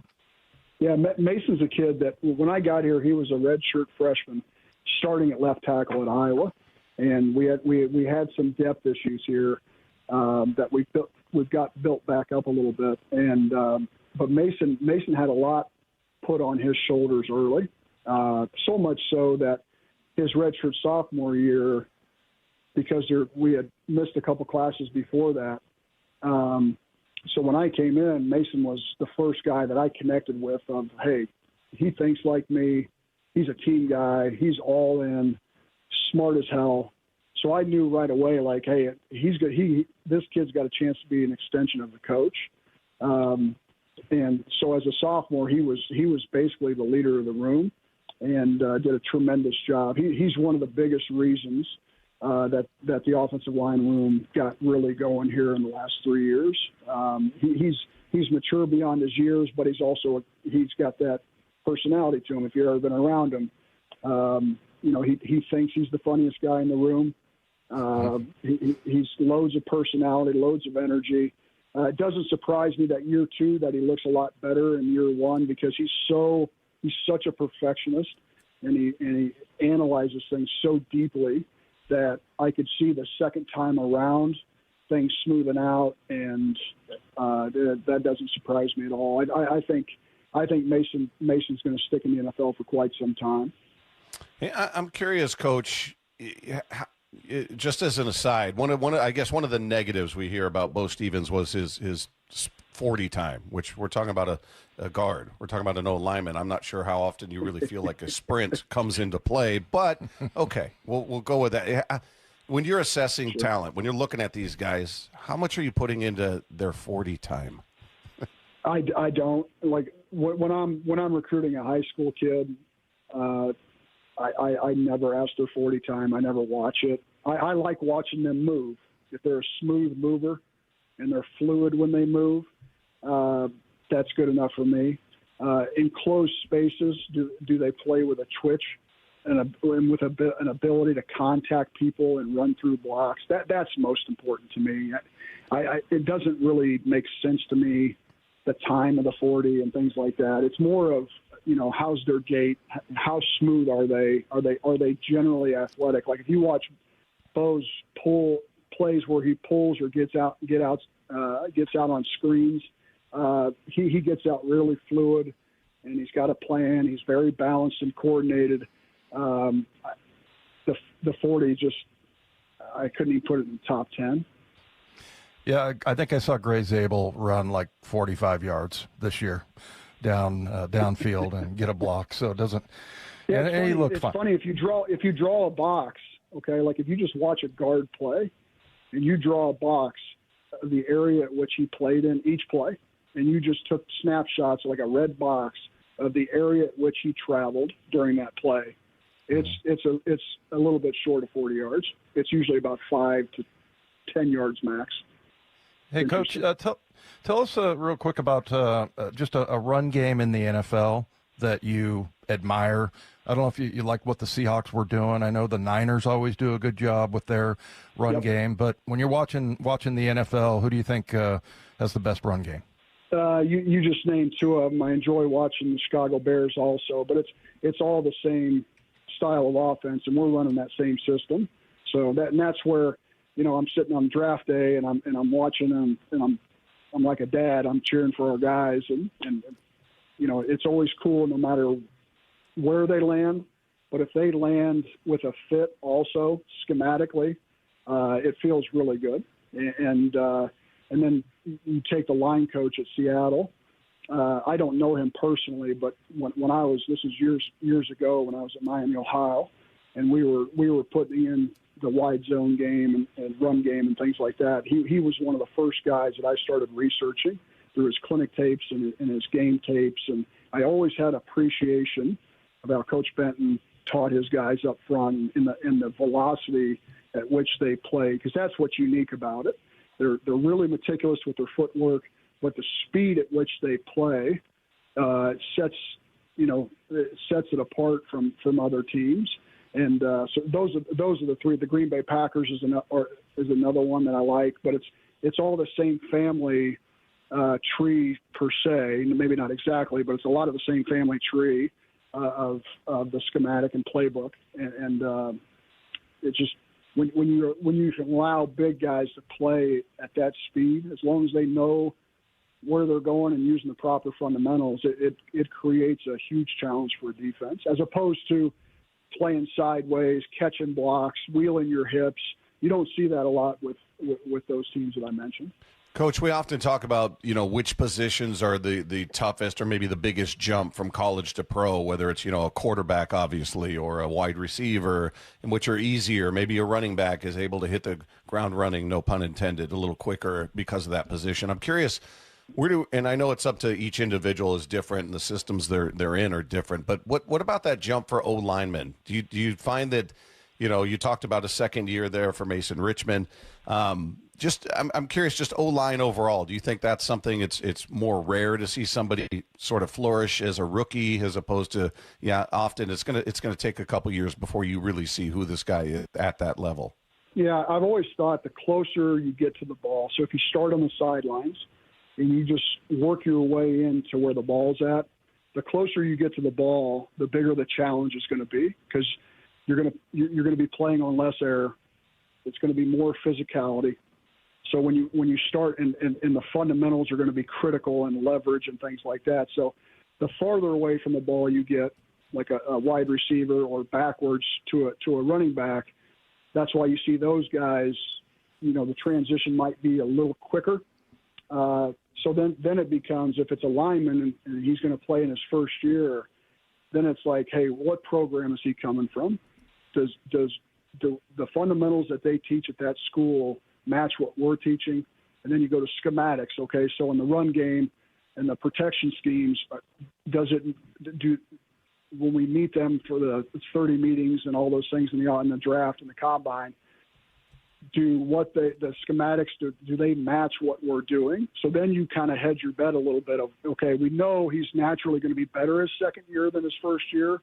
Yeah, Mason's a kid that when I got here, he was a redshirt freshman starting at left tackle at Iowa. And we had some depth issues here that we we've got built back up a little bit. And but Mason had a lot put on his shoulders early, so much so that his redshirt sophomore year, because we had missed a couple classes before that. So when I came in, Mason was the first guy that I connected with of, hey, he thinks like me. He's a team guy. He's all in, smart as hell. So I knew right away, like, hey, he's good. This kid's got a chance to be an extension of the coach. And so as a sophomore, he was basically the leader of the room and did a tremendous job. He's one of the biggest reasons that the offensive line room got really going here in the last 3 years. He's mature beyond his years, but he's got that personality to him. If you've ever been around him, he thinks he's the funniest guy in the room. He's loads of personality, loads of energy. It doesn't surprise me that year 2 that he looks a lot better in year 1 because he's such a perfectionist and he analyzes things so deeply that I could see the second time around things smoothing out, and that doesn't surprise me at all. I think Mason's going to stick in the NFL for quite some time. Hey, I'm curious, Coach. Just as an aside, one of the negatives we hear about Bo Stevens was his 40 time, which we're talking about a guard. We're talking about an old lineman. I'm not sure how often you really feel like a sprint comes into play, but okay, we'll go with that. When you're assessing talent, when you're looking at these guys, how much are you putting into their 40 time? I don't like when I'm recruiting a high school kid. I never ask their 40 time. I never watch it. I like watching them move. If they're a smooth mover and they're fluid when they move, that's good enough for me. In closed spaces, do they play with a twitch and with an ability to contact people and run through blocks? That's most important to me. It doesn't really make sense to me, the time of the 40 and things like that. It's more of, how's their gait? How smooth are they? Are they generally athletic? Like if you watch Bo's pull plays where he pulls or gets out on screens, he gets out really fluid, and he's got a plan. He's very balanced and coordinated. The 40 I couldn't even put it in the top 10. Yeah, I think I saw Gray Zabel run like 45 yards this year downfield and get a block. So it doesn't. Yeah, and he looked fine. It's funny if you draw a box. Okay, like if you just watch a guard play, and you draw a box of the area at which he played in each play, and you just took snapshots like a red box of the area at which he traveled during that play. It's a little bit short of 40 yards. It's usually about 5 to 10 yards max. Hey, Coach, tell us real quick about just a run game in the NFL that you admire. I don't know if you like what the Seahawks were doing. I know the Niners always do a good job with their run game, but when you're watching the NFL, who do you think has the best run game? You just named 2 of them. I enjoy watching the Chicago Bears also, but it's all the same style of offense, and we're running that same system. So that's where, I'm sitting on draft day and I'm watching them, and I'm like a dad. I'm cheering for our guys, and it's always cool no matter where they land, but if they land with a fit also schematically, it feels really good. And then you take the line coach at Seattle. I don't know him personally, but when I was, this is years ago when I was at Miami, Ohio, and we were putting in the wide zone game and run game and things like that. He was one of the first guys that I started researching through his clinic tapes and his game tapes, and I always had appreciation about Coach Benton taught his guys up front in the velocity at which they play, because that's what's unique about it. They're really meticulous with their footwork, but the speed at which they play sets it apart from other teams. And so those are the 3. The Green Bay Packers is another one that I like, but it's all the same family tree per se. Maybe not exactly, but it's a lot of the same family tree of the schematic and playbook, and when you can allow big guys to play at that speed, as long as they know where they're going and using the proper fundamentals, it creates a huge challenge for defense, as opposed to playing sideways, catching blocks, wheeling your hips. You don't see that a lot with those teams that I mentioned. Coach, we often talk about, which positions are the toughest or maybe the biggest jump from college to pro, whether it's, a quarterback, obviously, or a wide receiver, and which are easier. Maybe a running back is able to hit the ground running, no pun intended, a little quicker because of that position. I'm curious, and I know it's up to each individual is different and the systems they're in are different, but what about that jump for O-linemen? Do you find that, you talked about a second year there for Mason Richmond. I'm curious, just O-line overall, do you think that's something it's more rare to see somebody sort of flourish as a rookie as opposed to, often it's gonna take a couple years before you really see who this guy is at that level? Yeah, I've always thought the closer you get to the ball, so if you start on the sidelines and you just work your way into where the ball's at, the closer you get to the ball, the bigger the challenge is going to be, because you're going to be playing on less air. It's going to be more physicality. So when you start and the fundamentals are going to be critical and leverage and things like that. So the farther away from the ball you get, like a wide receiver or backwards to a running back, that's why you see those guys, the transition might be a little quicker. So then it becomes, if it's a lineman and he's going to play in his first year, then it's like, hey, what program is he coming from? Does the fundamentals that they teach at that school match what we're teaching? And then you go to schematics. Okay, so in the run game and the protection schemes, when we meet them for the 30 meetings and all those things in the draft and the combine, the schematics, do they match what we're doing? So then you kind of hedge your bet a little bit of, okay, we know he's naturally going to be better his second year than his first year,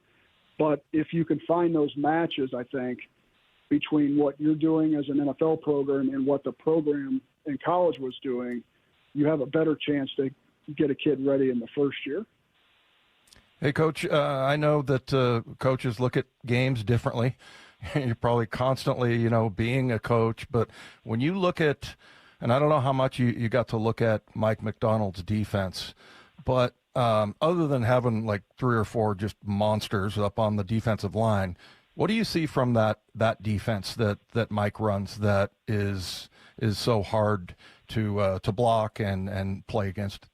but if you can find those matches, I think, between what you're doing as an NFL program and what the program in college was doing, you have a better chance to get a kid ready in the first year. Hey, Coach, I know that coaches look at games differently. You're probably constantly, being a coach, but when you look at, and I don't know how much you got to look at Mike McDonald's defense, but other than having like 3 or 4 just monsters up on the defensive line, what do you see from that defense that Mike runs that is so hard to block and play against?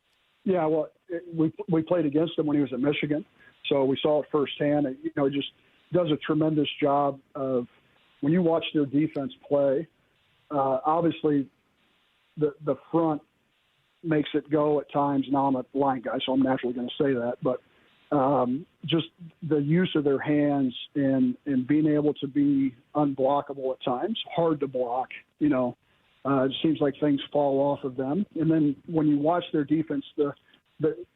Yeah, well, we played against him when he was at Michigan, so we saw it firsthand. And, just does a tremendous job of, when you watch their defense play, obviously the front makes it go at times. Now I'm a line guy, so I'm naturally going to say that, but just the use of their hands and being able to be unblockable at times, hard to block, it seems like things fall off of them. And then when you watch their defense,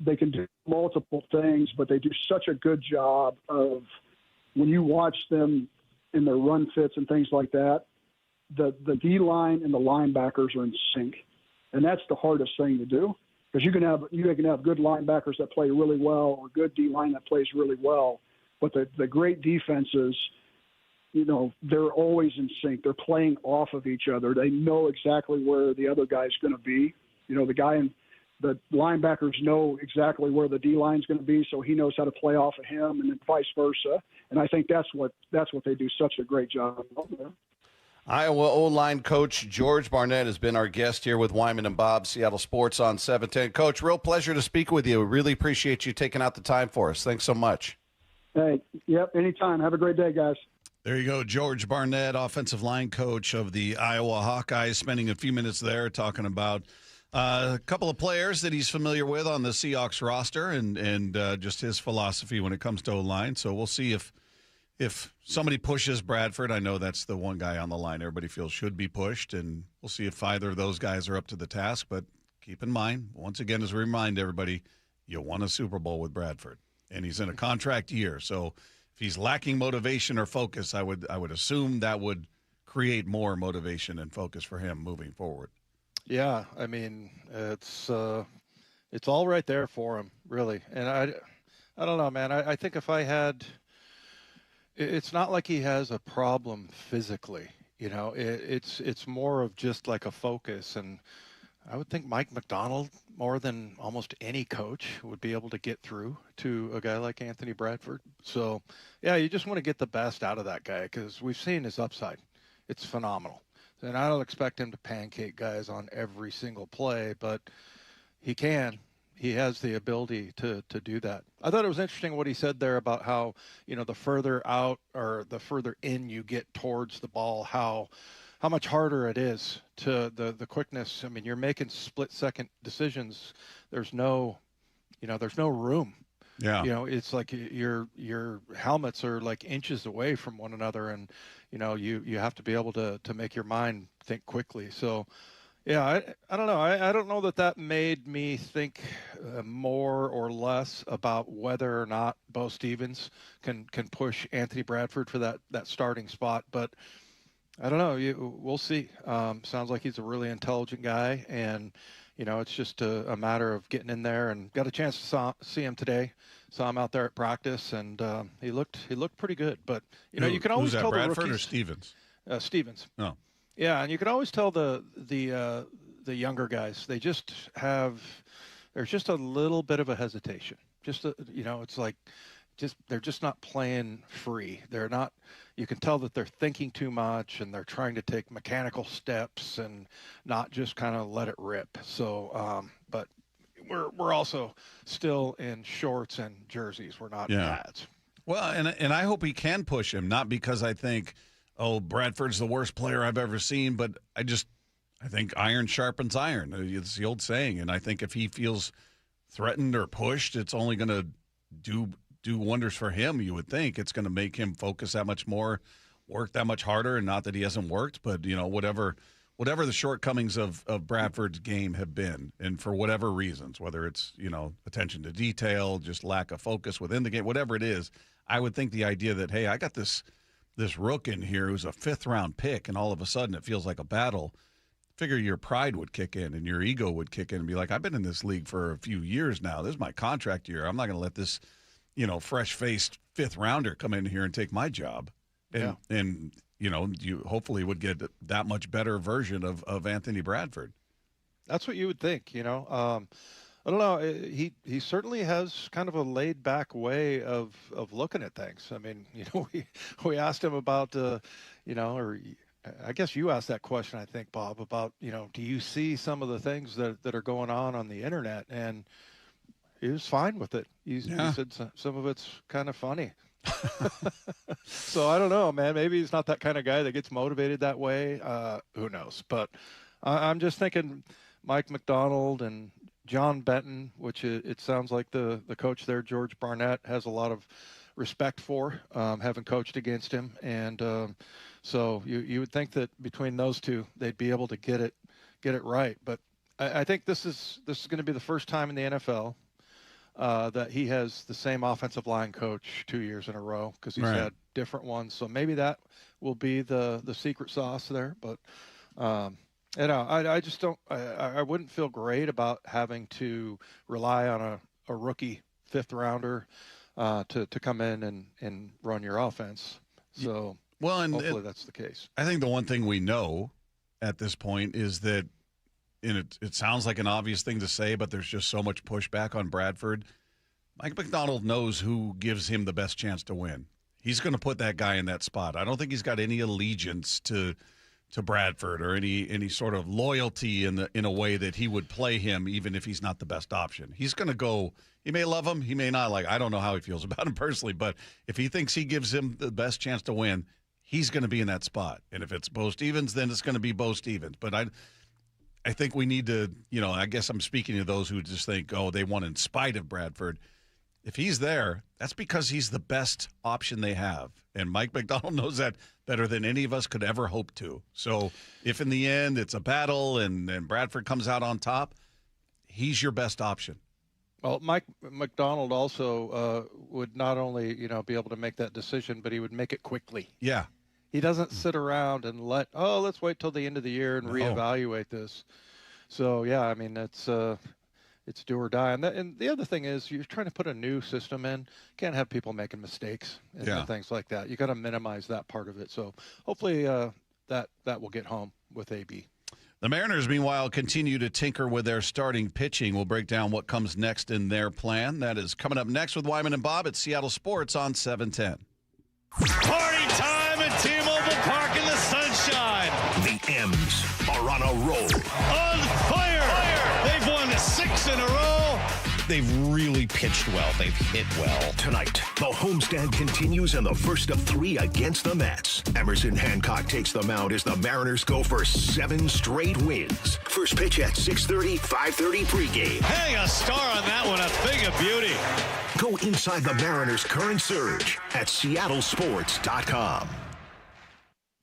they can do multiple things, but they do such a good job of, when you watch them in their run fits and things like that, the D-line and the linebackers are in sync. And that's the hardest thing to do, because you can have good linebackers that play really well or good D-line that plays really well. But the great defenses, they're always in sync. They're playing off of each other. They know exactly where the other guy's going to be. The linebackers know exactly where the D-line's going to be, so he knows how to play off of him, and then vice versa. And I think that's what they do such a great job of. Iowa O-line coach George Barnett has been our guest here with Wyman and Bob, Seattle Sports on 710. Coach, real pleasure to speak with you. We really appreciate you taking out the time for us. Thanks so much. Hey, yep, anytime. Have a great day, guys. There you go, George Barnett, offensive line coach of the Iowa Hawkeyes, spending a few minutes there talking about a couple of players that he's familiar with on the Seahawks roster and just his philosophy when it comes to O-line. So we'll see if somebody pushes Bradford. I know that's the one guy on the line everybody feels should be pushed, and we'll see if either of those guys are up to the task. But keep in mind, once again, as we remind everybody, you won a Super Bowl with Bradford, and he's in a contract year. So if he's lacking motivation or focus, I would assume that would create more motivation and focus for him moving forward. Yeah, I mean, it's all right there for him, really. And I don't know, man. I think if I had, it's not like he has a problem physically. You know, it's more of just like a focus. And I would think Mike Macdonald, more than almost any coach, would be able to get through to a guy like Anthony Bradford. So, yeah, you just want to get the best out of that guy because we've seen his upside. It's phenomenal. And I don't expect him to pancake guys on every single play, but he can. He has the ability to do that. I thought it was interesting what he said there about how, you know, the further out or the further in you get towards the ball, how much harder it is to the quickness. I mean, you're making split-second decisions. There's no room. Yeah. You know, it's like your helmets are like inches away from one another, and you know, you have to be able to make your mind think quickly. So, yeah, I don't know. I don't know that made me think more or less about whether or not Bo Stevens can push Anthony Bradford for that starting spot, but I don't know. We'll see. Sounds like he's a really intelligent guy, and you know, it's just a matter of getting in there. And got a chance to see him today. Saw him out there at practice, and he looked pretty good. But you know, you can always tell Bradford the rookies. or Stevens? Stevens. Oh, yeah, and you can always tell the younger guys. They just have. There's just a little bit of a hesitation. You know, it's like. They're just not playing free. They're not. You can tell that they're thinking too much and they're trying to take mechanical steps and not just kind of let it rip. So, but we're also still in shorts and jerseys. We're not pads. Well, and I hope he can push him, not because I think, oh, Bradford's the worst player I've ever seen, but I think iron sharpens iron. It's the old saying, and I think if he feels threatened or pushed, it's only going to do wonders for him. You would think it's going to make him focus that much more, work that much harder, and not that he hasn't worked, but you know, whatever the shortcomings of Bradford's game have been, and for whatever reasons, whether it's, you know, attention to detail, just lack of focus within the game, whatever it is, I would think the idea that, hey, I got this rook in here who's a 5th round pick, and all of a sudden it feels like a battle. Figure your pride would kick in and your ego would kick in and be like, I've been in this league for a few years now. This is my contract year. I'm not going to let this, you know, fresh-faced 5th rounder come in here and take my job. And you know, you hopefully would get that much better version of Anthony Bradford. That's what you would think, you know. I don't know. He certainly has kind of a laid-back way of looking at things. I mean, you know, we asked him about, you know, or I guess you asked that question, I think, Bob, about, you know, do you see some of the things that are going on the internet? And he was fine with it. He said some of it's kind of funny. So I don't know, man. Maybe he's not that kind of guy that gets motivated that way. Who knows? But I'm just thinking Mike Macdonald and John Benton, which it sounds like the coach there, George Barnett, has a lot of respect for, having coached against him. And so you would think that between those two, they'd be able to get it right. But I think this is going to be the first time in the NFL that he has the same offensive line coach 2 years in a row, because he's had different ones. So maybe that will be the secret sauce there. But, you know, I just don't – I wouldn't feel great about having to rely on a rookie 5th rounder to come in and run your offense. So hopefully that's the case. I think the one thing we know at this point is that, and it sounds like an obvious thing to say, but there's just so much pushback on Bradford. Mike Macdonald knows who gives him the best chance to win. He's going to put that guy in that spot. I don't think he's got any allegiance to Bradford or any sort of loyalty in a way that he would play him even if he's not the best option. He's going to go. He may love him. He may not. Like, I don't know how he feels about him personally, but if he thinks he gives him the best chance to win, he's going to be in that spot. And if it's Bo Stevens, then it's going to be Bo Stevens. But I think we need to, you know, I guess I'm speaking to those who just think, oh, they won in spite of Bradford. If he's there, that's because he's the best option they have. And Mike Macdonald knows that better than any of us could ever hope to. So if in the end it's a battle and Bradford comes out on top, he's your best option. Well, Mike Macdonald also would not only, you know, be able to make that decision, but he would make it quickly. Yeah. He doesn't sit around and let's wait till the end of the year and reevaluate this. So, yeah, I mean, it's do or die. And the other thing is, you're trying to put a new system in. Can't have people making mistakes and things like that. You got to minimize that part of it. So hopefully that will get home with AB. The Mariners, meanwhile, continue to tinker with their starting pitching. We'll break down what comes next in their plan. That is coming up next with Wyman and Bob at Seattle Sports on 710. Party time at T-Mobile Park in the sunshine. The M's are on a roll. On fire. They've won 6 in a row. They've really pitched well. They've hit well. Tonight, the homestand continues in the first of 3 against the Mets. Emerson Hancock takes the mound as the Mariners go for 7 straight wins. First pitch at 6:30, 5:30 pregame. Hang a star on that one, a thing of beauty. Go inside the Mariners' current surge at seattlesports.com.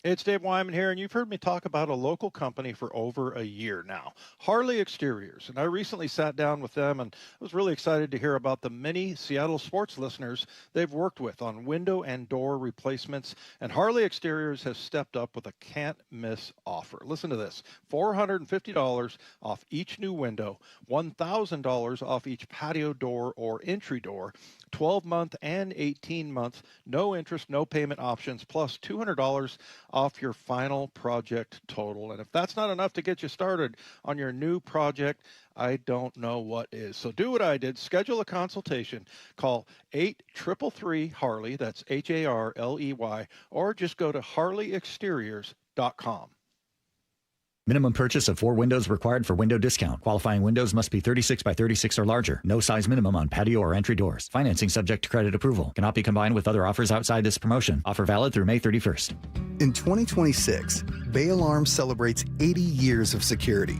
It's Dave Wyman here, and you've heard me talk about a local company for over a year now, Harley Exteriors. And I recently sat down with them, and I was really excited to hear about the many Seattle sports listeners they've worked with on window and door replacements. And Harley Exteriors has stepped up with a can't-miss offer. Listen to this, $450 off each new window, $1,000 off each patio door or entry door, 12-month and 18-month, no interest, no payment options, plus $200 off your final project total. And if that's not enough to get you started on your new project, I don't know what is. So do what I did. Schedule a consultation. Call 833-HARLEY, that's HARLEY, or just go to harleyexteriors.com. Minimum purchase of 4 windows required for window discount. Qualifying windows must be 36 by 36 or larger. No size minimum on patio or entry doors. Financing subject to credit approval. Cannot be combined with other offers outside this promotion. Offer valid through May 31st. In 2026, Bay Alarm celebrates 80 years of security.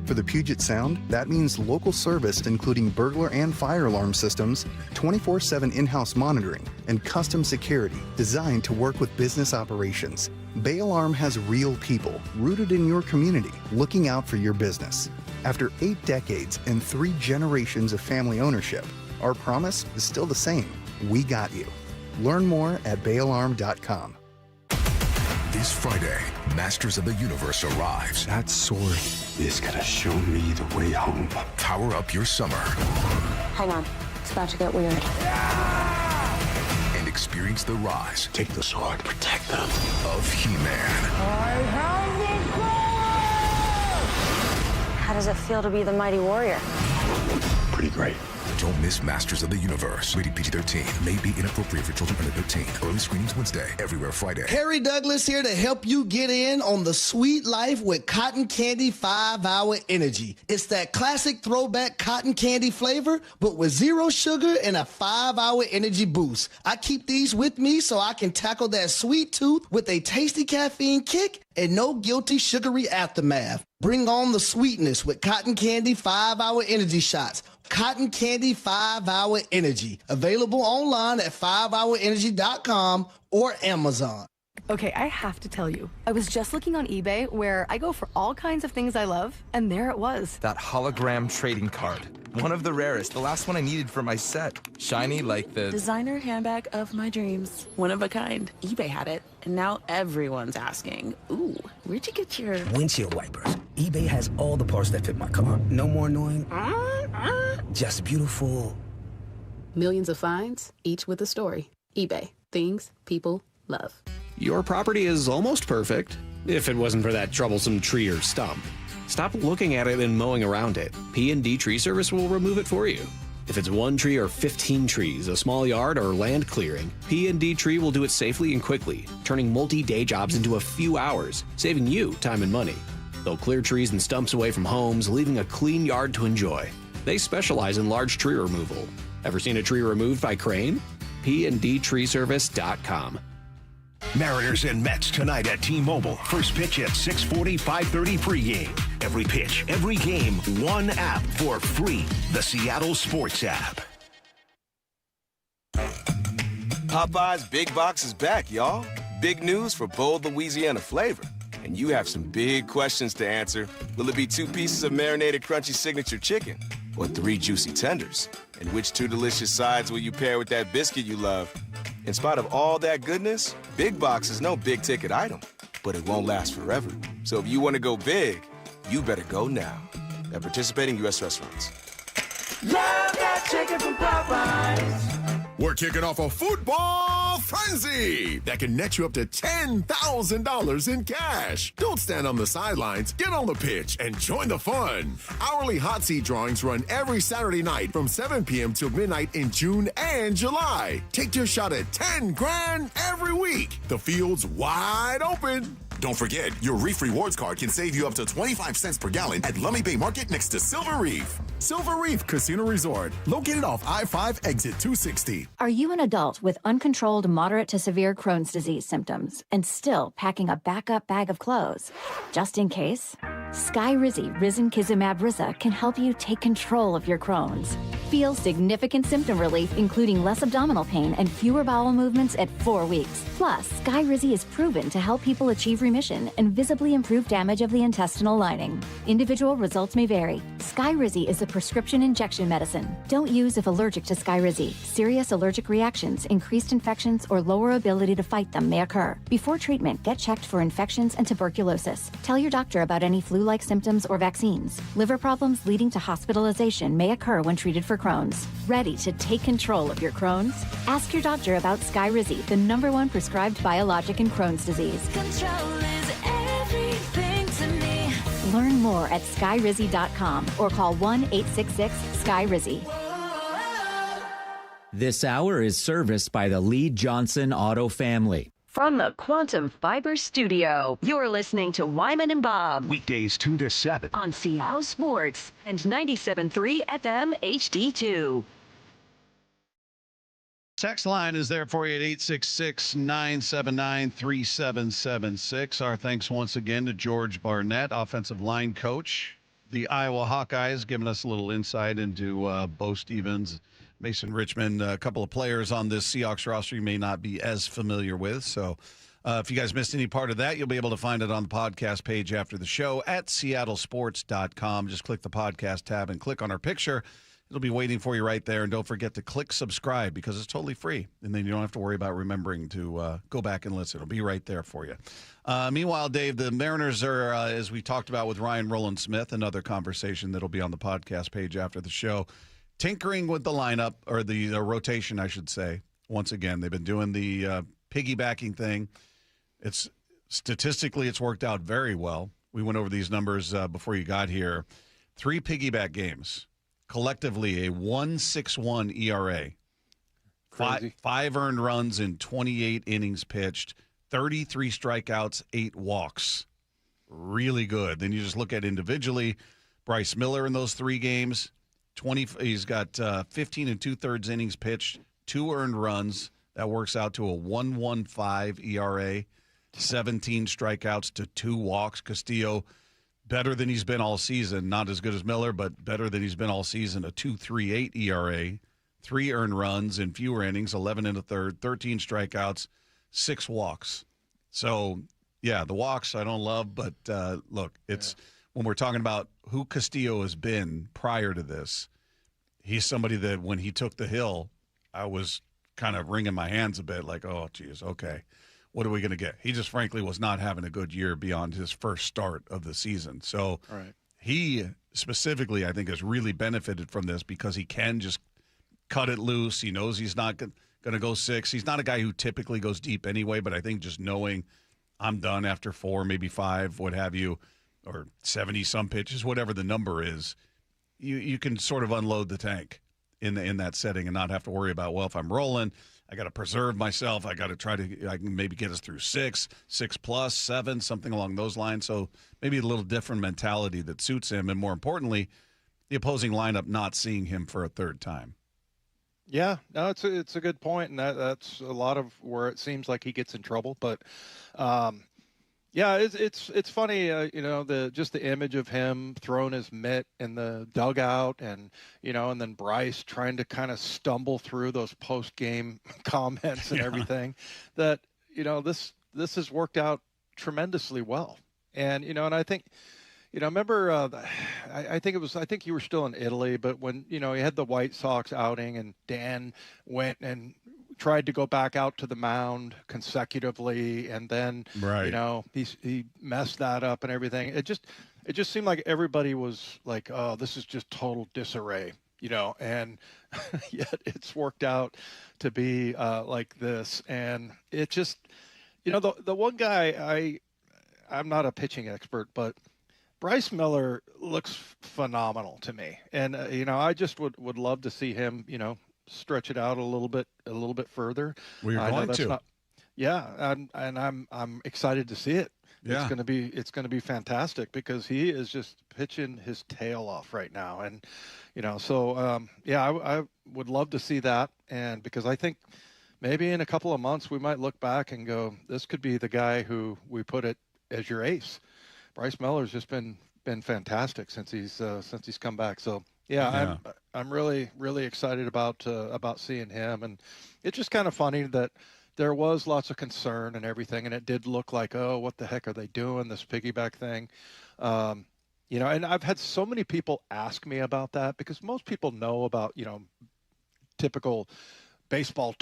For the Puget Sound, that means local service including burglar and fire alarm systems, 24/7 in-house monitoring, and custom security designed to work with business operations. Bay Alarm has real people rooted in your community looking out for your business. After 8 decades and 3 generations of family ownership, our promise is still the same. We got you. Learn more at bayalarm.com. This Friday, Masters of the Universe arrives. That sword is gonna show me the way home. Power up your summer. Hang on, it's about to get weird. And experience the rise. Take the sword, protect them. Of He-Man. I have the power! How does it feel to be the mighty warrior? Pretty great. Don't miss Masters of the Universe. Rated PG-13. May be inappropriate for children under 13. Early screenings Wednesday. Everywhere Friday. Harry Douglas here to help you get in on the sweet life with Cotton Candy 5-Hour Energy. It's that classic throwback cotton candy flavor, but with 0 sugar and a 5-hour energy boost. I keep these with me so I can tackle that sweet tooth with a tasty caffeine kick and no guilty sugary aftermath. Bring on the sweetness with Cotton Candy 5-Hour Energy Shots. Cotton Candy 5-Hour Energy. Available online at 5hourenergy.com or Amazon. Okay, I have to tell you, I was just looking on eBay where I go for all kinds of things I love, and there it was. That hologram trading card. One of the rarest, the last one I needed for my set. Shiny like the... designer handbag of my dreams. One of a kind. eBay had it, and now everyone's asking, ooh, where'd you get your... windshield wipers. eBay has all the parts that fit my car. No more annoying. Just beautiful. Millions of finds, each with a story. eBay. Things people love. Your property is almost perfect, if it wasn't for that troublesome tree or stump. Stop looking at it and mowing around it. P&D Tree Service will remove it for you. If it's 1 tree or 15 trees, a small yard, or land clearing, P&D Tree will do it safely and quickly, turning multi-day jobs into a few hours, saving you time and money. They'll clear trees and stumps away from homes, leaving a clean yard to enjoy. They specialize in large tree removal. Ever seen a tree removed by crane? PNDTreeService.com. Mariners and Mets tonight at T-Mobile. First pitch at 6:40, 5:30 pregame. Every pitch, every game, one app for free. The Seattle Sports app. Popeye's Big Box is back, y'all. Big news for bold Louisiana flavor. And you have some big questions to answer. Will it be 2 pieces of marinated crunchy signature chicken? Or 3 juicy tenders? And which 2 delicious sides will you pair with that biscuit you love? In spite of all that goodness, Big Box is no big-ticket item, but it won't last forever. So if you want to go big, you better go now. At participating U.S. restaurants. Love that chicken from Popeyes. We're kicking off a football frenzy that can net you up to $10,000 in cash. Don't stand on the sidelines. Get on the pitch and join the fun. Hourly hot seat drawings run every Saturday night from 7 p.m. till midnight in June and July. Take your shot at 10 grand every week. The field's wide open. Don't forget, your Reef Rewards card can save you up to 25 cents per gallon at Lummi Bay Market next to Silver Reef. Silver Reef Casino Resort, located off I-5 exit 260. Are you an adult with uncontrolled moderate to severe Crohn's disease symptoms and still packing a backup bag of clothes? Just in case, Skyrizi Risankizumab Riza can help you take control of your Crohn's. Feel significant symptom relief, including less abdominal pain and fewer bowel movements at 4 weeks. Plus, Skyrizi is proven to help people achieve remission and visibly improve damage of the intestinal lining. Individual results may vary. Skyrizi is a prescription injection medicine. Don't use if allergic to Skyrizi. Serious allergic reactions, increased infections, or lower ability to fight them may occur. Before treatment, get checked for infections and tuberculosis. Tell your doctor about any flu-like symptoms or vaccines. Liver problems leading to hospitalization may occur when treated for Crohn's. Ready to take control of your Crohn's? Ask your doctor about Skyrizi, the #1 prescribed biologic in Crohn's disease. Control is everything to me. Learn more at skyrizi.com or call 1-866-SKYRIZI. This hour is serviced by the Lee Johnson Auto family. From the Quantum Fiber Studio, you're listening to Wyman and Bob. Weekdays 2 to 7. On Seattle Sports and 97.3 FM HD2. Text line is there for you at 866-979-3776. Our thanks once again to George Barnett, offensive line coach. The Iowa Hawkeyes giving us a little insight into Bo Stevens, Mason Richmond, a couple of players on this Seahawks roster you may not be as familiar with. So if you guys missed any part of that, you'll be able to find it on the podcast page after the show at seattlesports.com. Just click the podcast tab and click on our picture. It'll be waiting for you right there. And don't forget to click subscribe because it's totally free. And then you don't have to worry about remembering to go back and listen. It'll be right there for you. Meanwhile, Dave, the Mariners are, as we talked about with Ryan Rowland-Smith, another conversation that'll be on the podcast page after the show, tinkering with the lineup, or the rotation, I should say. Once again, they've been doing the piggybacking thing. It's statistically, it's worked out very well. We went over these numbers before you got here. 3 piggyback games, collectively a 1.61 ERA, 5 earned runs in 28 innings pitched, 33 strikeouts, 8 walks. Really good. Then you just look at individually, Bryce Miller in those 3 games. He's got 15 2/3 innings pitched, 2 earned runs. That works out to a 1.15 ERA, 17 strikeouts to 2 walks. Castillo, better than he's been all season. Not as good as Miller, but better than he's been all season. A 2.38 ERA, 3 earned runs in fewer innings, 11 1/3, 13 strikeouts, 6 walks. So, yeah, the walks I don't love, but look, it's when we're talking about who Castillo has been prior to this, he's somebody that when he took the hill, I was kind of wringing my hands a bit like, oh, geez, okay, what are we going to get? He just frankly was not having a good year beyond his first start of the season. So he specifically, I think, has really benefited from this because he can just cut it loose. He knows he's not going to go 6. He's not a guy who typically goes deep anyway, but I think just knowing I'm done after 4, maybe 5, what have you, or 70-some pitches, whatever the number is, you can sort of unload the tank in that setting and not have to worry about, well, if I'm rolling, I got to preserve myself. I got to I can maybe get us through 6 plus, 7, something along those lines. So maybe a little different mentality that suits him. And more importantly, the opposing lineup not seeing him for a third time. Yeah, no, it's a good point, and that's a lot of where it seems like he gets in trouble. But yeah, it's funny, just the image of him throwing his mitt in the dugout, and and then Bryce trying to kind of stumble through those post game comments and everything. That this has worked out tremendously well, and and I think. Remember, I think you were still in Italy, but when, he had the White Sox outing and Dan went and tried to go back out to the mound consecutively. And then, he messed that up and everything. It just seemed like everybody was like, oh, this is just total disarray, and yet it's worked out to be like this. And it just, the one guy I'm not a pitching expert, but Bryce Miller looks phenomenal to me. And, I just would love to see him, stretch it out a little bit further. Well, you're going to. I'm excited to see it. Yeah. It's going to be fantastic because he is just pitching his tail off right now. And, I would love to see that. And because I think maybe in a couple of months, we might look back and go, this could be the guy who we put it as your ace. Bryce Miller's just been fantastic since he's come back. So I'm really, really excited about seeing him. And it's just kind of funny that there was lots of concern and everything, and it did look like, oh, what the heck are they doing, this piggyback thing? And I've had so many people ask me about that because most people know about, typical baseball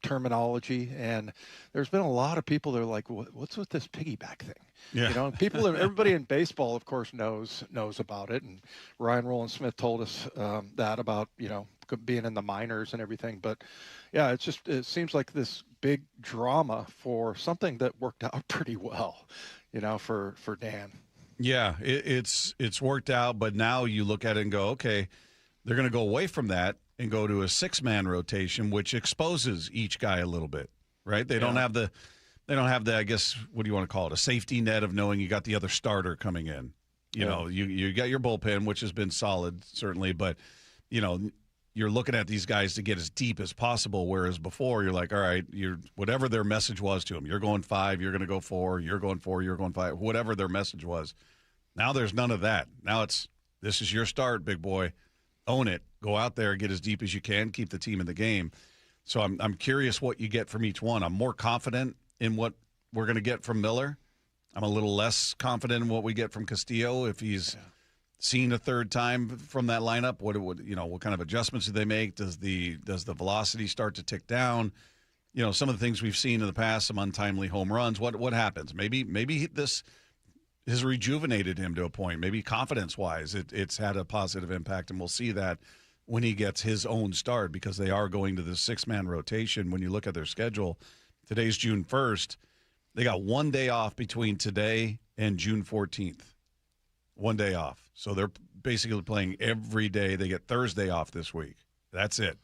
terminology. And there's been a lot of people that are like, what's with this piggyback thing? Yeah. Everybody in baseball, of course, knows about it. And Ryan Rowland-Smith told us that about, being in the minors and everything. But yeah, it seems like this big drama for something that worked out pretty well, for Dan. Yeah, it's worked out, but now you look at it and go, okay, they're going to go away from that and go to a 6-man rotation, which exposes each guy a little bit, right? They don't have the, I guess, what do you want to call it? A safety net of knowing you got the other starter coming in. You know, you got your bullpen, which has been solid, certainly, but, you're looking at these guys to get as deep as possible, whereas before you're like, all right, whatever their message was to them, you're going 5, you're going to go 4, you're going 4, you're going 5, whatever their message was. Now there's none of that. Now this is your start, big boy. Own it. Go out there, get as deep as you can, keep the team in the game. So I'm curious what you get from each one. I'm more confident in what we're going to get from Miller. I'm a little less confident in what we get from Castillo if he's seen a third time from that lineup. What kind of adjustments do they make? Does the velocity start to tick down? Some of the things we've seen in the past, some untimely home runs. What happens? Maybe this has rejuvenated him to a point. Maybe confidence-wise, it's had a positive impact, and we'll see that when he gets his own start because they are going to the 6-man rotation. When you look at their schedule, today's June 1st. They got 1 day off between today and June 14th. 1 day off. So they're basically playing every day. They get Thursday off this week. That's it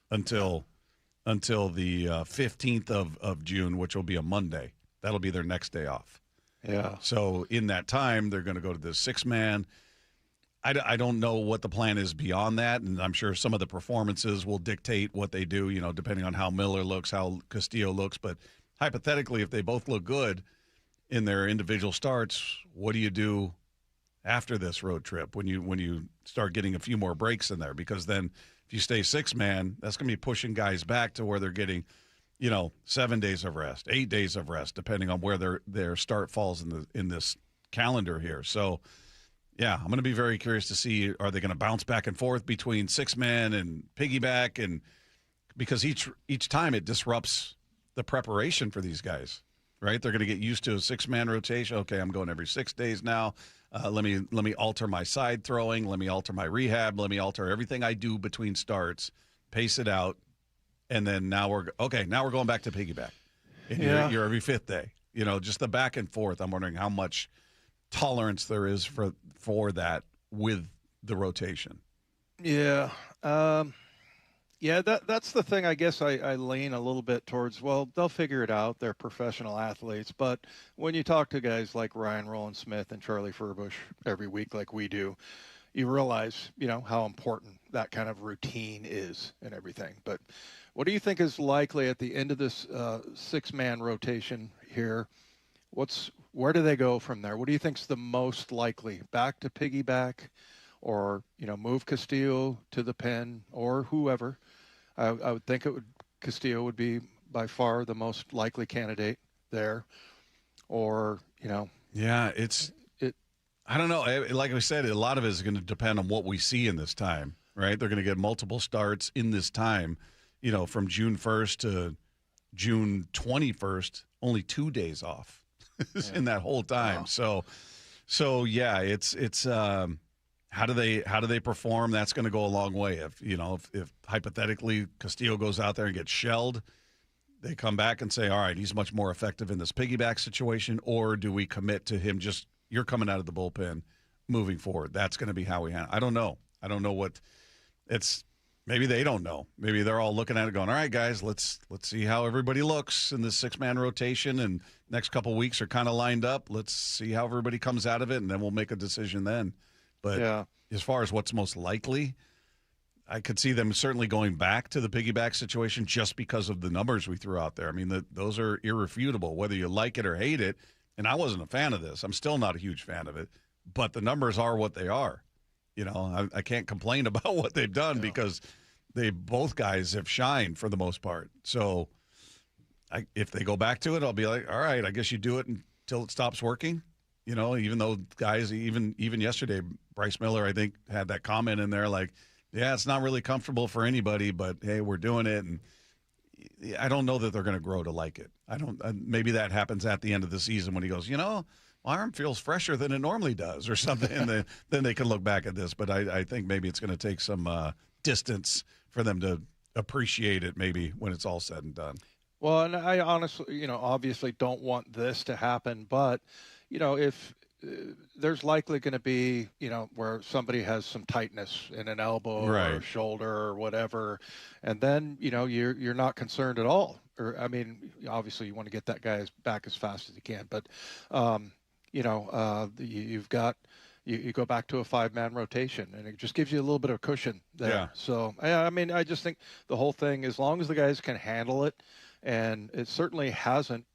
until the 15th of June, which will be a Monday. That'll be their next day off. Yeah. So in that time, they're going to go to the 6-man. I don't know what the plan is beyond that, and I'm sure some of the performances will dictate what they do, depending on how Miller looks, how Castillo looks. But hypothetically, if they both look good in their individual starts, what do you do after this road trip when you start getting a few more breaks in there? Because then if you stay 6-man, that's going to be pushing guys back to where they're getting, 7 days of rest, 8 days of rest, depending on where their start falls in this calendar here. So, yeah, I'm going to be very curious to see, are they going to bounce back and forth between 6-man and piggyback? And because each time it disrupts the preparation for these guys, right? They're going to get used to a 6-man rotation. Okay, I'm going every 6 days now. Let me alter my side throwing. Let me alter my rehab. Let me alter everything I do between starts, pace it out, and then now we're going back to piggyback. And you're every 5th day. Just the back and forth. I'm wondering how much tolerance there is for that with the rotation. Yeah. That's the thing. I guess I lean a little bit towards, well, they'll figure it out. They're professional athletes. But when you talk to guys like Ryan Rowland-Smith and Charlie Furbush every week like we do, you realize, how important that kind of routine is and everything. But what do you think is likely at the end of this 6-man rotation here? Where do they go from there? What do you think's the most likely? Back to piggyback, or move Castillo to the pen, or whoever? I would think Castillo would be by far the most likely candidate there, or Yeah, I don't know. Like I said, a lot of it is going to depend on what we see in this time, right? They're going to get multiple starts in this time, from June 1st to June 21st, only 2 days off in that whole time. Wow. So yeah, it's how do they perform? That's going to go a long way. If hypothetically Castillo goes out there and gets shelled, they come back and say, all right, he's much more effective in this piggyback situation, or do we commit to him just, you're coming out of the bullpen moving forward? That's going to be how we handle. I don't know. I don't know what it's. Maybe they don't know. Maybe they're all looking at it going, all right, guys, let's see how everybody looks in this 6-man rotation, and next couple of weeks are kind of lined up. Let's see how everybody comes out of it, and then we'll make a decision then. But as far as what's most likely, I could see them certainly going back to the piggyback situation just because of the numbers we threw out there. I mean, those are irrefutable, whether you like it or hate it. And I wasn't a fan of this. I'm still not a huge fan of it. But the numbers are what they are. I can't complain about what they've done because both guys have shined for the most part. So if they go back to it, I'll be like, all right, I guess you do it until it stops working. Even though guys, even yesterday, Bryce Miller, I think, had that comment in there like, yeah, it's not really comfortable for anybody, but hey, we're doing it. And I don't know that they're going to grow to like it. Maybe that happens at the end of the season when he goes, my arm feels fresher than it normally does or something. And then they can look back at this. But I think maybe it's going to take some distance for them to appreciate it maybe when it's all said and done. Well, and I honestly, obviously don't want this to happen. But, if there's likely going to be, where somebody has some tightness in an elbow or shoulder or whatever, and then, you're not concerned at all. Or, I mean, obviously you want to get that guy back as fast as you can, but, you've got, you go back to a 5-man rotation, and it just gives you a little bit of cushion there. Yeah. So, I mean, I just think the whole thing, as long as the guys can handle it, and it certainly hasn't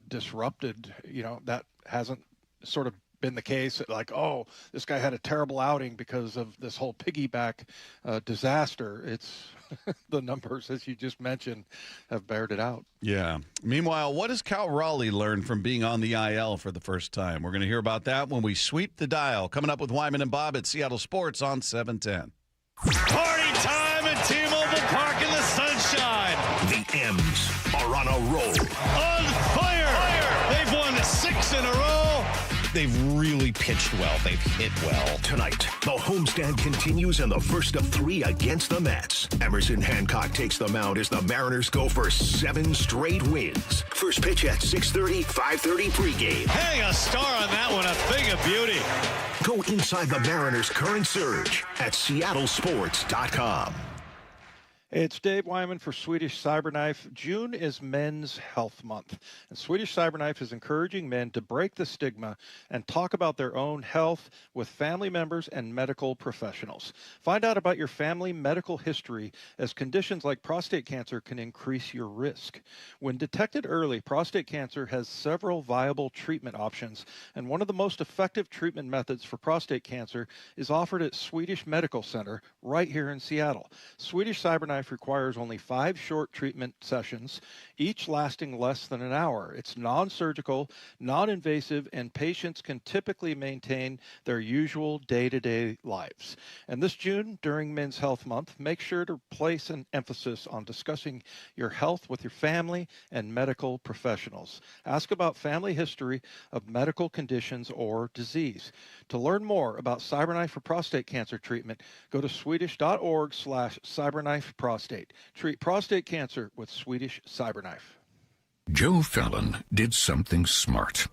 disrupted, that hasn't sort of been the case, like, oh, this guy had a terrible outing because of this whole piggyback disaster. It's the numbers, as you just mentioned, have bared it out. Yeah. Meanwhile, what has Cal Raleigh learned from being on the IL for the first time? We're going to hear about that when we sweep the dial. Coming up with Wyman and Bob at Seattle Sports on 710. Party time at T-Mobile Park in the sunshine. The M's are on a roll. On fire! They've won 6 in a row. They've really pitched well. They've hit well. Tonight, the homestand continues in the first of 3 against the Mets. Emerson Hancock takes the mound as the Mariners go for 7 straight wins. First pitch at 6:30, 5:30 pregame. Hang a star on that one, a thing of beauty. Go inside the Mariners' current surge at seattlesports.com. It's Dave Wyman for Swedish Cyberknife. June is Men's Health Month, and Swedish Cyberknife is encouraging men to break the stigma and talk about their own health with family members and medical professionals. Find out about your family medical history, as conditions like prostate cancer can increase your risk. When detected early, prostate cancer has several viable treatment options, and one of the most effective treatment methods for prostate cancer is offered at Swedish Medical Center right here in Seattle. Swedish Cyberknife requires only 5 short treatment sessions, each lasting less than an hour. It's non-surgical, non-invasive, and patients can typically maintain their usual day-to-day lives. And this June, during Men's Health Month, make sure to place an emphasis on discussing your health with your family and medical professionals. Ask about family history of medical conditions or disease. To learn more about Cyberknife for prostate cancer treatment, go to swedish.org/cyberknifeprostate. Treat prostate cancer with Swedish Cyberknife. Joe Fallon did something smart.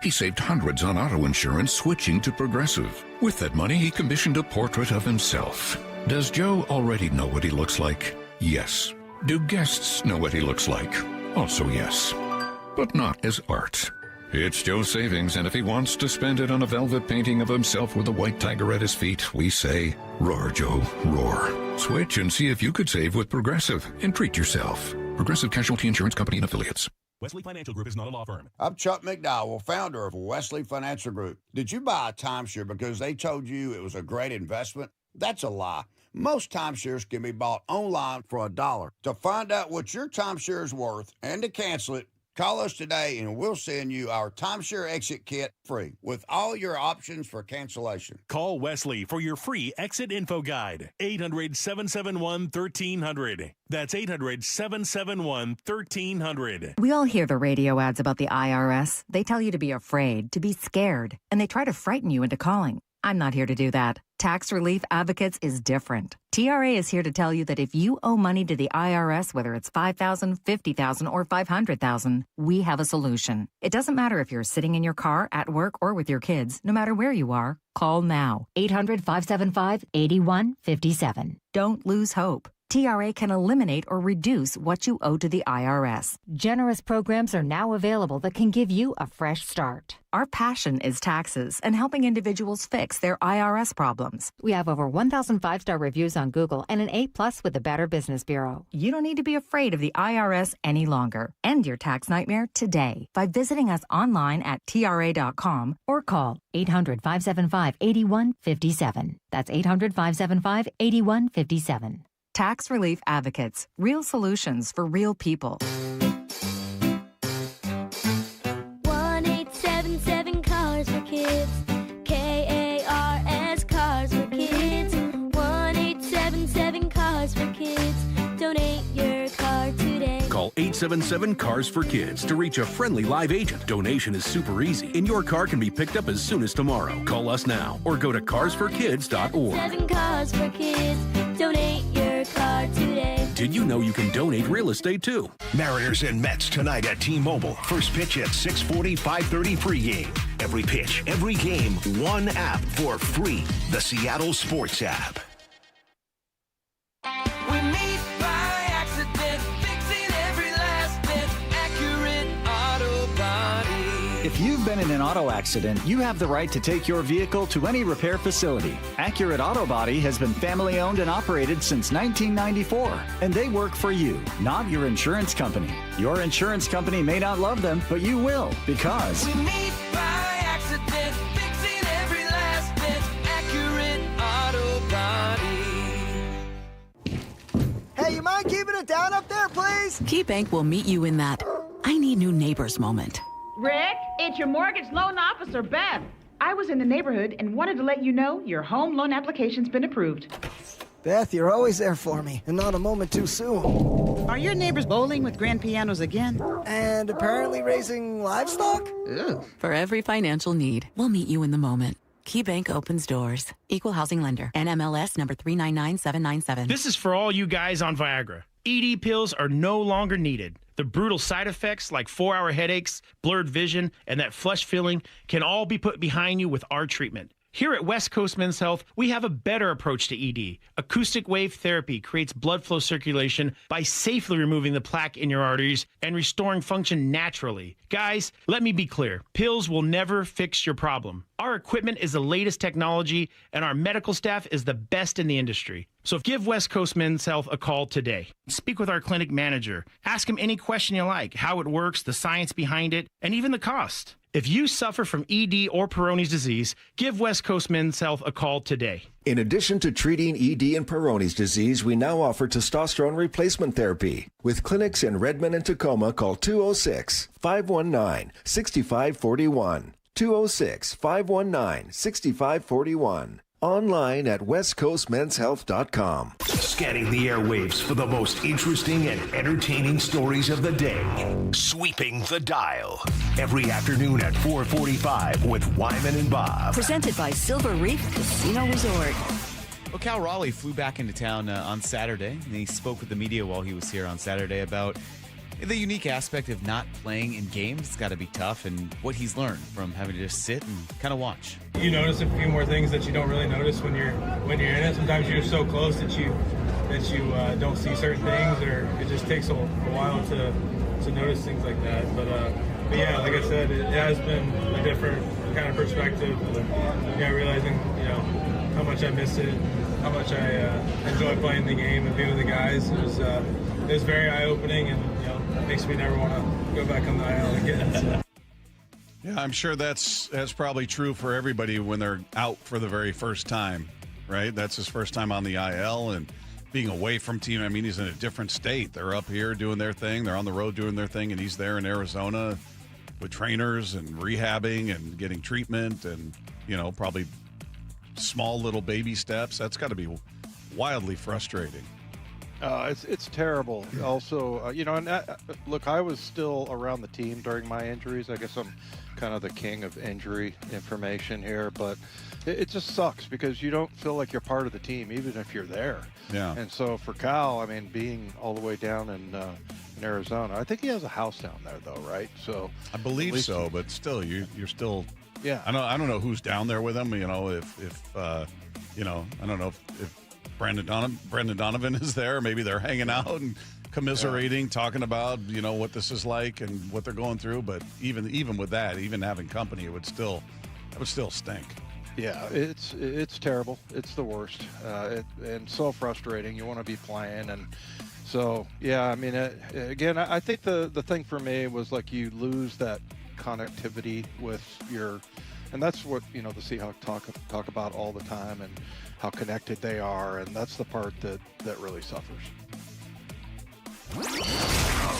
He saved hundreds on auto insurance switching to Progressive. With that money, he commissioned a portrait of himself. Does Joe already know what he looks like? Yes. Do guests know what he looks like? Also yes. But not as art. It's Joe's savings, and if he wants to spend it on a velvet painting of himself with a white tiger at his feet, we say, roar, Joe, roar. Switch and see if you could save with Progressive and treat yourself. Progressive Casualty Insurance Company and Affiliates. Wesley Financial Group is not a law firm. I'm Chuck McDowell, founder of Wesley Financial Group. Did you buy a timeshare because they told you it was a great investment? That's a lie. Most timeshares can be bought online for $1. To find out what your timeshare is worth and to cancel it, call us today and we'll send you our timeshare exit kit free with all your options for cancellation. Call Wesley for your free exit info guide. 800-771-1300. That's 800-771-1300. We all hear the radio ads about the IRS. They tell you to be afraid, to be scared, and they try to frighten you into calling. I'm not here to do that. Tax Relief Advocates is different. TRA is here to tell you that if you owe money to the IRS, whether it's $5,000, $50,000, or $500,000, we have a solution. It doesn't matter if you're sitting in your car, at work, or with your kids. No matter where you are, call now. 800-575-8157. Don't lose hope. TRA can eliminate or reduce what you owe to the IRS. Generous programs are now available that can give you a fresh start. Our passion is taxes and helping individuals fix their IRS problems. We have over 1,000 5-star reviews on Google and an A+ with the Better Business Bureau. You don't need to be afraid of the IRS any longer. End your tax nightmare today by visiting us online at TRA.com or call 800-575-8157. That's 800-575-8157. Tax Relief Advocates. Real solutions for real people. 1-877 Cars for Kids. KARS Cars for Kids. 1-877 Cars for Kids. Donate your car today. Call 877-CARS for Kids to reach a friendly live agent. Donation is super easy, and your car can be picked up as soon as tomorrow. Call us now or go to carsforkids.org. 7 Cars for Kids. Donate your car today. Did you know you can donate real estate too? Mariners and Mets tonight at T-Mobile. First pitch at 6:40, 5:30 pregame. Every pitch, every game, one app for free. The Seattle Sports app. We meet by accident, fixing every last bit. Accurate Auto Body. If you've been in an auto accident, you have the right to take your vehicle to any repair facility. Accurate Auto Body has been family owned and operated since 1994, and they work for you, not your insurance company. Your insurance company may not love them, but you will, because We meet by accident, fixing every last bit. Accurate Auto Body. Hey, you mind keeping it down up there, please? KeyBank will meet you in that I need new neighbors moment. Rick, it's your mortgage loan officer, Beth. I was in the neighborhood and wanted to let you know your home loan application's been approved. Beth, you're always there for me, and not a moment too soon. Are your neighbors bowling with grand pianos again? And apparently raising livestock? Ew. For every financial need, we'll meet you in the moment. KeyBank opens doors. Equal housing lender. NMLS number 399797. This is for all you guys on Viagra. ED pills are no longer needed. The brutal side effects like 4-hour headaches, blurred vision, and that flush feeling can all be put behind you with our treatment. Here at West Coast Men's Health, we have a better approach to ED. Acoustic wave therapy creates blood flow circulation by safely removing the plaque in your arteries and restoring function naturally. Guys, let me be clear. Pills will never fix your problem. Our equipment is the latest technology, and our medical staff is the best in the industry. So give West Coast Men's Health a call today. Speak with our clinic manager. Ask him any question you like, how it works, the science behind it, and even the cost. If you suffer from ED or Peyronie's disease, give West Coast Men's Health a call today. In addition to treating ED and Peyronie's disease, we now offer testosterone replacement therapy. With clinics in Redmond and Tacoma, call 206-519-6541. 206-519-6541. Online at westcoastmenshealth.com. Scanning the airwaves for the most interesting and entertaining stories of the day. Sweeping the dial. Every afternoon at 4:45 with Wyman and Bob. Presented by Silver Reef Casino Resort. Well, Cal Raleigh flew back into town on Saturday, and he spoke with the media while he was here on Saturday about the unique aspect of not playing in games. It's got to be tough, and what he's learned from having to just sit and kind of watch. You notice a few more things that you don't really notice when you're in it. Sometimes you're so close that you don't see certain things, or it just takes a while to notice things like that. But yeah, like I said, it has been a different kind of perspective. Realizing how much I miss it, how much I enjoy playing the game and being with the guys. It was very eye-opening, and makes me never want to go back on the IL again. So. Yeah, I'm sure that's probably true for everybody when they're out for the very first time, right? That's his first time on the IL and being away from team. I mean, he's in a different state. They're up here doing their thing. They're on the road doing their thing, and he's there in Arizona with trainers and rehabbing and getting treatment and, probably small little baby steps. That's got to be wildly frustrating. It's terrible. Also, and look, I was still around the team during my injuries. I guess I'm kind of the king of injury information here, but it just sucks because you don't feel like you're part of the team, even if you're there. Yeah. And so for Cal, I mean, being all the way down in Arizona, I think he has a house down there, though, right? So I believe so, but still, you're still. Yeah. I don't know who's down there with him. If I don't know if Brendan Donovan is there. Maybe they're hanging out and commiserating, talking about what this is like and what they're going through. But even with that, even having company, it would still stink. Yeah, it's terrible. It's the worst, and so frustrating. You want to be playing, and so yeah. I mean, again, I think the thing for me was like you lose that connectivity with your, and that's what the Seahawks talk about all the time, and how connected they are, and that's the part that really suffers.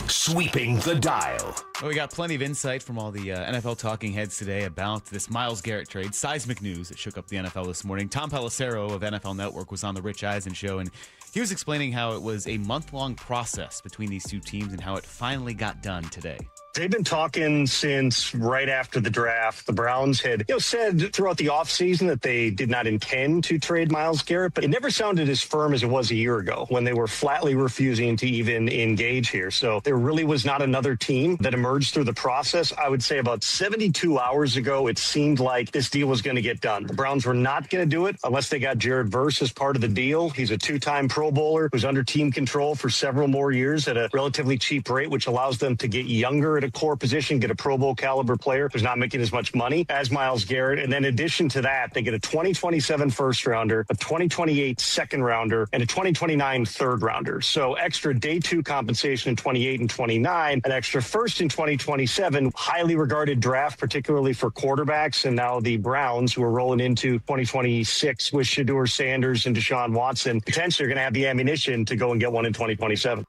Sweeping the dial. Well, we got plenty of insight from all the NFL talking heads today about this Myles Garrett trade. Seismic news that shook up the NFL this morning. Tom Pelissero of NFL Network was on the Rich Eisen show, and he was explaining how it was a month-long process between these two teams and how it finally got done today. They've been talking since right after the draft. The Browns had said throughout the offseason that they did not intend to trade Myles Garrett, but it never sounded as firm as it was a year ago when they were flatly refusing to even engage here. So there really was not another team that emerged through the process. I would say about 72 hours ago, it seemed like this deal was going to get done. The Browns were not going to do it unless they got Jared Verse as part of the deal. He's a two-time Pro Bowler who's under team control for several more years at a relatively cheap rate, which allows them to get younger at a core position, get a Pro Bowl caliber player who's not making as much money as Myles Garrett. And then in addition to that, they get a 2027 first rounder, a 2028 second rounder, and a 2029 third rounder. So extra day two compensation in 28 and 29, an extra first in 2027, highly regarded draft, particularly for quarterbacks. And now the Browns, who are rolling into 2026 with Shedeur Sanders and Deshaun Watson, potentially are going to have the ammunition to go and get one in 2027.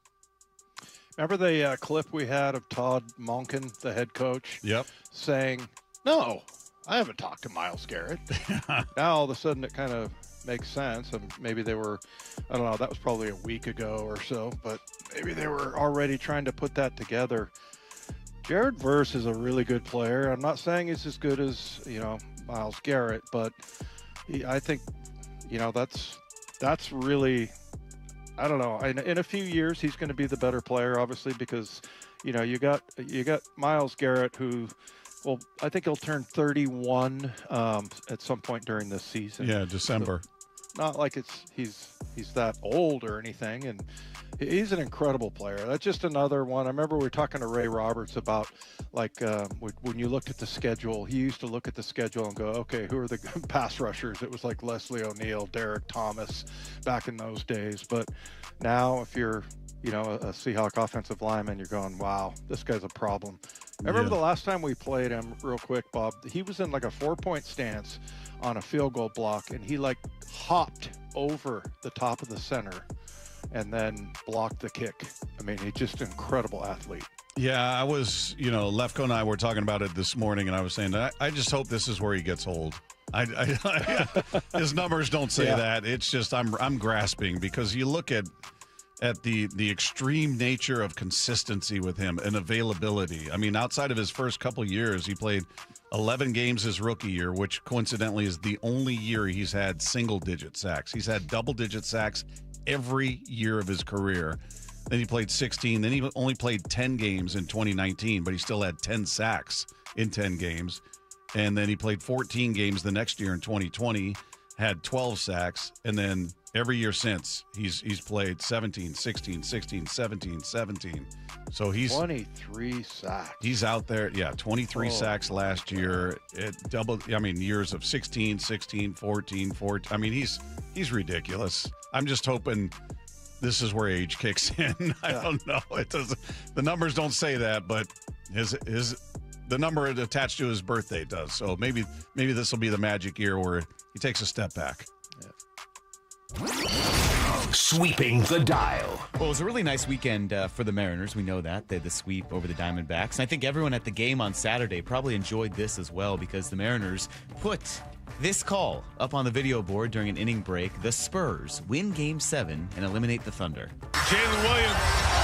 Remember the clip we had of Todd Monken, the head coach, saying, "No, I haven't talked to Myles Garrett." Now all of a sudden it kind of makes sense, and maybe they were, I don't know, that was probably a week ago or so, but maybe they were already trying to put that together. Jared Verse is a really good player. I'm not saying he's as good as Myles Garrett, but I think that's really. I don't know. In a few years, he's going to be the better player, obviously, because you got Myles Garrett, who, well, I think he'll turn 31 at some point during this season. Yeah, December. So not like he's that old or anything, and he's an incredible player. That's just another one. I remember we were talking to Ray Roberts about when you looked at the schedule. He used to look at the schedule and go, okay, who are the pass rushers? It was like Leslie O'Neal, Derek Thomas back in those days. But now if you're a Seahawk offensive lineman, you're going, wow, this guy's a problem. I remember the last time we played him, real quick, Bob, he was in like a 4-point stance on a field goal block, and he hopped over the top of the center and then blocked the kick. I mean, he's just an incredible athlete. Yeah, I was, Lefko and I were talking about it this morning, and I was saying that I just hope this is where he gets old. His numbers don't say that. It's just I'm grasping, because you look at the extreme nature of consistency with him and availability. I mean, outside of his first couple years, he played 11 games his rookie year, which coincidentally is the only year he's had single-digit sacks. He's had double-digit sacks every year of his career. Then he played 16. Then he only played 10 games in 2019, but he still had 10 sacks in 10 games. And then he played 14 games the next year in 2020, had 12 sacks. And then every year since, he's played 17, 16, 16, 17, 17. So he's 23 sacks. He's out there. Yeah, 23 sacks last year. It doubled. I mean, years of 16, 16, 14, 14. I mean, he's ridiculous. I'm just hoping this is where age kicks in. I don't know. It doesn't. The numbers don't say that, but the number attached to his birthday does. So maybe this will be the magic year where he takes a step back. Sweeping the dial. Well, it was a really nice weekend for the Mariners. We know that. They had the sweep over the Diamondbacks. And I think everyone at the game on Saturday probably enjoyed this as well, because the Mariners put this call up on the video board during an inning break. The Spurs win Game 7 and eliminate the Thunder. Jalen Williams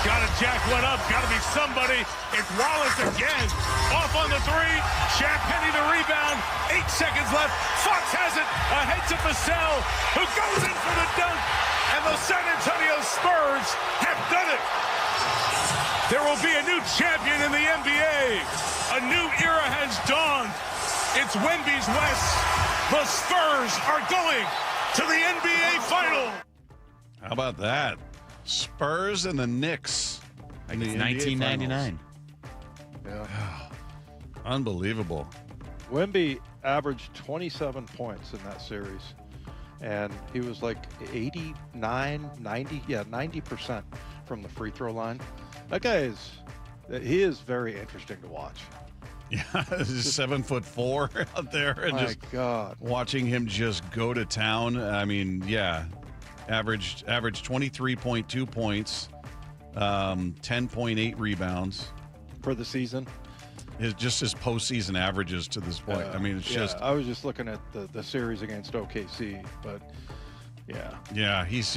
got to jack one up. Got to be somebody. It's Wallace again. Off on the three. Shaq Penny the rebound. 8 seconds left. Fox has it. Ahead to Vassell, who goes in for the dunk. And the San Antonio Spurs have done it. There will be a new champion in the NBA. A new era has dawned. It's Wemby's West. The Spurs are going to the NBA Final. How about that? Spurs and the Knicks. I think it's 1999. Yeah. Unbelievable. Wemby averaged 27 points in that series. And he was like 90% from the free throw line. That guy he is very interesting to watch. Yeah, he's 7'4" out there, and My just God, watching him just go to town. I mean, yeah, averaged 23.2 points, 10.8 rebounds for the season. His postseason averages to this point. I mean, it's just. I was just looking at the series against OKC, but yeah, he's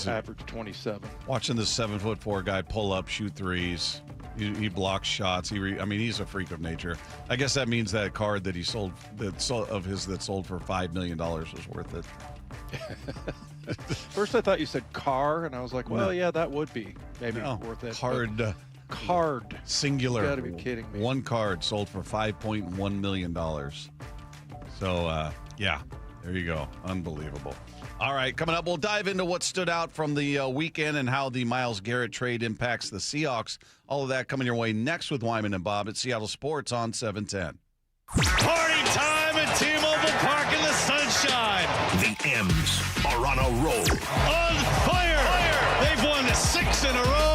averaged 27. Watching this 7'4" guy pull up, shoot threes. He blocks shots. He's a freak of nature. I guess that means that card that he sold that sold for $5 million was worth it. First, I thought you said car, and I was like, well, yeah, that would be maybe worth it. Card singular. You gotta be kidding me. One card sold for $5.1 million. So yeah, there you go. Unbelievable. All right, coming up, we'll dive into what stood out from the weekend and how the Myles Garrett trade impacts the Seahawks. All of that coming your way next with Wyman and Bob at Seattle Sports on 710. Party time at T-Mobile Park in the sunshine. The M's are on a roll. On fire. They've won 6 in a row.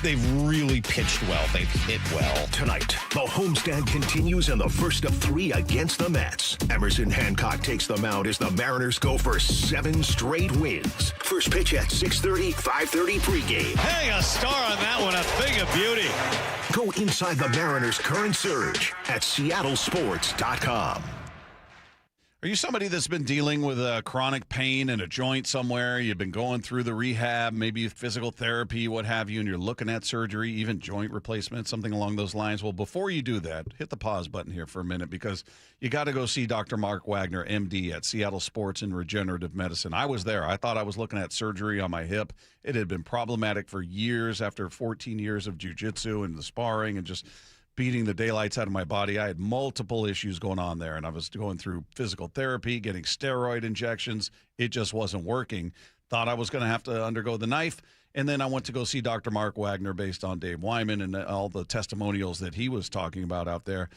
They've really pitched well. They've hit well. Tonight, the homestand continues in the first of 3 against the Mets. Emerson Hancock takes the mound as the Mariners go for 7 straight wins. First pitch at 6:30, 5:30 pregame. Hang a star on that one, a thing of beauty. Go inside the Mariners' current surge at seattlesports.com. Are you somebody that's been dealing with chronic pain in a joint somewhere? You've been going through the rehab, maybe physical therapy, what have you, and you're looking at surgery, even joint replacement, something along those lines? Well, before you do that, hit the pause button here for a minute, because you got to go see Dr. Mark Wagner, MD, at Seattle Sports and Regenerative Medicine. I was there. I thought I was looking at surgery on my hip. It had been problematic for years after 14 years of jiu-jitsu and the sparring and just beating the daylights out of my body. I had multiple issues going on there, and I was going through physical therapy, getting steroid injections. It just wasn't working. Thought I was going to have to undergo the knife, and then I went to go see Dr. Mark Wagner based on Dave Wyman and all the testimonials that he was talking about out there.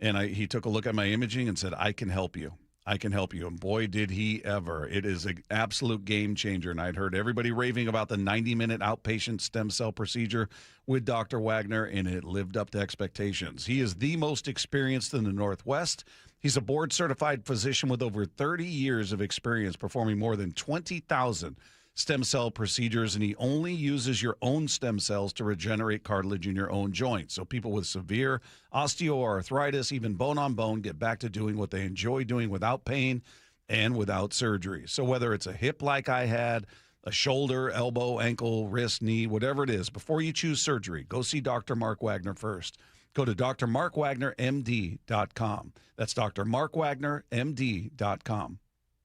And he took a look at my imaging and said, I can help you. I can help you. And boy, did he ever. It is an absolute game changer. And I'd heard everybody raving about the 90-minute outpatient stem cell procedure with Dr. Wagner, and it lived up to expectations. He is the most experienced in the Northwest. He's a board-certified physician with over 30 years of experience performing more than 20,000 stem cell procedures, and he only uses your own stem cells to regenerate cartilage in your own joints. So people with severe osteoarthritis, even bone-on-bone, get back to doing what they enjoy doing without pain and without surgery. So whether it's a hip like I had, a shoulder, elbow, ankle, wrist, knee, whatever it is, before you choose surgery, go see Dr. Mark Wagner first. Go to drmarkwagnermd.com. That's drmarkwagnermd.com.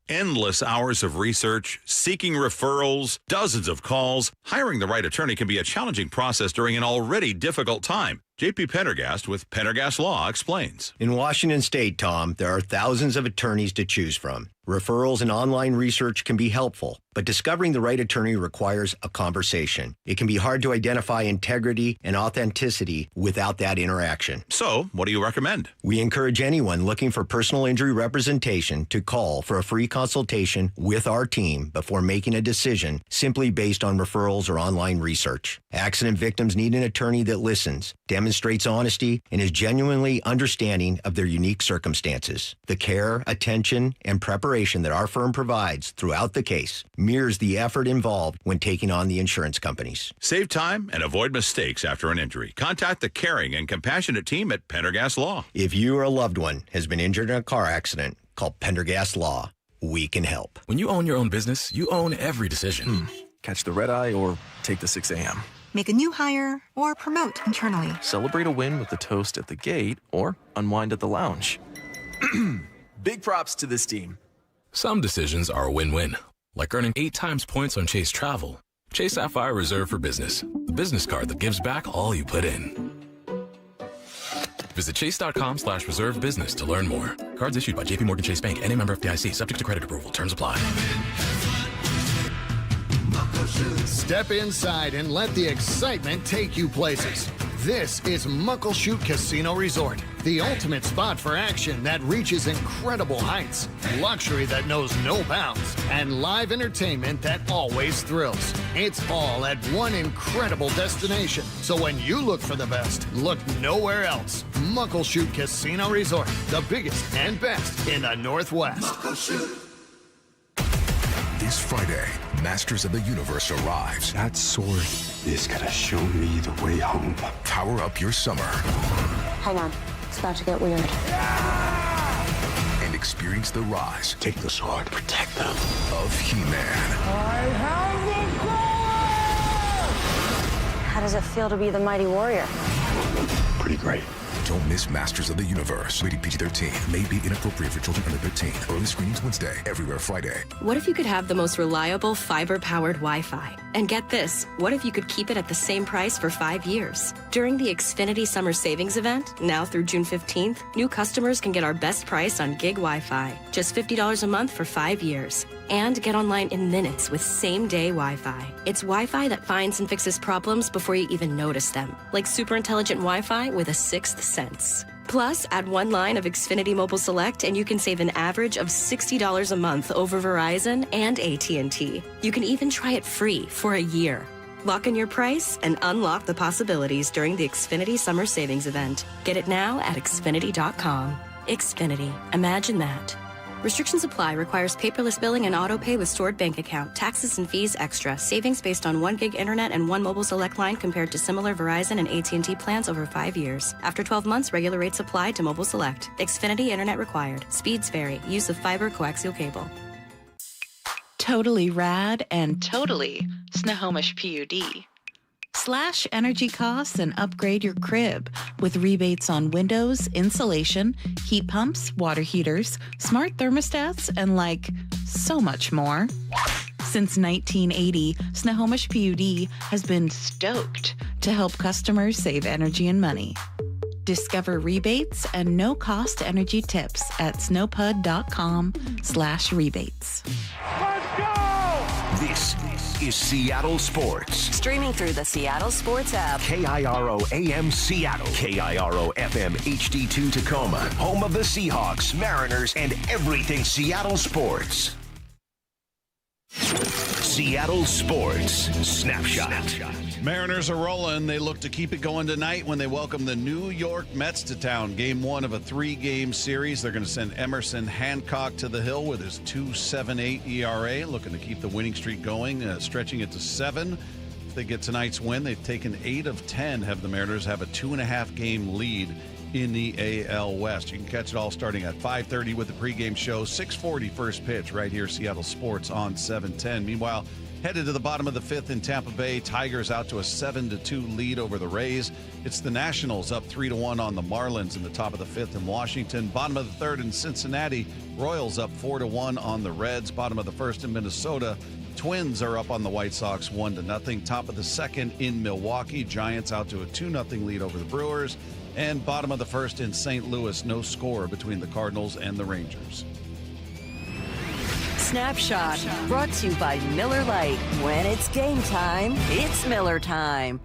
Endless hours of research, seeking referrals, dozens of calls. Hiring the right attorney can be a challenging process during an already difficult time. J.P. Pendergast with Pendergast Law explains. In Washington State, Tom, there are thousands of attorneys to choose from. Referrals and online research can be helpful, but discovering the right attorney requires a conversation. It can be hard to identify integrity and authenticity without that interaction. So, what do you recommend? We encourage anyone looking for personal injury representation to call for a free consultation with our team before making a decision simply based on referrals or online research. Accident victims need an attorney that listens, demonstrates honesty, and is genuinely understanding of their unique circumstances. The care, attention, and preparation that our firm provides throughout the case mirrors the effort involved when taking on the insurance companies. Save time and avoid mistakes after an injury. Contact the caring and compassionate team at Pendergast Law. If you or a loved one has been injured in a car accident, call Pendergast Law. We can help. When you own your own business, you own every decision. Catch the red eye or take the 6 a.m. Make a new hire or promote internally. Celebrate a win with the toast at the gate or unwind at the lounge. Big props to this team. Some decisions are a win-win, like earning 8 times points on Chase Travel. Chase Sapphire Reserve for Business, the business card that gives back all you put in. Visit chase.com/reserve business to learn more. Cards issued by JPMorgan Chase Bank, N.A. member FDIC, subject to credit approval. Terms apply. Step inside and let the excitement take you places. This is Muckleshoot Casino Resort, the ultimate spot for action that reaches incredible heights, luxury that knows no bounds, and live entertainment that always thrills. It's all at one incredible destination. So when you look for the best, look nowhere else. Muckleshoot Casino Resort, the biggest and best in the Northwest. Muckleshoot. This Friday, Masters of the Universe arrives. That sword is gonna show me the way home. Power up your summer. Hang on, it's about to get weird. And experience the rise. Take the sword, protect them. Of He-Man. I have the power! How does it feel to be the mighty warrior? Pretty great. Don't miss Masters of the Universe. Rated PG-13. May be inappropriate for children under 13. Early screenings Wednesday. Everywhere Friday. What if you could have the most reliable fiber-powered Wi-Fi? And get this, what if you could keep it at the same price for 5 years? During the Xfinity Summer Savings Event, now through June 15th, new customers can get our best price on gig Wi-Fi. Just $50 a month for 5 years. And get online in minutes with same-day Wi-Fi. It's Wi-Fi that finds and fixes problems before you even notice them. Like super intelligent Wi-Fi with a sixth sense. Plus, add 1 line of Xfinity Mobile Select and you can save an average of $60 a month over Verizon and AT&T. You can even try it free for a year. Lock in your price and unlock the possibilities during the Xfinity Summer Savings Event. Get it now at Xfinity.com. Xfinity. Imagine that. Restrictions apply. Requires paperless billing and auto pay with stored bank account. Taxes and fees extra. Savings based on 1 gig internet and 1 mobile select line compared to similar Verizon and AT&T plans over 5 years. After 12 months, regular rates apply to mobile select. Xfinity internet required. Speeds vary. Use of fiber coaxial cable. Totally rad and totally Snohomish PUD. Slash energy costs and upgrade your crib with rebates on windows, insulation, heat pumps, water heaters, smart thermostats, and so much more. Since 1980, Snohomish PUD has been stoked to help customers save energy and money. Discover rebates and no-cost energy tips at snowpud.com/rebates. This is Seattle Sports. Streaming through the Seattle Sports app. KIRO AM Seattle. KIRO FM HD2 Tacoma. Home of the Seahawks, Mariners, and everything Seattle sports. Seattle Sports Snapshot. Mariners are rolling. They look to keep it going tonight when they welcome the New York Mets to town. Game 1 of a 3-game series. They're going to send Emerson Hancock to the hill with his 2.78 ERA, looking to keep the winning streak going, stretching it to 7. If they get tonight's win, they've taken 8 of 10, have the Mariners have a 2.5-game lead in the AL West. You can catch it all starting at 5:30 with the pregame show. 6:40 first pitch right here, Seattle Sports on 710. Meanwhile, headed to the bottom of the 5th in Tampa Bay, Tigers out to a 7-2 lead over the Rays. It's the Nationals up 3-1 on the Marlins in the top of the 5th in Washington. Bottom of the 3rd in Cincinnati, Royals up 4-1 on the Reds. Bottom of the 1st in Minnesota, Twins are up on the White Sox 1-0. Top of the 2nd in Milwaukee, Giants out to a 2-0 lead over the Brewers. And bottom of the 1st in St. Louis, no score between the Cardinals and the Rangers. Snapshot brought to you by Miller Lite. When it's game time, it's Miller time.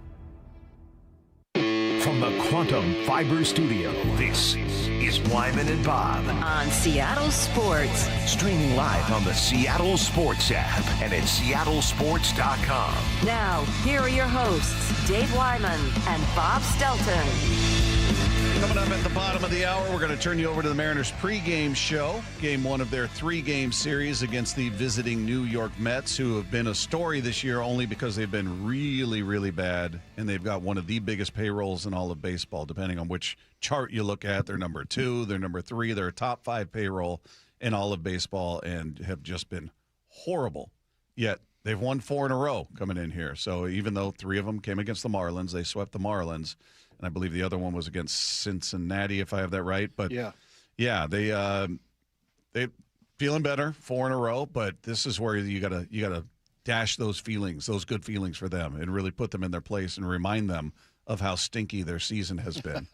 From the Quantum Fiber Studio, this is Wyman and Bob. On Seattle Sports. Streaming live on the Seattle Sports app and at seattlesports.com. Now, here are your hosts, Dave Wyman and Bob Stelton. Coming up at the bottom of the hour, we're going to turn you over to the Mariners pregame show. Game 1 of their 3-game series against the visiting New York Mets, who have been a story this year only because they've been really, really bad. And they've got one of the biggest payrolls in all of baseball, depending on which chart you look at. They're number 2, they're number 3, they're a top 5 payroll in all of baseball and have just been horrible. Yet they've won 4 in a row coming in here. So even though 3 of them came against the Marlins, they swept the Marlins, and I believe the other one was against Cincinnati, if I have that right. But yeah, they feeling better, 4 in a row. But this is where you gotta dash those feelings, those good feelings for them, and really put them in their place and remind them of how stinky their season has been.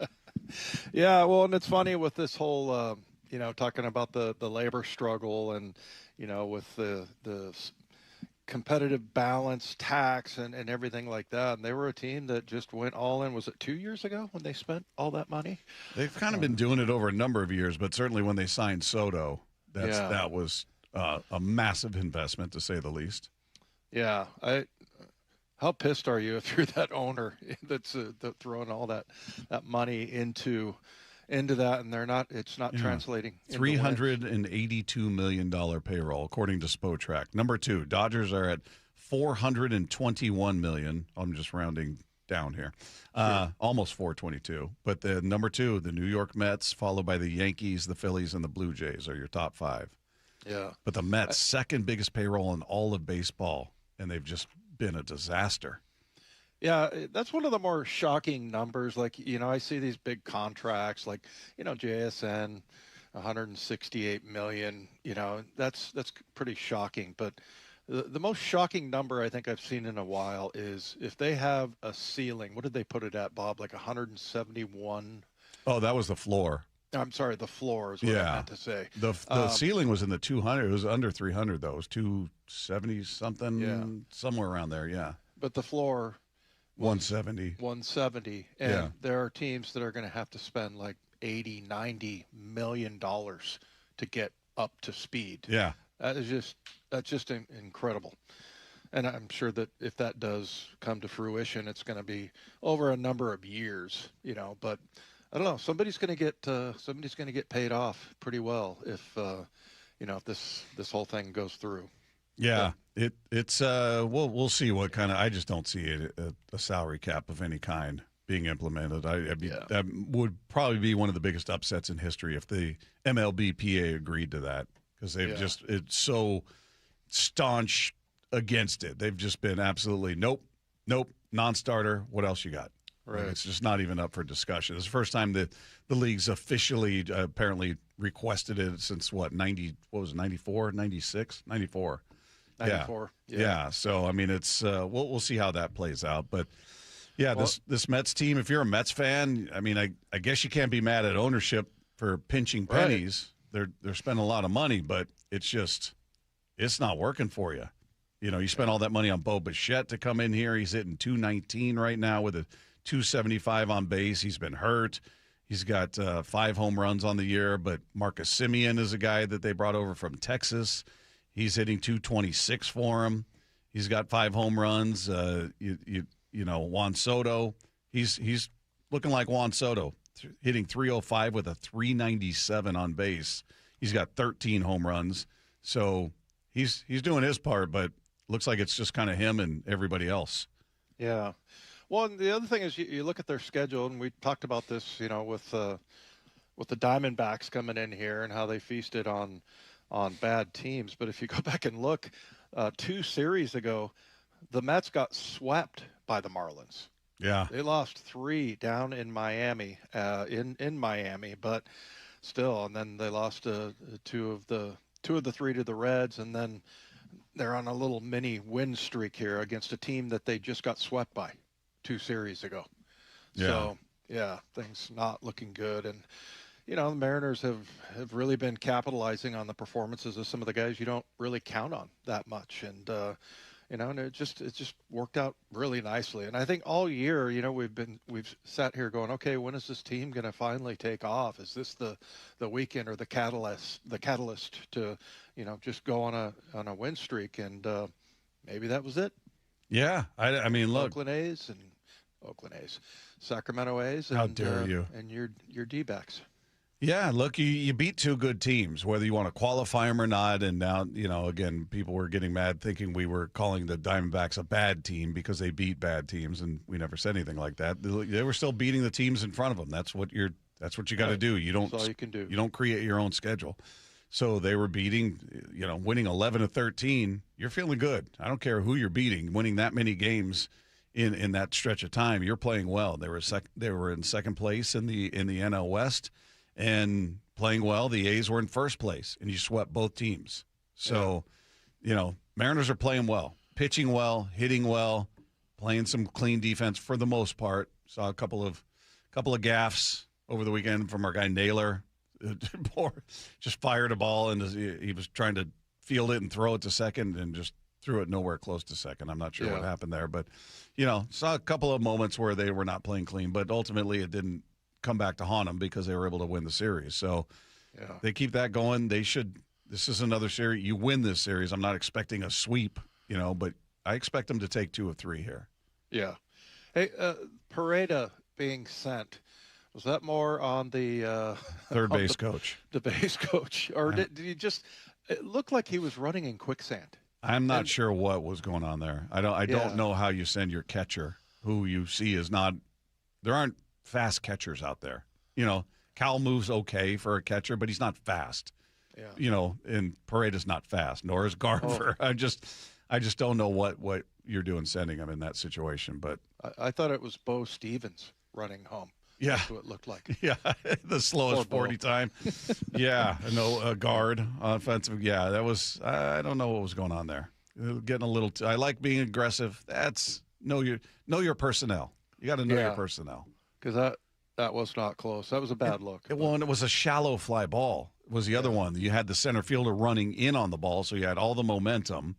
Yeah, well, and it's funny with this whole, talking about the labor struggle and, with the competitive balance tax and everything like that. And they were a team that just went all in. Was it 2 years ago when they spent all that money? They've kind of been doing it over a number of years, but certainly when they signed Soto, that was a massive investment, to say the least. Yeah. How pissed are you if you're that owner that's throwing all that money into that, and it's not translating? $382 million payroll, according to Spotrac. Number 2, Dodgers are at $421 million. I'm just rounding down here. Almost 422. But the number 2, the New York Mets, followed by the Yankees, the Phillies, and the Blue Jays are your top 5. Yeah. But the Mets, second biggest payroll in all of baseball, and they've just been a disaster. Yeah, that's one of the more shocking numbers. Like, I see these big contracts like, JSN, $168 million, that's pretty shocking. But the most shocking number I think I've seen in a while is if they have a ceiling. What did they put it at, Bob? Like 171? Oh, that was the floor. I'm sorry, the floor is what I meant to say. The ceiling was in the 200. It was under 300, though. It was 270 something, somewhere around there, yeah. But the floor 170. 170. And there are teams that are going to have to spend like $80, $90 million to get up to speed. Yeah. That's just incredible. And I'm sure that if that does come to fruition, it's going to be over a number of years, but I don't know. Somebody's going to get paid off pretty well if this whole thing goes through. Yeah, it's we'll see what kind of. I just don't see a salary cap of any kind being implemented. That would probably be one of the biggest upsets in history if the MLBPA agreed to that, because it's so staunch against it. They've just been absolutely nope, non-starter. What else you got? Right. It's just not even up for discussion. It's the first time that the league's officially apparently requested it since 94, 96, 94. 94. Yeah. So, I mean, it's we'll see how that plays out. But, yeah, this Mets team, if you're a Mets fan, I mean, I guess you can't be mad at ownership for pinching pennies. Right. They're spending a lot of money, but it's not working for you. You spent all that money on Bo Bichette to come in here. He's hitting 219 right now with a 275 on base. He's been hurt. He's got 5 home runs on the year, but Marcus Semien is a guy that they brought over from Texas. He's hitting 226 for him. He's got 5 home runs. Juan Soto, he's looking like Juan Soto, hitting 305 with a 397 on base. He's got 13 home runs. So he's doing his part, but looks like it's just kind of him and everybody else. Yeah. Well, and the other thing is you look at their schedule, and we talked about this, with the Diamondbacks coming in here and how they feasted on bad teams. But if you go back and look, 2 series ago, the Mets got swept by the Marlins. Yeah, they lost 3 down in Miami, in Miami, but still, and then they lost 2 of the 3 to the Reds, and then they're on a little mini win streak here against a team that they just got swept by 2 series ago. Yeah. So, things not looking good. And, the Mariners have really been capitalizing on the performances of some of the guys you don't really count on that much. And, and it just worked out really nicely. And I think all year, we've sat here going, okay, when is this team going to finally take off? Is this the weekend or the catalyst to, just go on a win streak? And maybe that was it. Yeah. I mean, look. Oakland A's, Sacramento A's. And, how dare you? And your D-backs. Yeah, look, you beat 2 good teams, whether you want to qualify them or not. And now, again, people were getting mad thinking we were calling the Diamondbacks a bad team because they beat bad teams, and we never said anything like that. They were still beating the teams in front of them. That's what you got to do. That's all you can do. You don't create your own schedule. So they were beating, winning 11-13. You're feeling good. I don't care who you're beating. Winning that many games in that stretch of time, you're playing well. They were in second place in the NL West and playing well. The A's were in first place, and you swept both teams. So, Mariners are playing well, pitching well, hitting well, playing some clean defense for the most part. Saw a couple of gaffes over the weekend from our guy Naylor. Just fired a ball, and he was trying to field it and throw it to second and just threw it nowhere close to second. I'm not sure what happened there, but, saw a couple of moments where they were not playing clean, but ultimately it didn't come back to haunt them because they were able to win the series. So they keep that going. This is another series. You win this series. I'm not expecting a sweep, but I expect them to take 2 of 3 here. Yeah. Hey, Pareda being sent, was that more on the third base coach? The base coach, or did he just? It looked like he was running in quicksand. I'm not sure what was going on there. I don't know how you send your catcher, who you see is not. There aren't fast catchers out there. Cal moves okay for a catcher, but he's not fast. Yeah. And Paredes not fast, nor is Garver. I just don't know what you're doing sending him in that situation. But I thought it was Bo Stevens running home. Yeah. That's what it looked like. Yeah, the slowest 40 time. Yeah, no guard, offensive. Yeah, that was – I don't know what was going on there. Getting a little – I like being aggressive. That's – know your personnel. You got to know your personnel. Because that was not close. That was a bad look. And it was a shallow fly ball was the other one. You had the center fielder running in on the ball, so you had all the momentum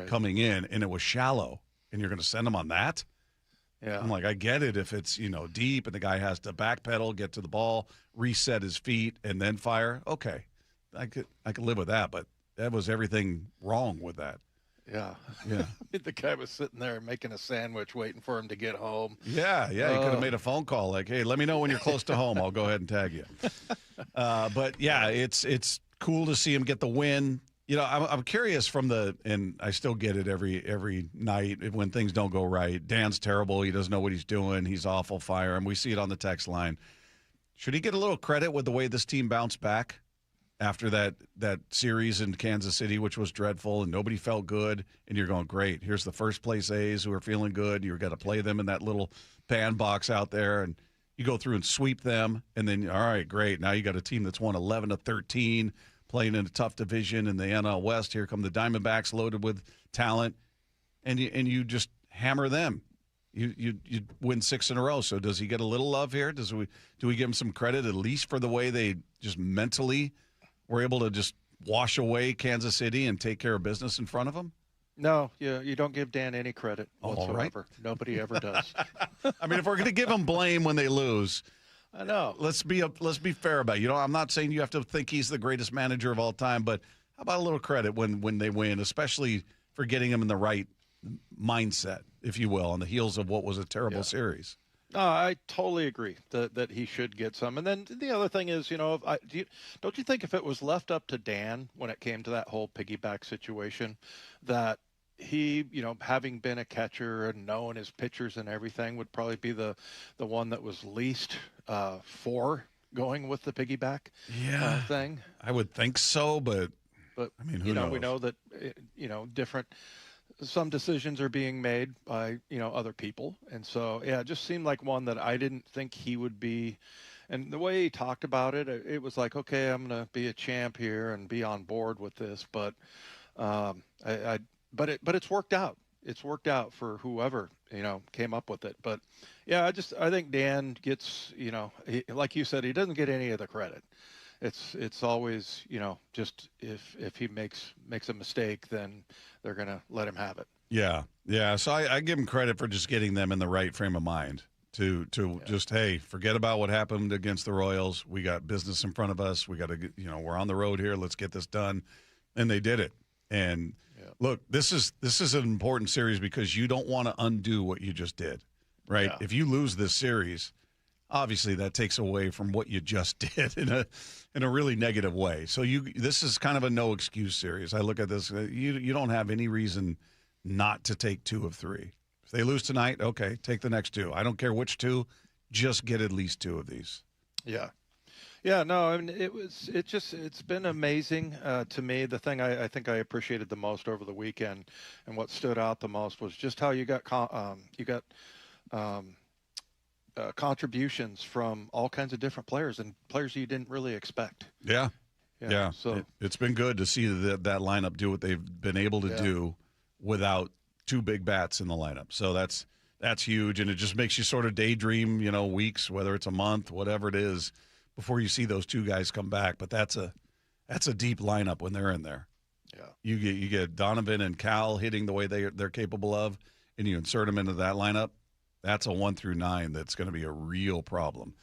coming in, and it was shallow. And you're going to send him on that? Yeah. I'm like, I get it if it's, deep and the guy has to backpedal, get to the ball, reset his feet, and then fire. Okay. I could live with that, but that was everything wrong with that. Yeah. Yeah. The guy was sitting there making a sandwich waiting for him to get home. Yeah. He could have made a phone call like, hey, let me know when you're close to home. I'll go ahead and tag you. But, yeah, it's cool to see him get the win. I'm curious and I still get it every night when things don't go right. Dan's terrible. He doesn't know what he's doing. He's awful. Fire him. We see it on the text line. Should he get a little credit with the way this team bounced back after that series in Kansas City, which was dreadful and nobody felt good? And you're going, great. Here's the first place A's who are feeling good. You're going to play them in that little bandbox out there, and you go through and sweep them. And then, all right, great. Now you got a team that's won 11-13. Playing in a tough division in the NL West. Here come the Diamondbacks loaded with talent, and you just hammer them. You win 6 in a row. So does he get a little love here? Do we give him some credit at least for the way they just mentally were able to just wash away Kansas City and take care of business in front of them? No, you don't give Dan any credit whatsoever. Right. Nobody ever does. I mean, if we're going to give him blame when they lose. I know. Let's be fair about it. I'm not saying you have to think he's the greatest manager of all time, but how about a little credit when they win, especially for getting him in the right mindset, if you will, on the heels of what was a terrible series. No, I totally agree that he should get some. And then the other thing is, don't you think if it was left up to Dan when it came to that whole piggyback situation, that he, having been a catcher and knowing his pitchers and everything, would probably be the one that was least for going with the piggyback thing? I would think so, but I mean, who knows? We know that, some decisions are being made by, other people. And so, it just seemed like one that I didn't think he would be. And the way he talked about it, it was like, okay, I'm going to be a champ here and be on board with this. But But it's worked out. It's worked out for whoever, came up with it. But yeah, I think Dan gets, like you said, he doesn't get any of the credit. It's always, just if he makes a mistake, then they're going to let him have it. Yeah. Yeah. So I give him credit for just getting them in the right frame of mind to just, hey, forget about what happened against the Royals. We got business in front of us. We got to, we're on the road here. Let's get this done. And they did it. And look, this is an important series because you don't want to undo what you just did, right? Yeah. If you lose this series, obviously that takes away from what you just did in a really negative way. So this is kind of a no excuse series. I look at this, you don't have any reason not to take 2 of 3. If they lose tonight, okay, take the next 2. I don't care which 2, just get at least 2 of these. Yeah. Yeah, no, I mean, it's been amazing to me. The thing I think I appreciated the most over the weekend, and what stood out the most was just how you got contributions from all kinds of different players and players you didn't really expect. Yeah. So it's been good to see that lineup do what they've been able to do without two big bats in the lineup. So that's huge, and it just makes you sort of daydream, weeks, whether it's a month, whatever it is, before you see those two guys come back. But that's a deep lineup when they're in there. Yeah, you get Donovan and Cal hitting the way they're capable of, and you insert them into that lineup. That's a 1 through 9 that's going to be a real problem.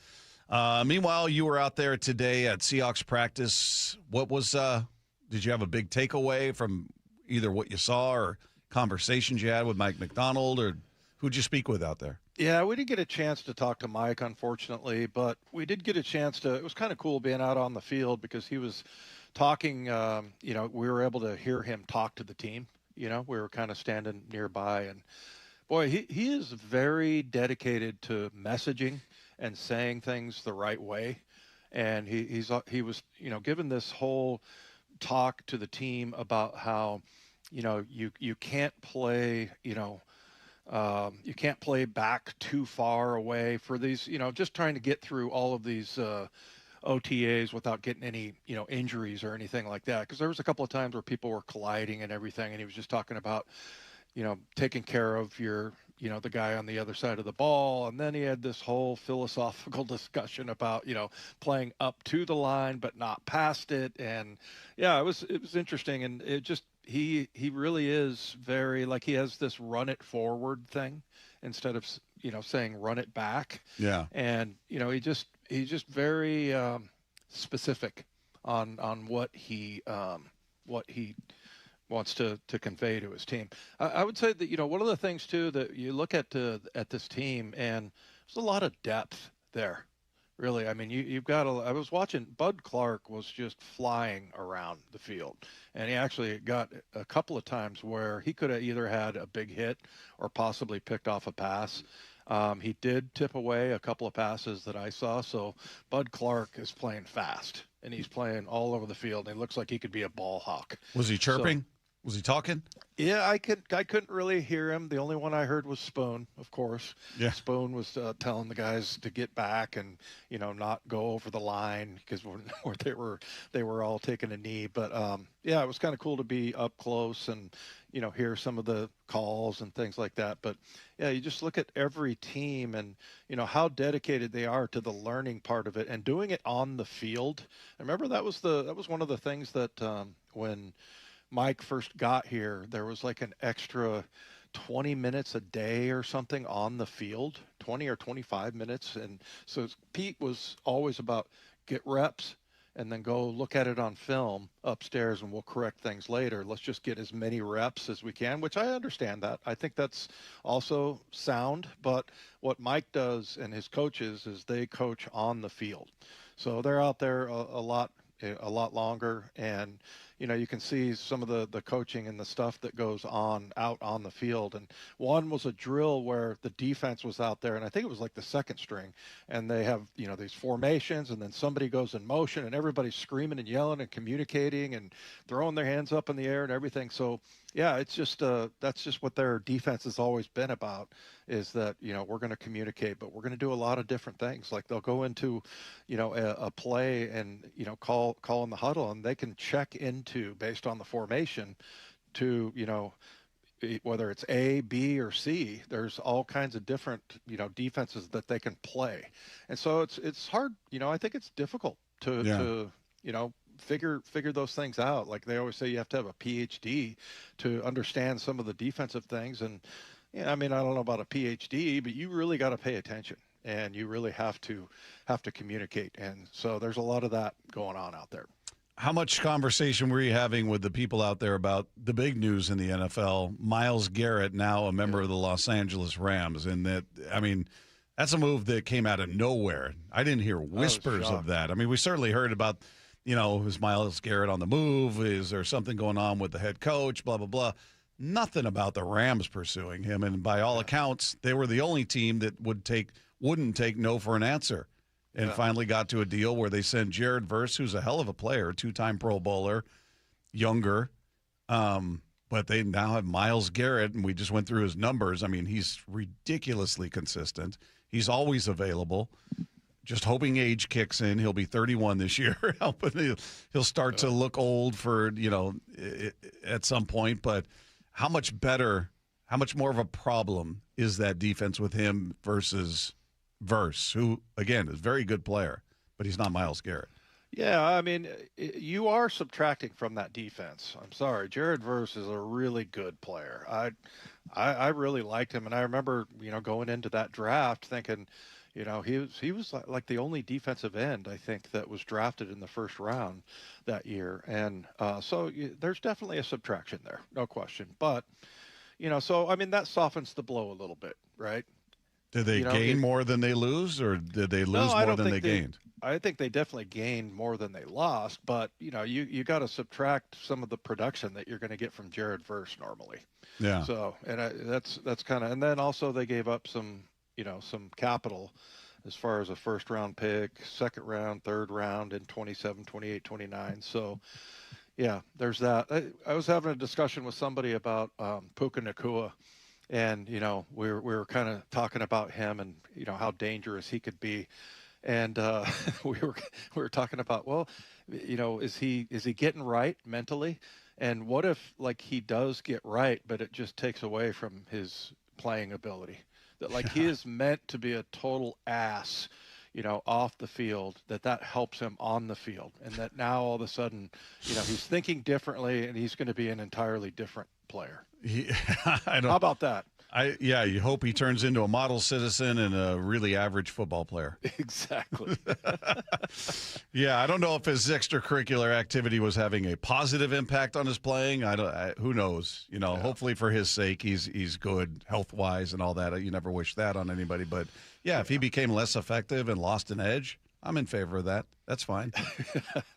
Meanwhile, you were out there today at Seahawks practice. What was did you have a big takeaway from either what you saw or conversations you had with Mike McDonald, or who'd you speak with out there? Yeah, we didn't get a chance to talk to Mike, unfortunately, but we did get a chance to. It was kind of cool being out on the field because he was talking. We were able to hear him talk to the team. We were kind of standing nearby, and boy, he is very dedicated to messaging and saying things the right way. And he was, given this whole talk to the team about how, you can't play, you can't play back too far away for these, just trying to get through all of these OTAs without getting any, injuries or anything like that. Because there was a couple of times where people were colliding and everything, and he was just talking about, taking care of your, the guy on the other side of the ball. And then he had this whole philosophical discussion about, playing up to the line, but not past it. And yeah, it was interesting. And it just, he really is very, like, he has this run it forward thing instead of, saying run it back. Yeah. And, he's just very specific on what he wants to convey to his team. I would say that, one of the things, too, that you look at this team, and there's a lot of depth there, really. I mean, you've got I was watching, Bud Clark was just flying around the field, and he actually got a couple of times where he could have either had a big hit or possibly picked off a pass. He did tip away a couple of passes that I saw, so Bud Clark is playing fast, and he's playing all over the field, and it looks like he could be a ball hawk. Was he chirping? Was he talking? Yeah, I couldn't really hear him. The only one I heard was Spoon, of course. Yeah. Spoon was telling the guys to get back and, not go over the line because they were all taking a knee. But yeah, it was kind of cool to be up close and, hear some of the calls and things like that. But yeah, you just look at every team and, how dedicated they are to the learning part of it and doing it on the field. I remember that was one of the things that when Mike first got here, there was like an extra 20 minutes a day or something on the field, 20 or 25 minutes. And so Pete was always about get reps and then go look at it on film upstairs and we'll correct things later. Let's just get as many reps as we can, which I understand that. I think that's also sound. But what Mike does and his coaches is they coach on the field. So they're out there a lot longer, and you can see some of the coaching and the stuff that goes on out on the field. And one was a drill where the defense was out there, and I think it was like the second string, and they have these formations, and then somebody goes in motion and everybody's screaming and yelling and communicating and throwing their hands up in the air and everything. So yeah, it's just that's just what their defense has always been about, is that we're going to communicate, but we're going to do a lot of different things. Like they'll go into a play and call in the huddle, and they can check into based on the formation to whether it's A, B, or C. There's all kinds of different defenses that they can play, and so it's hard. I think it's difficult to figure those things out. Like they always say, you have to have a PhD to understand some of the defensive things. And I mean, I don't know about a PhD, but you really got to pay attention, and you really have to communicate. And so there's a lot of that going on out there. How much conversation were you having with the people out there about the big news in the NFL? Myles Garrett, now a member of the Los Angeles Rams, and that, I mean, that's a move that came out of nowhere. I didn't hear whispers of that. I mean, we certainly heard about, is Myles Garrett on the move? Is there something going on with the head coach? Blah, blah, blah. Nothing about the Rams pursuing him. And by all accounts, they were the only team that wouldn't take no for an answer. and finally got to a deal where they sent Jared Verse, who's a hell of a player, 2-time Pro Bowler, younger. But they now have Myles Garrett, and we just went through his numbers. I mean, he's ridiculously consistent. He's always available. Just hoping age kicks in. He'll be 31 this year. He'll start to look old for, at some point. But how much more of a problem is that defense with him versus Verse, who, again, is a very good player, but he's not Myles Garrett. Yeah, I mean, you are subtracting from that defense. I'm sorry. Jared Verse is a really good player. I really liked him, and I remember, going into that draft thinking, he was like the only defensive end, I think, that was drafted in the first round that year. And so there's definitely a subtraction there, no question. But, so, I mean, that softens the blow a little bit, right? Did they gain more than they lose, or did they lose more than they gained? I think they definitely gained more than they lost, but you got to subtract some of the production that you're going to get from Jared Verse normally. Yeah. So, and that's kind of, and then also they gave up some capital as far as a first round pick, second round, third round in 27, 28, 29. So, yeah, there's that. I was having a discussion with somebody about Puka Nacua. And, we were kind of talking about him and, how dangerous he could be. And we were talking about, well, is he getting right mentally? And what if, like, he does get right, but it just takes away from his playing ability? That, like, he is meant to be a total ass, off the field, that helps him on the field. And that now all of a sudden, he's thinking differently and he's going to be an entirely different player. How about that? You hope he turns into a model citizen and a really average football player. Exactly. Yeah, I don't know if his extracurricular activity was having a positive impact on his playing. Who knows? Hopefully for his sake, he's good health-wise and all that. You never wish that on anybody. But, yeah, if he became less effective and lost an edge, I'm in favor of that. That's fine.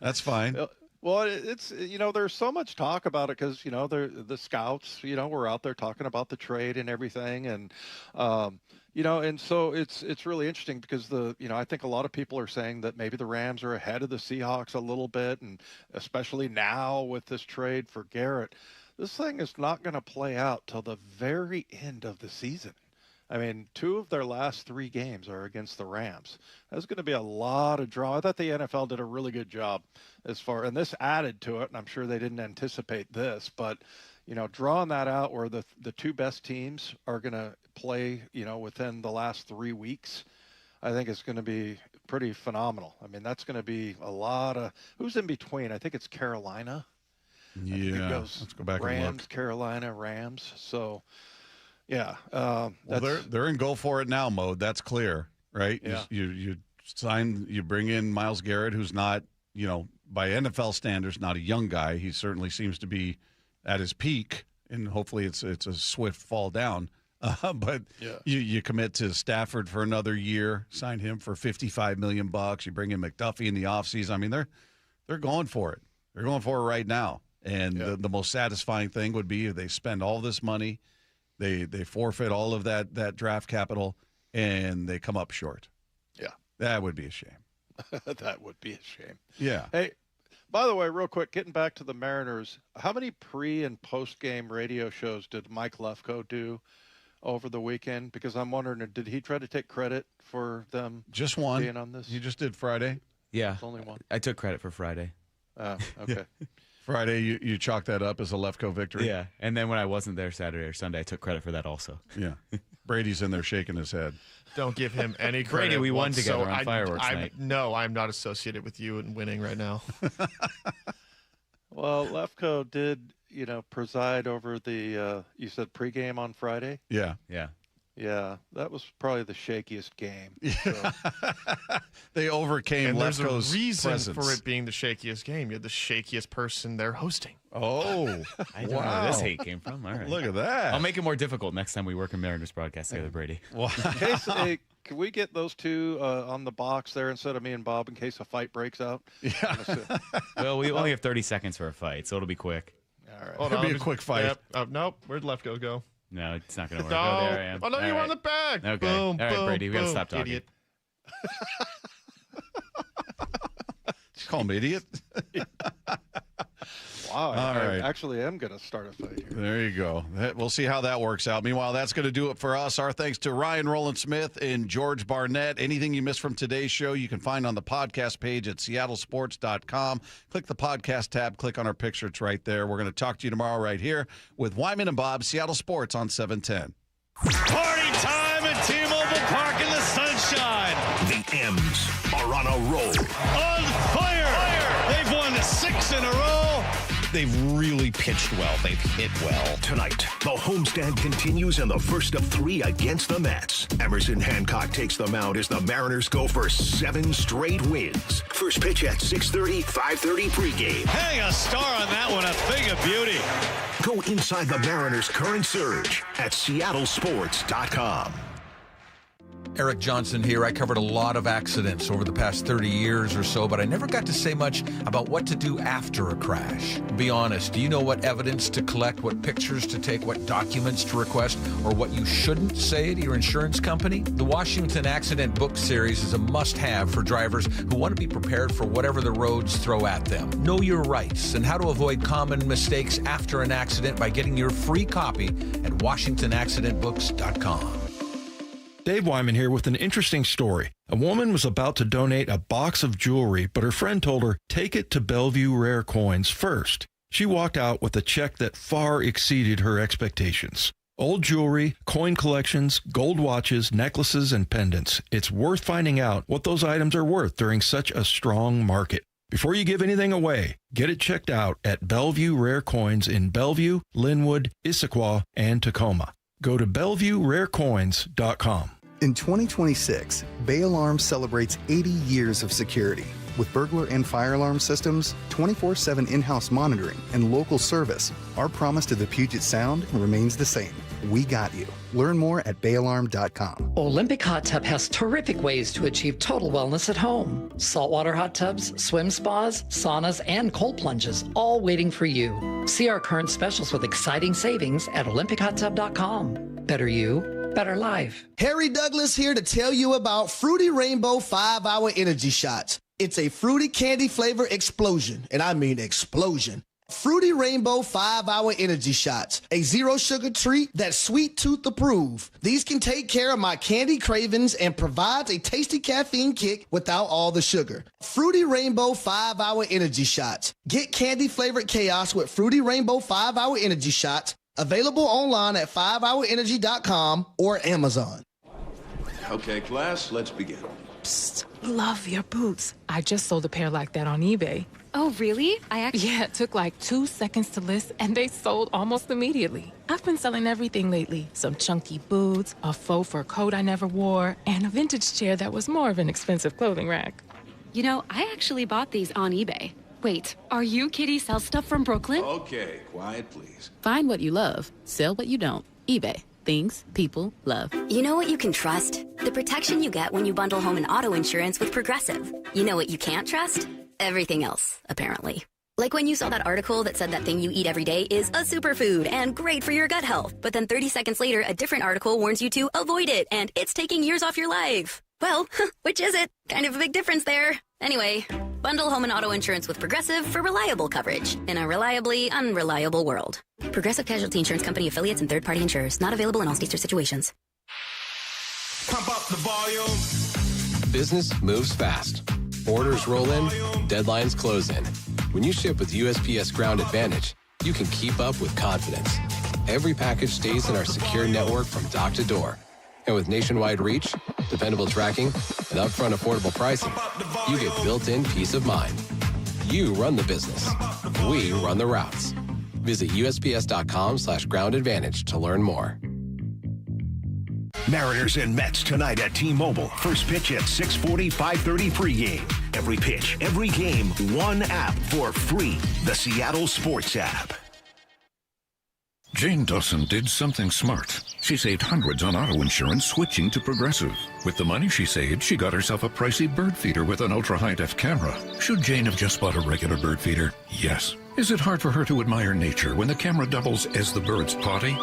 That's fine. Well, it's, there's so much talk about it because, the scouts, were out there talking about the trade and everything. And, and so it's really interesting because I think a lot of people are saying that maybe the Rams are ahead of the Seahawks a little bit. And especially now with this trade for Garrett, this thing is not going to play out till the very end of the season. I mean, 2 of their last 3 games are against the Rams. There's going to be a lot of draw. I thought the NFL did a really good job and this added to it, and I'm sure they didn't anticipate this, but, drawing that out where the 2 best teams are going to play, within the last 3 weeks, I think it's going to be pretty phenomenal. I mean, that's going to be a lot of – who's in between? I think it's Carolina. Yeah, let's go back Rams, and look. Carolina, Rams. So – yeah. Well, they're in go for it now mode. That's clear, right? Yeah. You bring in Myles Garrett, who's not, by NFL standards, not a young guy. He certainly seems to be at his peak, and hopefully it's a swift fall down. But you commit to Stafford for another year, sign him for $55 million. You bring in McDuffie in the offseason. I mean, they're going for it. They're going for it right now. And the most satisfying thing would be if they spend all this money. They forfeit all of that draft capital, and they come up short. Yeah. That would be a shame. That would be a shame. Yeah. Hey, by the way, real quick, getting back to the Mariners, how many pre- and post-game radio shows did Mike Lefko do over the weekend? Because I'm wondering, did he try to take credit for them just one being on this? You just did Friday? Yeah. Only one. I took credit for Friday. Oh, okay. Friday, you chalk that up as a Lefko victory? Yeah, and then when I wasn't there Saturday or Sunday, I took credit for that also. Yeah. Brady's in there shaking his head. Don't give him any credit. Brady, we won together on fireworks night. No, I'm not associated with you in winning right now. Well, Lefko did, preside over the, you said pregame on Friday? Yeah. Yeah. Yeah, that was probably the shakiest game. So. They overcame and there's Lefko's a reason presence. for it being the shakiest game. You're the shakiest person they're hosting. Oh, I don't know where this hate came from. All right. Look at that. I'll make it more difficult next time we work a Mariners broadcast together, Brady. Well, in case, hey, can we get those 2 on the box there instead of me and Bob in case a fight breaks out? Yeah. Well, we only have 30 seconds for a fight, so it'll be quick. All right. It'll be a quick fight. Yep. Nope. Where'd Lefko go? No, it's not going to work. No. Oh, there I am. Oh, no, all you were right. on the bag. Okay. Boom, all right, boom, Brady, we got to boom, stop talking. Idiot. call him idiot. Wow, All right. I actually am going to start a fight here. There you go. We'll see how that works out. Meanwhile, that's going to do it for us. Our thanks to Ryan Rowland-Smith and George Barnett. Anything you missed from today's show, you can find on the podcast page at seattlesports.com. Click the podcast tab. Click on our picture. It's right there. We're going to talk to you tomorrow right here with Wyman and Bob, Seattle Sports on 710. Party time at T-Mobile Park in the sunshine. The M's are on a roll. On fire. They've won 6 in a row. They've really pitched well. They've hit well. Tonight, the homestand continues in the first of 3 against the Mets. Emerson Hancock takes the mound as the Mariners go for 7 straight wins. First pitch at 6:30, 5:30 pregame. Hang a star on that one, a thing of beauty. Go inside the Mariners' current surge at seattlesports.com. Eric Johnson here. I covered a lot of accidents over the past 30 years or so, but I never got to say much about what to do after a crash. Be honest, do you know what evidence to collect, what pictures to take, what documents to request, or what you shouldn't say to your insurance company? The Washington Accident Book Series is a must-have for drivers who want to be prepared for whatever the roads throw at them. Know your rights and how to avoid common mistakes after an accident by getting your free copy at WashingtonAccidentBooks.com. Dave Wyman here with an interesting story. A woman was about to donate a box of jewelry, but her friend told her, take it to Bellevue Rare Coins first. She walked out with a check that far exceeded her expectations. Old jewelry, coin collections, gold watches, necklaces, and pendants. It's worth finding out what those items are worth during such a strong market. Before you give anything away, get it checked out at Bellevue Rare Coins in Bellevue, Linwood, Issaquah, and Tacoma. Go to BellevueRareCoins.com. In 2026, Bay Alarm celebrates 80 years of security. With burglar and fire alarm systems, 24/7 in-house monitoring, and local service, our promise to the Puget Sound remains the same. We got you. Learn more at bayalarm.com. Olympic Hot Tub has terrific ways to achieve total wellness at home. Saltwater hot tubs, swim spas, saunas, and cold plunges, all waiting for you. See our current specials with exciting savings at olympichottub.com. Better you, better life. Harry Douglas here to tell you about Fruity Rainbow 5-Hour Energy Shots. It's a fruity candy flavor explosion, and I mean explosion. Fruity Rainbow 5-Hour Energy Shots, a zero sugar treat that's sweet tooth approved. These can take care of my candy cravings and provides a tasty caffeine kick without all the sugar. Fruity Rainbow 5-Hour Energy Shots. Get candy flavored chaos with Fruity Rainbow 5-Hour Energy Shots. Available online at 5hourenergy.com or Amazon. Okay, class, let's begin. Psst, love your boots. I just sold a pair like that on eBay. Oh, really? Yeah, it took like 2 seconds to list, and they sold almost immediately. I've been selling everything lately. Some chunky boots, a faux fur coat I never wore, and a vintage chair that was more of an expensive clothing rack. You know, I actually bought these on eBay. Wait, are you Kitty Sell Stuff from Brooklyn? Okay, quiet, please. Find what you love, sell what you don't. eBay. Things people love. You know what you can trust? The protection you get when you bundle home and auto insurance with Progressive. You know what you can't trust? Everything else, apparently. Like when you saw that article that said that thing you eat every day is a superfood and great for your gut health. But then 30 seconds later, a different article warns you to avoid it and it's taking years off your life. Well, which is it? Kind of a big difference there. Anyway, bundle home and auto insurance with Progressive for reliable coverage in a reliably unreliable world. Progressive Casualty Insurance Company affiliates and third-party insurers. Not available in all states or situations. Pump up the volume. Business moves fast. Orders roll in, deadlines close in. When you ship with USPS Ground Advantage, you can keep up with confidence. Every package stays in our secure network from dock to door. And with nationwide reach, dependable tracking, and upfront affordable pricing, you get built-in peace of mind. You run the business. We run the routes. Visit USPS.com/Ground Advantage to learn more. Mariners and Mets tonight at T-Mobile. First pitch at 6:40, 5:30 pregame. Every pitch, every game, one app for free. The Seattle Sports app. Jane Dawson did something smart. She saved hundreds on auto insurance switching to Progressive. With the money she saved, she got herself a pricey bird feeder with an ultra-high-def camera. Should Jane have just bought a regular bird feeder? Yes. Is it hard for her to admire nature when the camera doubles as the bird's potty?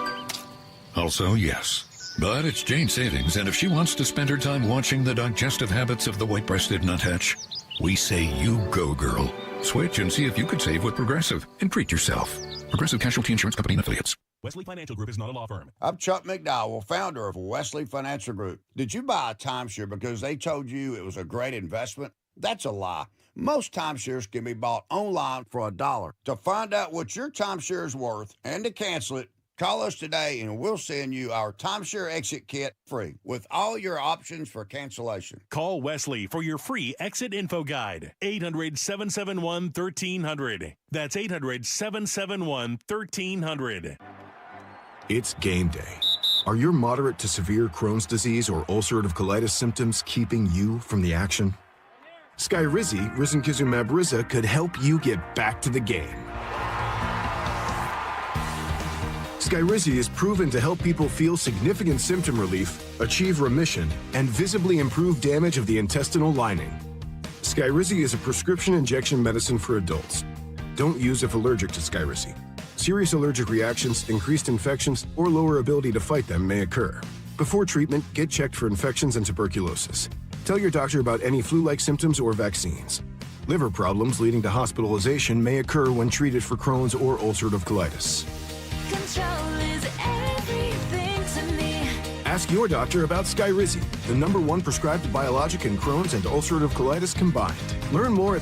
Also, yes. But it's Jane's savings, and if she wants to spend her time watching the digestive habits of the white-breasted nuthatch, We say you go, girl. Switch and see if you could save with Progressive and treat yourself. Progressive Casualty Insurance Company and Affiliates. Wesley Financial Group is not a law firm. I'm Chuck McDowell, founder of Wesley Financial Group. Did you buy a timeshare because they told you it was a great investment? That's a lie. Most timeshares can be bought online for $1. To find out what your timeshare is worth and to cancel it, call us today and we'll send you our timeshare exit kit free with all your options for cancellation. Call Wesley for your free exit info guide. 800-771-1300. That's 800-771-1300. It's game day. Are your moderate to severe Crohn's disease or ulcerative colitis symptoms keeping you from the action? Skyrizi, risankizumab Riza, could help you get back to the game. Skyrizi is proven to help people feel significant symptom relief, achieve remission, and visibly improve damage of the intestinal lining. Skyrizi is a prescription injection medicine for adults. Don't use if allergic to Skyrizi. Serious allergic reactions, increased infections, or lower ability to fight them may occur. Before treatment, get checked for infections and tuberculosis. Tell your doctor about any flu-like symptoms or vaccines. Liver problems leading to hospitalization may occur when treated for Crohn's or ulcerative colitis. Control is everything to me. Ask your doctor about Skyrizi, the #1 prescribed biologic in Crohn's and ulcerative colitis combined. Learn more at